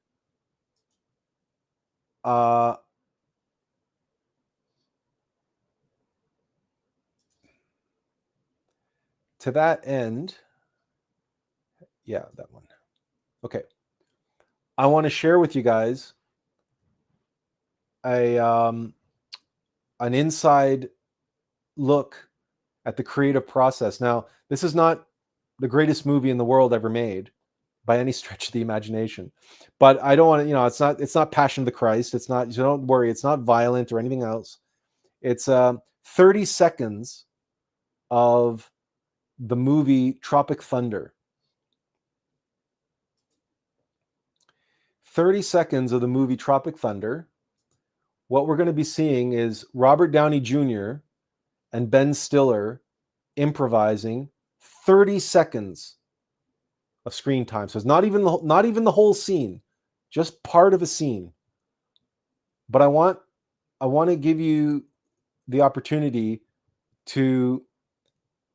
yeah, that one. Okay. I want to share with you guys an inside look at the creative process. Now, this is not the greatest movie in the world ever made by any stretch of the imagination, but I don't want to, you know, it's not Passion of the Christ. It's not, so don't worry, it's not violent or anything else. It's 30 seconds of the movie Tropic Thunder. 30 seconds of the movie Tropic Thunder. What we're going to be seeing is Robert Downey Jr. and Ben Stiller improvising 30 seconds of screen time. So it's not even the whole scene, just part of a scene. But I want to give you the opportunity to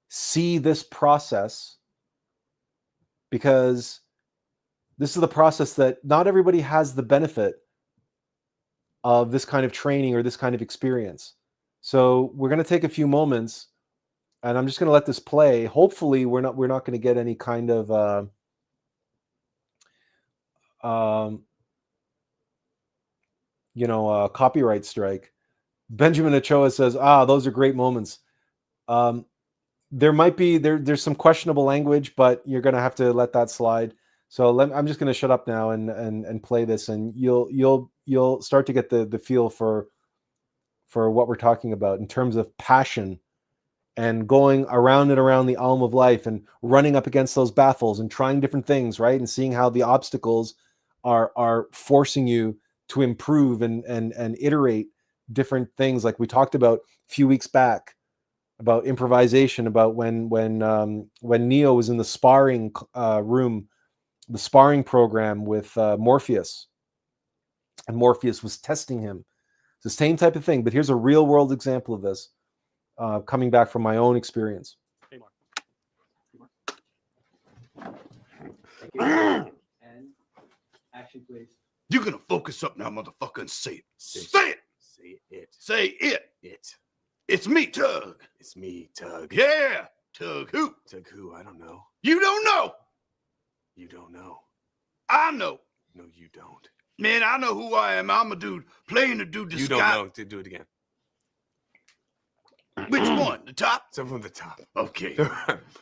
see this process, because this is the process that not everybody has the benefit of, this kind of training or this kind of experience. So we're going to take a few moments, and I'm just going to let this play. Hopefully we're not going to get any kind of copyright strike. Benjamin Ochoa says, those are great moments. There might be there's some questionable language, but you're going to have to let that slide. So I'm just going to shut up now and play this, and you'll start to get the feel for what we're talking about in terms of passion, and going around and around the AUM of Life, and running up against those baffles and trying different things, right? And seeing how the obstacles are forcing you to improve and iterate different things. Like we talked about few weeks back about improvisation, about when Neo was in the sparring room, the sparring program with Morpheus, and Morpheus was testing him. It's the same type of thing, but here's a real world example of this, coming back from my own experience. Thank you. And action, please. You're gonna focus up now, motherfucker, and say it. Say it. Say it. Say it. It. It's me, Tug. It's me, Tug. Yeah. Tug who? Tug who? I don't know. You don't know. You don't know. I know. No, you don't. Man, I know who I am. I'm a dude playing a dude disguise. You don't know. To do it again. Which one? The top? Some from the top. Okay.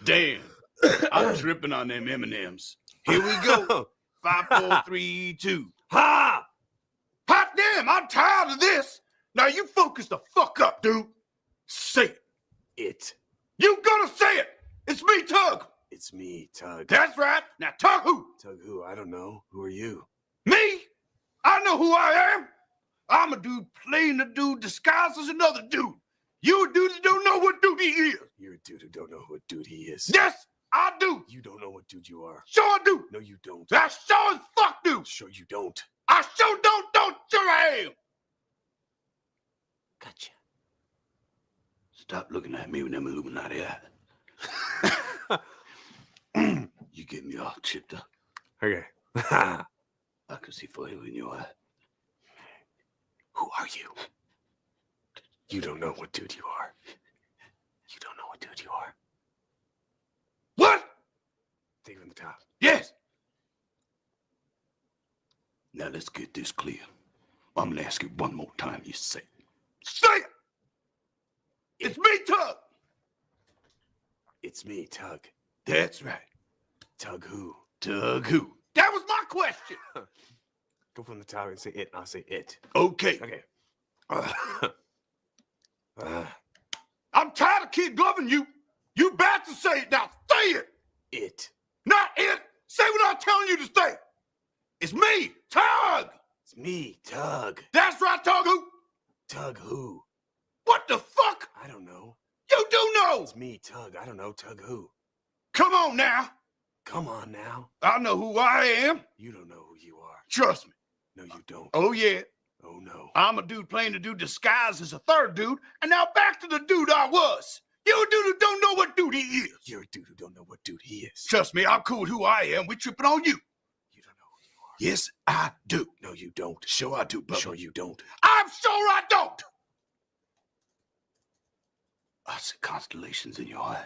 Damn. I'm tripping on them M&Ms. Here we go. 5, 4, 3, 2. Ha! Hot damn, I'm tired of this. Now you focus the fuck up, dude. Say it. It. You gonna say it. It's me, Tug. It's me, Tug. That's right. Now, Tug who? Tug who? I don't know. Who are you? Me? I know who I am. I'm a dude playing a dude disguised as another dude. You a dude that don't know what dude he is. You're a dude who don't know what dude he is. Yes, I do. You don't know what dude you are. Sure I do. No, you don't. I sure as fuck do. Sure you don't. I sure don't. Sure I am. Gotcha. Stop looking at me with them Illuminati eyes. You get me all chipped up. Okay. I can see fire in your eye. Who are you? You don't know what dude you are. You don't know what dude you are. What? Take it from the top. Yes. Now let's get this clear. I'm gonna ask you one more time. You say it. Say it. It's me, Tug. It's me, Tug. That's right. Tug who? Tug who? That was my question. Go from the top and say it, and I'll say it. Okay. Okay. I'm tired of kid gloving you. You bad to say it now. Say it. It. Not it. Say what I'm telling you to say. It's me, Tug. It's me, Tug. That's right, Tug who? Tug who? What the fuck? I don't know. You do know. It's me, Tug. I don't know. Tug who? Come on now. Come on now. I know who I am. You don't know who you are. Trust me. No, you don't. Oh, yeah. Oh, no. I'm a dude playing a dude disguised as a third dude, and now back to the dude I was. You a dude who don't know what dude he is. You're a dude who don't know what dude he is. Trust me, I'm cool with who I am. We tripping on you. You don't know who you are. Yes, I do. No, you don't. Sure I do, brother. Sure you don't. I'm sure I don't. I see constellations in your eyes.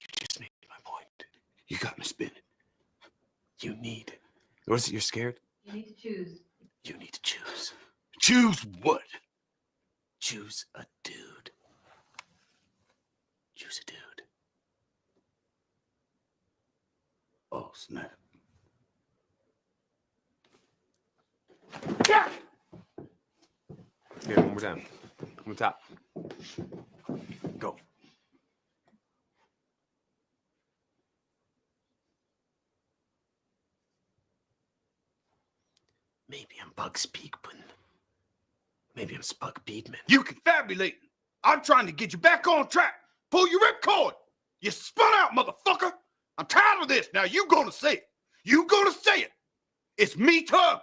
You just made my point. You got me spinning. You need. What is it? You're scared? You need to choose. You need to choose. Choose what? Choose a dude. Choose a dude. Oh, snap. Yeah, one more time. From the top. Go. Maybe I'm Bug Speakman. Maybe I'm Spug Beedman. You confabulating. I'm trying to get you back on track. Pull your ripcord. You spun out, motherfucker. I'm tired of this. Now you gonna say it. You gonna say it. It's me, Tug.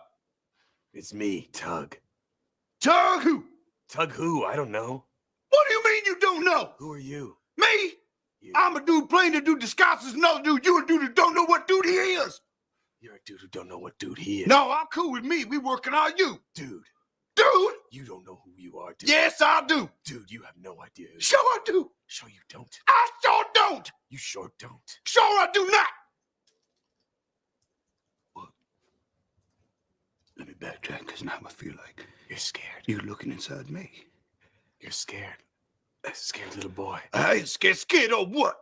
It's me, Tug. Tug who? Tug who? I don't know. What do you mean you don't know? Who are you? Me? You. I'm a dude playing a dude disguised as another dude. You a dude who don't know what dude he is. You're a dude who don't know what dude he is. No, I'm cool with me. We working on you. Dude. Dude? You don't know who you are, dude. Yes, I do. Dude, you have no idea. Sure I do. Sure you don't. I sure don't. You sure don't. Sure I do not. Well, let me backtrack, because now I feel like You're scared. you're looking inside me. You're scared. A scared little boy. I ain't scared. Scared of what?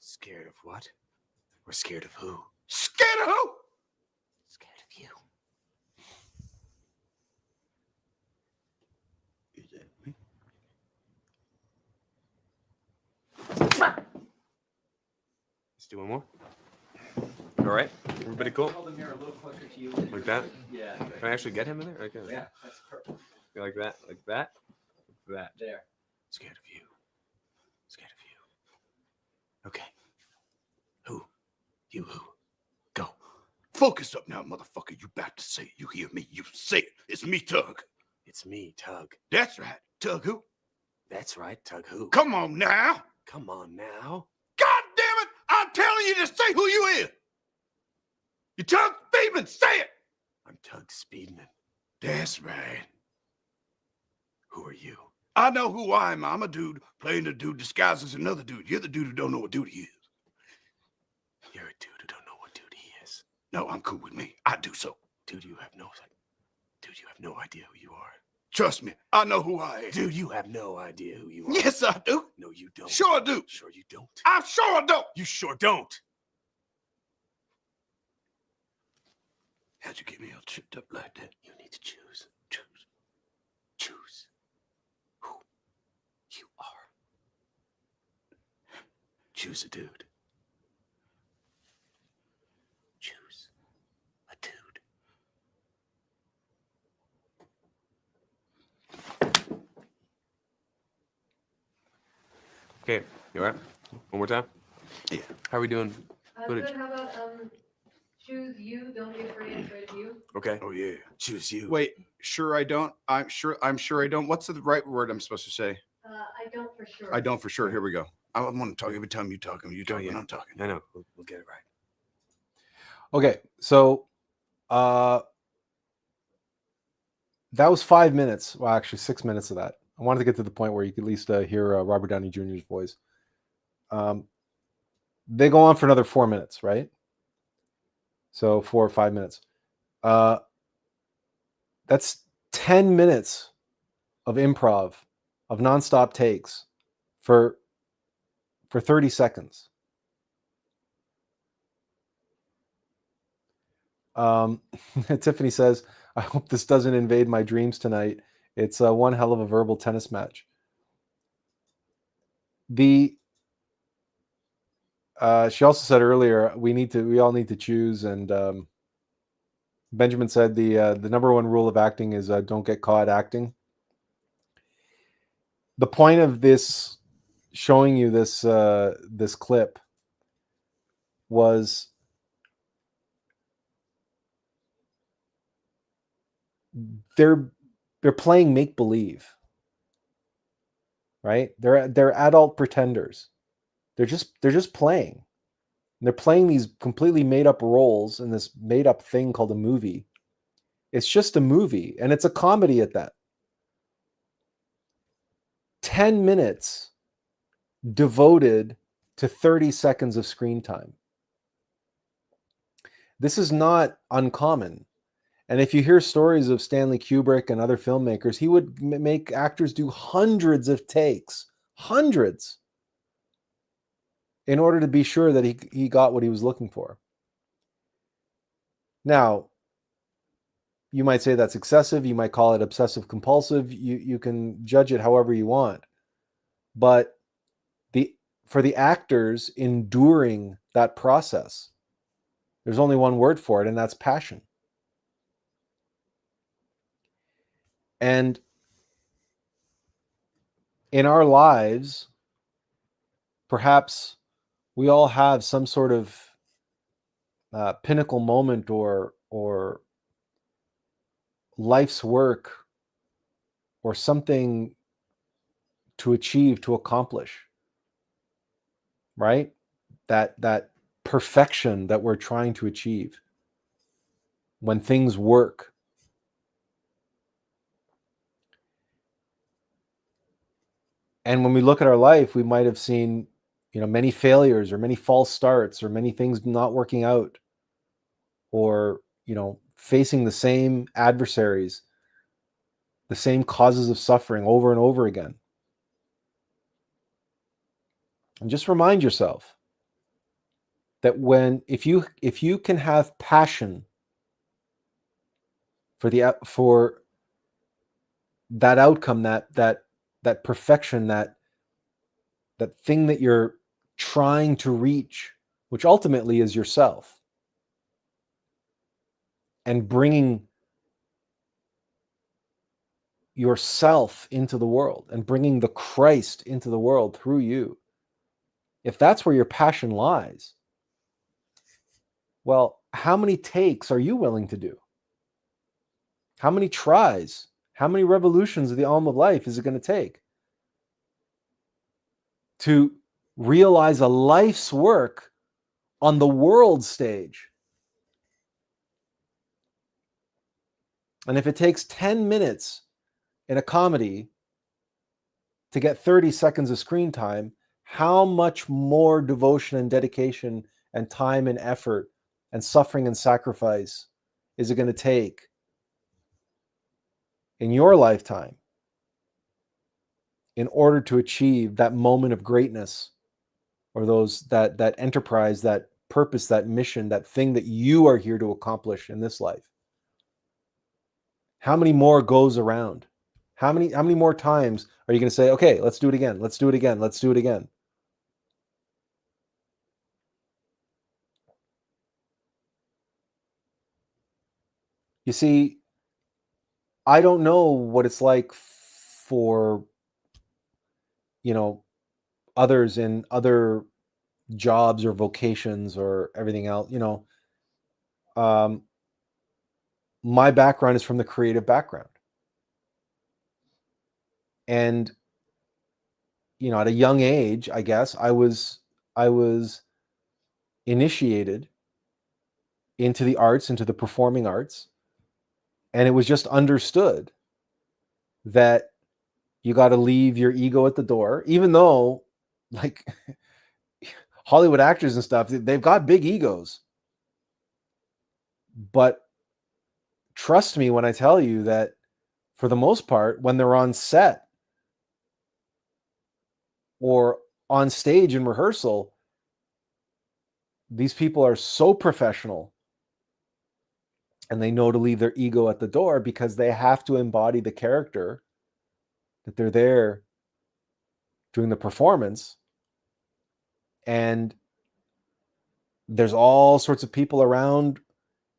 Scared of what? Or scared of who? Scared of who? Scared of you. Is that me? Let's do one more. All right. Everybody cool? Hold the mirror a little closer to you. Like that? Yeah. Can I actually get him in there? Okay. Yeah, that's perfect. Like that. Like that. of that. There. Scared of you. Scared of you. Okay. Who? You who? Go. Focus up now, motherfucker. You about to say it. You hear me? You say it. It's me, Tug. It's me, Tug. That's right. Tug who? That's right, Tug who? Come on now. Come on now. God damn it. I'm telling you to say who you is. You Tug Speedman. Say it. I'm Tug Speedman. That's right. Who are you? I know who I am. I'm a dude playing a dude disguised as another dude. You're the dude who don't know what dude he is. You're a dude who don't know what dude he is. No, I'm cool with me. I do so. Dude, you have no idea who you are. Trust me. I know who I am. Dude, you have no idea who you are. Yes, I do. No, you don't. Sure I do. Sure you don't. I'm sure I don't. You sure don't. How'd you get me all tripped up like that? You need to choose. Choose who you are. Choose a dude. Choose a dude. Okay, you all right? One more time? Yeah. How are we doing? Good. How about choose you? Don't be afraid. Afraid of you. Okay. Oh yeah. Choose you. Wait, sure I don't. I'm sure I don't. What's the right word I'm supposed to say? I don't for sure. I don't for sure. Here we go. I want to talk every time you talking. You talking, yeah. I'm talking. I know. We'll get it right. Okay, so that was 5 minutes. Well, actually 6 minutes of that. I wanted to get to the point where you could at least hear Robert Downey Jr.'s voice. They go on for another 4 minutes, right? So 4 or 5 minutes. That's 10 minutes of improv, of nonstop takes for 30 seconds. Tiffany says, I hope this doesn't invade my dreams tonight. It's one hell of a verbal tennis match. She also said earlier, we all need to choose. And Benjamin said the number one rule of acting is don't get caught acting. The point of this, showing you this this clip, was they're playing make believe, right? They're adult pretenders. They're just playing. And they're playing these completely made up roles in this made up thing called a movie. It's just a movie, and it's a comedy at that. 10 minutes devoted to 30 seconds of screen time. This is not uncommon. And if you hear stories of Stanley Kubrick and other filmmakers, he would make actors do hundreds of takes, hundreds, in order to be sure that he got what he was looking for. Now, you might say that's excessive. You might call it obsessive compulsive. You can judge it however you want. But for the actors enduring that process, there's only one word for it, and that's passion. And in our lives, perhaps we all have some sort of pinnacle moment or life's work or something to achieve, to accomplish, right? That perfection that we're trying to achieve when things work. And when we look at our life, we might have seen, many failures or many false starts or many things not working out, or, facing the same adversaries, the same causes of suffering over and over again. And just remind yourself that if you can have passion for that outcome, that perfection, that thing that you're trying to reach, which ultimately is yourself, and bringing yourself into the world and bringing the Christ into the world through you, if that's where your passion lies, well, how many takes are you willing to do? How many tries? How many revolutions of the AUM of Life is it going to take to realize a life's work on the world stage? And if it takes 10 minutes in a comedy to get 30 seconds of screen time, how much more devotion and dedication and time and effort and suffering and sacrifice is it going to take in your lifetime in order to achieve that moment of greatness, or that enterprise, that purpose, that mission, that thing that you are here to accomplish in this life? How many more goes around? How many more times are you going to say, okay, let's do it again, let's do it again, let's do it again? You see, I don't know what it's like for, others in other jobs or vocations or everything else. My background is from the creative background. And, at a young age, I guess, I was initiated into the arts, into the performing arts. And it was just understood that you got to leave your ego at the door, even though, like, Hollywood actors and stuff, they've got big egos. But trust me when I tell you that, for the most part, when they're on set or on stage in rehearsal, these people are so professional and they know to leave their ego at the door because they have to embody the character that they're there doing the performance. And there's all sorts of people around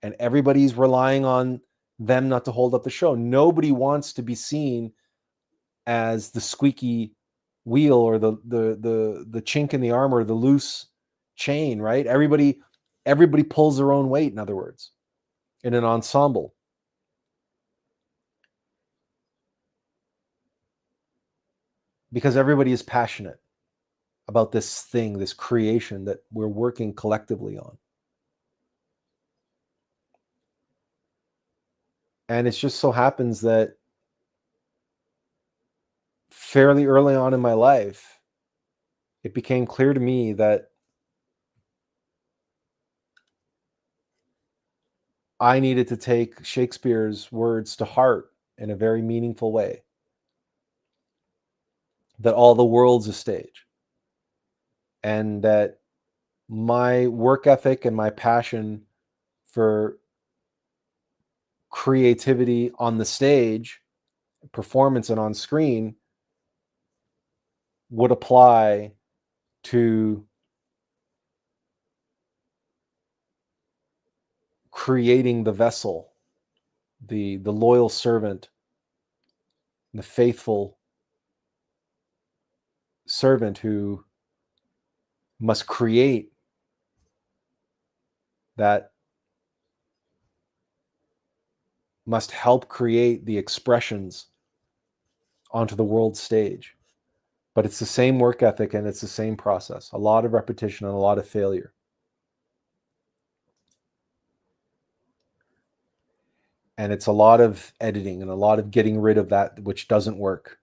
and everybody's relying on them not to hold up the show. Nobody wants to be seen as the squeaky wheel or the chink in the armor, the loose chain, right? Everybody pulls their own weight, in other words, in an ensemble. Because everybody is passionate about this thing, this creation that we're working collectively on. And it just so happens that fairly early on in my life, it became clear to me that I needed to take Shakespeare's words to heart in a very meaningful way. That all the world's a stage. And that my work ethic and my passion for creativity on the stage, performance and on screen, would apply to creating the vessel, the loyal servant, the faithful servant who must create that, must help create the expressions onto the world stage. But it's the same work ethic and it's the same process. A lot of repetition and a lot of failure. And it's a lot of editing and a lot of getting rid of that which doesn't work.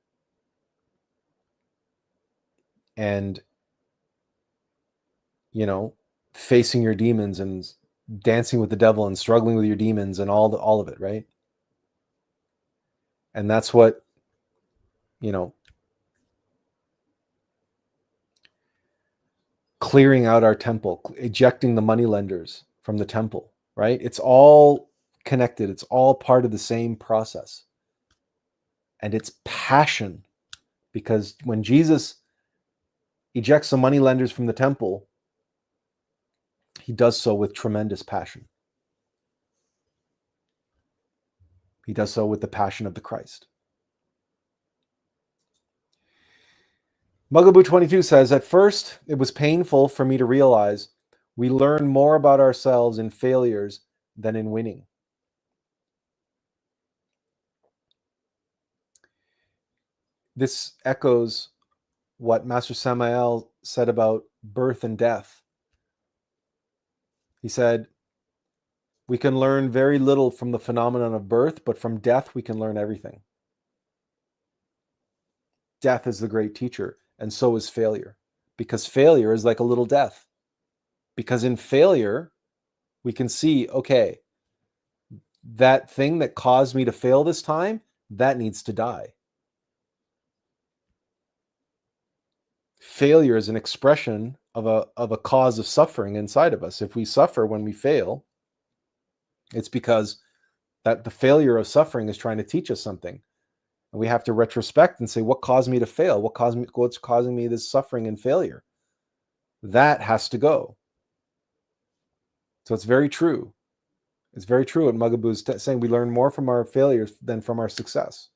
And, facing your demons and dancing with the devil and struggling with your demons and all of it, right? And that's what, clearing out our temple, ejecting the moneylenders from the temple, right? It's all connected. It's all part of the same process. And it's passion, because when Jesus ejects the moneylenders from the temple, he does so with tremendous passion. He does so with the passion of the Christ. Mugaboo 22 says, at first, it was painful for me to realize we learn more about ourselves in failures than in winning. This echoes what Master Samael said about birth and death. He said, we can learn very little from the phenomenon of birth, but from death, we can learn everything. Death is the great teacher, and so is failure, because failure is like a little death. Because in failure, we can see, okay, that thing that caused me to fail this time, that needs to die. Failure is an expression of a cause of suffering inside of us. If we suffer when we fail, it's because that the failure of suffering is trying to teach us something. And we have to retrospect and say, what caused me to fail? What's causing me this suffering and failure? That has to go. So it's very true. It's very true what Mugaboo is saying. We learn more from our failures than from our success.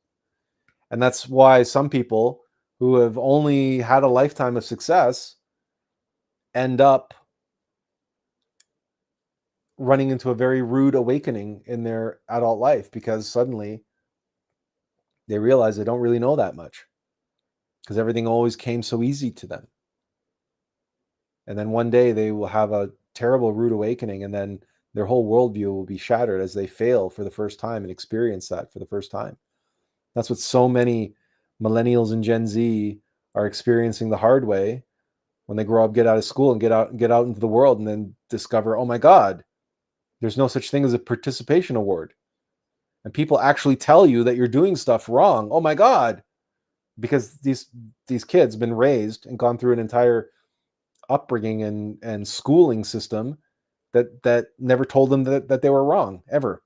And that's why some people who have only had a lifetime of success end up running into a very rude awakening in their adult life, because suddenly they realize they don't really know that much, because everything always came so easy to them. And then one day they will have a terrible rude awakening, and then their whole worldview will be shattered as they fail for the first time and experience that for the first time. That's what so many millennials and Gen Z are experiencing the hard way when they grow up, get out of school and get out into the world, and then discover, oh my God, there's no such thing as a participation award. And people actually tell you that you're doing stuff wrong. Oh my God. Because these kids have been raised and gone through an entire upbringing and schooling system that never told them that they were wrong, ever.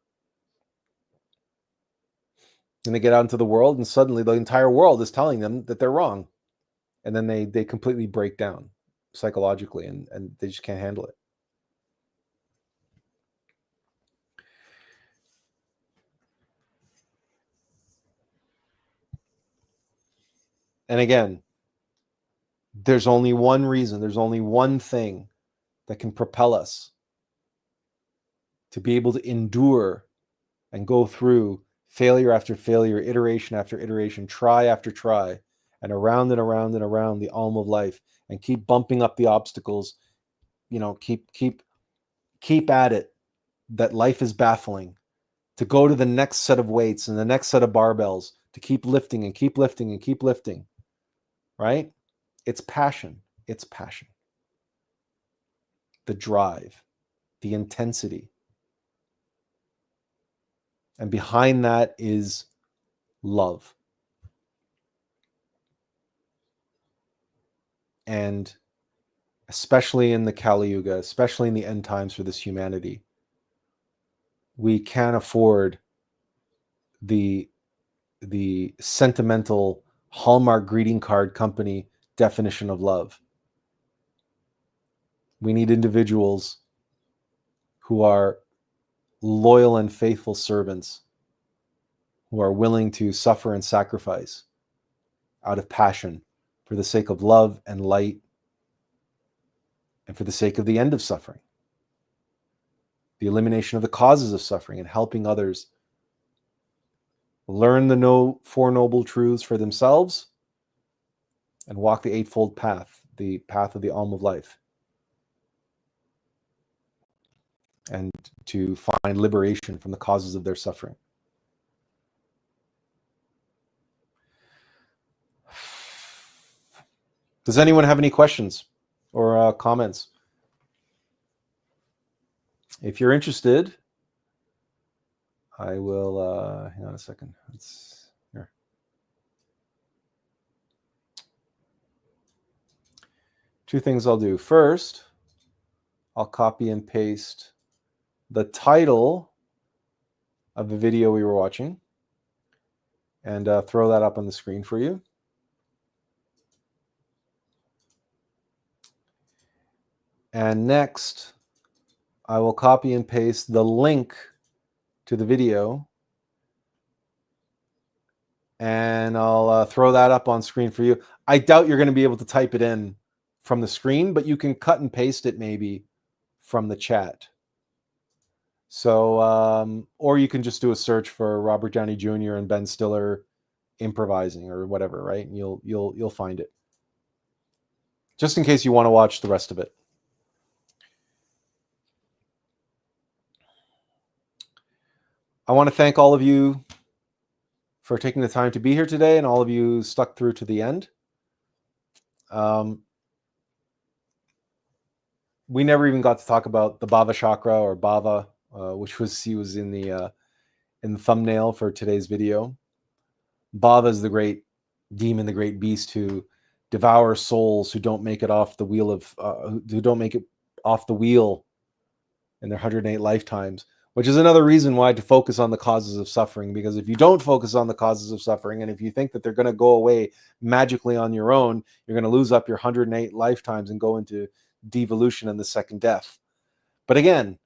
And they get out into the world, and suddenly the entire world is telling them that they're wrong. And then they completely break down psychologically, and they just can't handle it. And again, there's only one reason, there's only one thing that can propel us to be able to endure and go through failure after failure, iteration after iteration, try after try, and around and around and around the AUM of life, and keep bumping up the obstacles, keep at it, that life is baffling, to go to the next set of weights and the next set of barbells, to keep lifting and keep lifting and keep lifting, right? It's passion. It's passion. The drive, the intensity. And behind that is love. And especially in the Kali Yuga, especially in the end times for this humanity, we can't afford the sentimental Hallmark greeting card company definition of love. We need individuals who are loyal and faithful servants, who are willing to suffer and sacrifice out of passion for the sake of love and light, and for the sake of the end of suffering, the elimination of the causes of suffering, and helping others learn the Four Noble Truths for themselves and walk the Eightfold Path, the path of the AUM of Life, and to find liberation from the causes of their suffering. Does anyone have any questions or comments? If you're interested, I will, hang on a second. It's here. Two things I'll do. First, I'll copy and paste the title of the video we were watching and throw that up on the screen for you. And next, I will copy and paste the link to the video and I'll throw that up on screen for you. I doubt you're going to be able to type it in from the screen, but you can cut and paste it maybe from the chat. So, or you can just do a search for Robert Downey Jr. and Ben Stiller improvising or whatever, right? And you'll find it. Just in case you want to watch the rest of it. I want to thank all of you for taking the time to be here today, and all of you stuck through to the end. We never even got to talk about the Bhava chakra or Bhava, which he was in the thumbnail for today's video. Bhava is the great demon, the great beast who devours souls who don't make it off the wheel in their 108 lifetimes, which is another reason why to focus on the causes of suffering. Because if you don't focus on the causes of suffering, and if you think that they're going to go away magically on your own, you're going to lose up your 108 lifetimes and go into devolution and the second death. But again,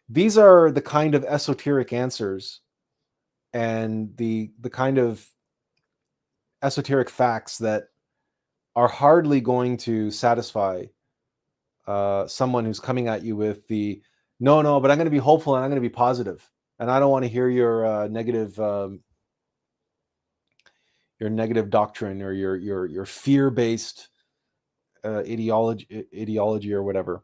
these are the kind of esoteric answers and the kind of esoteric facts that are hardly going to satisfy someone who's coming at you with the no, but I'm going to be hopeful and I'm going to be positive, and I don't want to hear your negative doctrine or your fear-based ideology or whatever,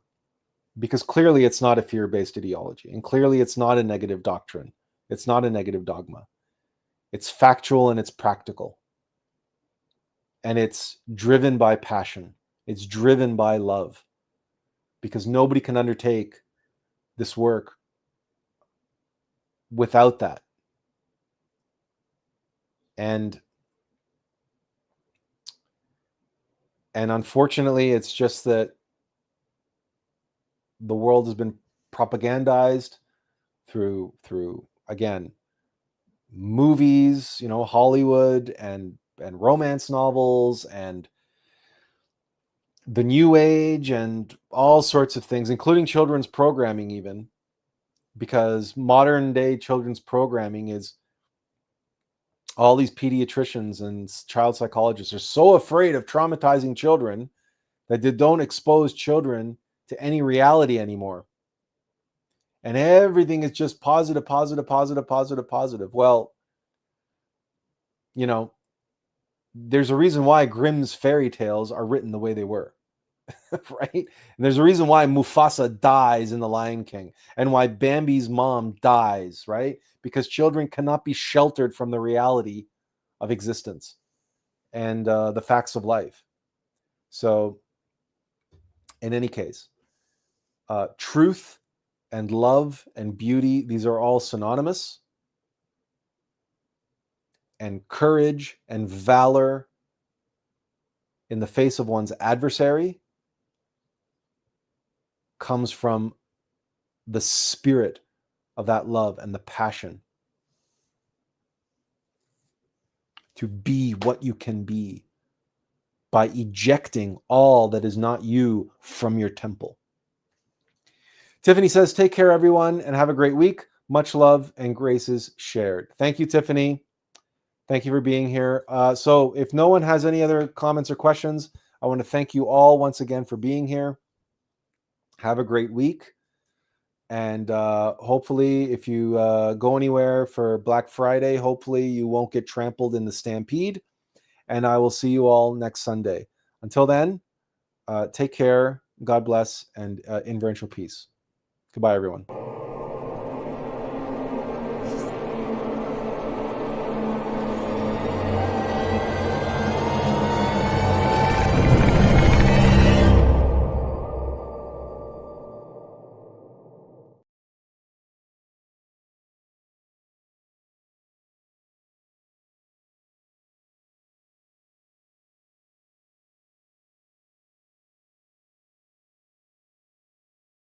because clearly it's not a fear-based ideology, and clearly it's not a negative doctrine. It's not a negative dogma. It's factual and it's practical, and it's driven by passion. It's driven by love, because nobody can undertake this work without that. And unfortunately, it's just that the world has been propagandized through again, movies, Hollywood and romance novels and the new age and all sorts of things, including children's programming even, because modern day children's programming is all these pediatricians and child psychologists are so afraid of traumatizing children that they don't expose children to any reality anymore. And everything is just positive. Well, there's a reason why Grimm's fairy tales are written the way they were, right? And there's a reason why Mufasa dies in The Lion King and why Bambi's mom dies, right? Because children cannot be sheltered from the reality of existence and the facts of life. So, in any case, truth and love and beauty, these are all synonymous. And courage and valor in the face of one's adversary comes from the spirit of that love and the passion to be what you can be by ejecting all that is not you from your temple. Tiffany says, take care, everyone, and have a great week. Much love and graces shared. Thank you, Tiffany. Thank you for being here. So if no one has any other comments or questions, I want to thank you all once again for being here. Have a great week. And hopefully, if you go anywhere for Black Friday, hopefully you won't get trampled in the stampede. And I will see you all next Sunday. Until then, take care. God bless and inferential peace. Goodbye, everyone.